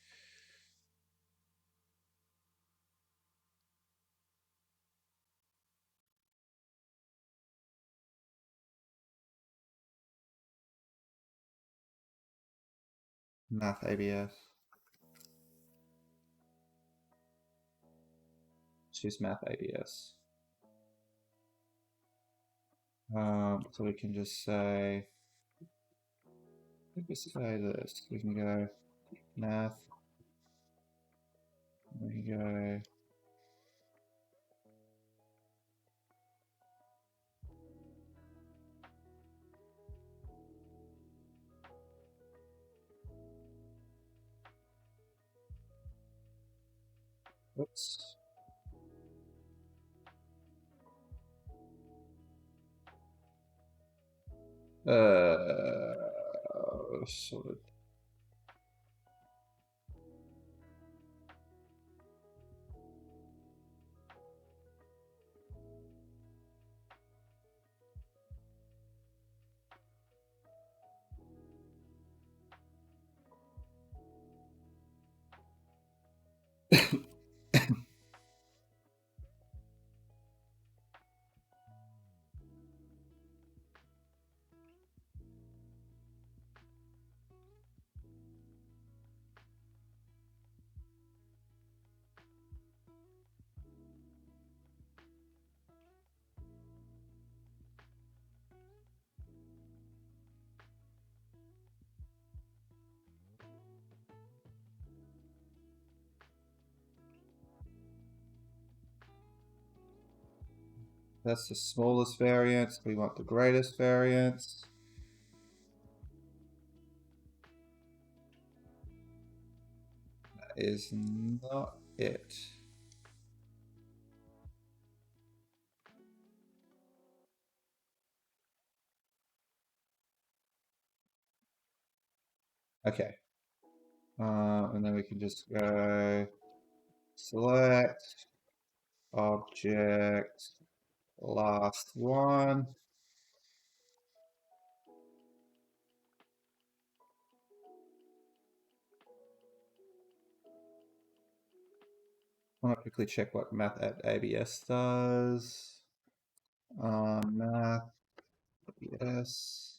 Math ABS. Choose Math ABS. So we can just say, we say this. We can go math. We go. Oops. Sorted. That's the smallest variance. We want the greatest variance. That is not it. Okay. And then we can just go select object last one. I want to quickly check what math at ABS does. Math ABS.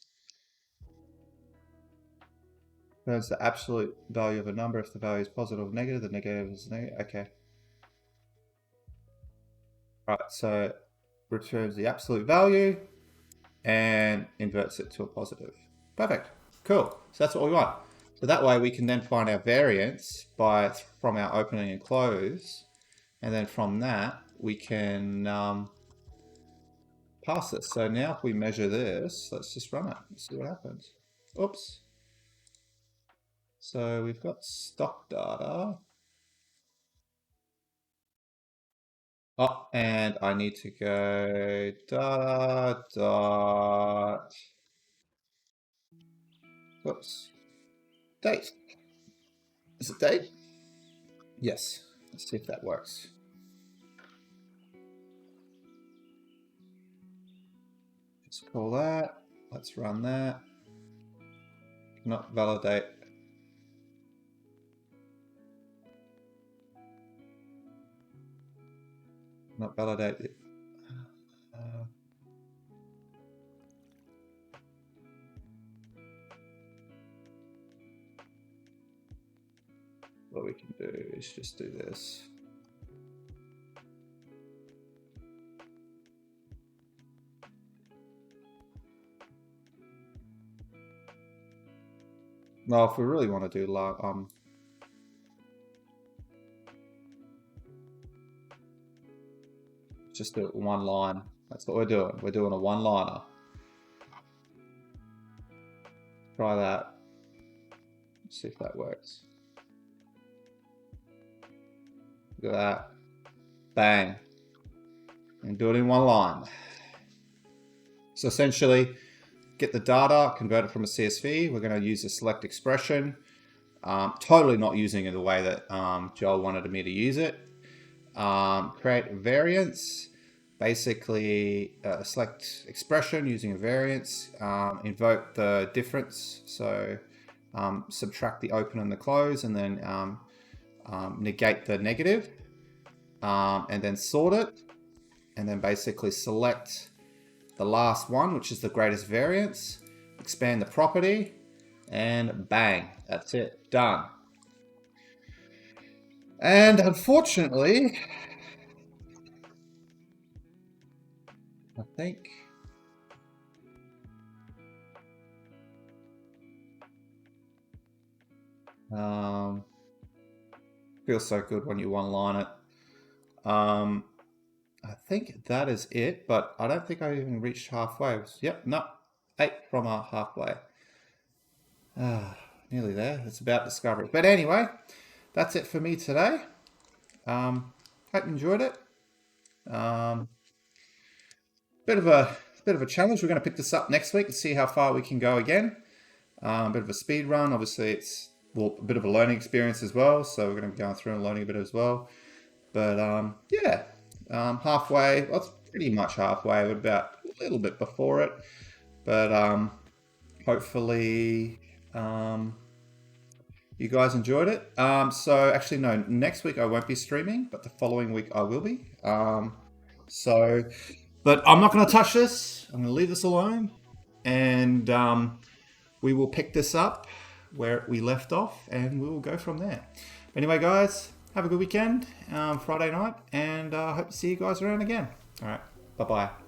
That's the absolute value of a number. If the value is positive or negative, the negative is negative. Okay. Right, so returns the absolute value and inverts it to a positive. Perfect. Cool. So that's what we want. So that way we can then find our variance from our opening and close. And then from that, we can pass this. So now if we measure this, let's just run it and see what happens. Oops. So we've got stock data. Oh, and I need to go data dot Whoops. Date. Is it date? Yes. Let's see if that works. Just call that. Let's run that. Not validate. Not validate it. What we can do is just do this. Well, if we really want to do just do it one line. That's what we're doing. We're doing a one-liner. Try that. Let's see if that works. Look at that. Bang. And do it in one line. So essentially, get the data, convert it from a CSV. We're going to use a select expression. Totally not using it the way that Joel wanted me to use it. Create a variance. Basically, select expression using a variance. Invoke the difference. So subtract the open and the close, and then negate the negative. And then sort it. And then basically select the last one, which is the greatest variance, expand the property, and bang, that's it, done. And unfortunately, I think feels so good when you one-line it. I think that is it, but I don't think I even reached halfway. Yep, no, 8 from halfway. Nearly there. It's about discovery. But anyway, that's it for me today. Hope you enjoyed it. Bit of a challenge. We're going to pick this up next week and see how far we can go again. Bit of a speed run. Obviously, it's a bit of a learning experience as well. So we're going to be going through and learning a bit as well. But yeah. Halfway, well, it's pretty much halfway, about a little bit before it, but hopefully you guys enjoyed it. So actually no, next week I won't be streaming, but the following week I will be. But I'm not going to touch this. I'm going to leave this alone, and we will pick this up where we left off, and we will go from there. Anyway, guys, have a good weekend, Friday night, and I hope to see you guys around again. All right, bye-bye.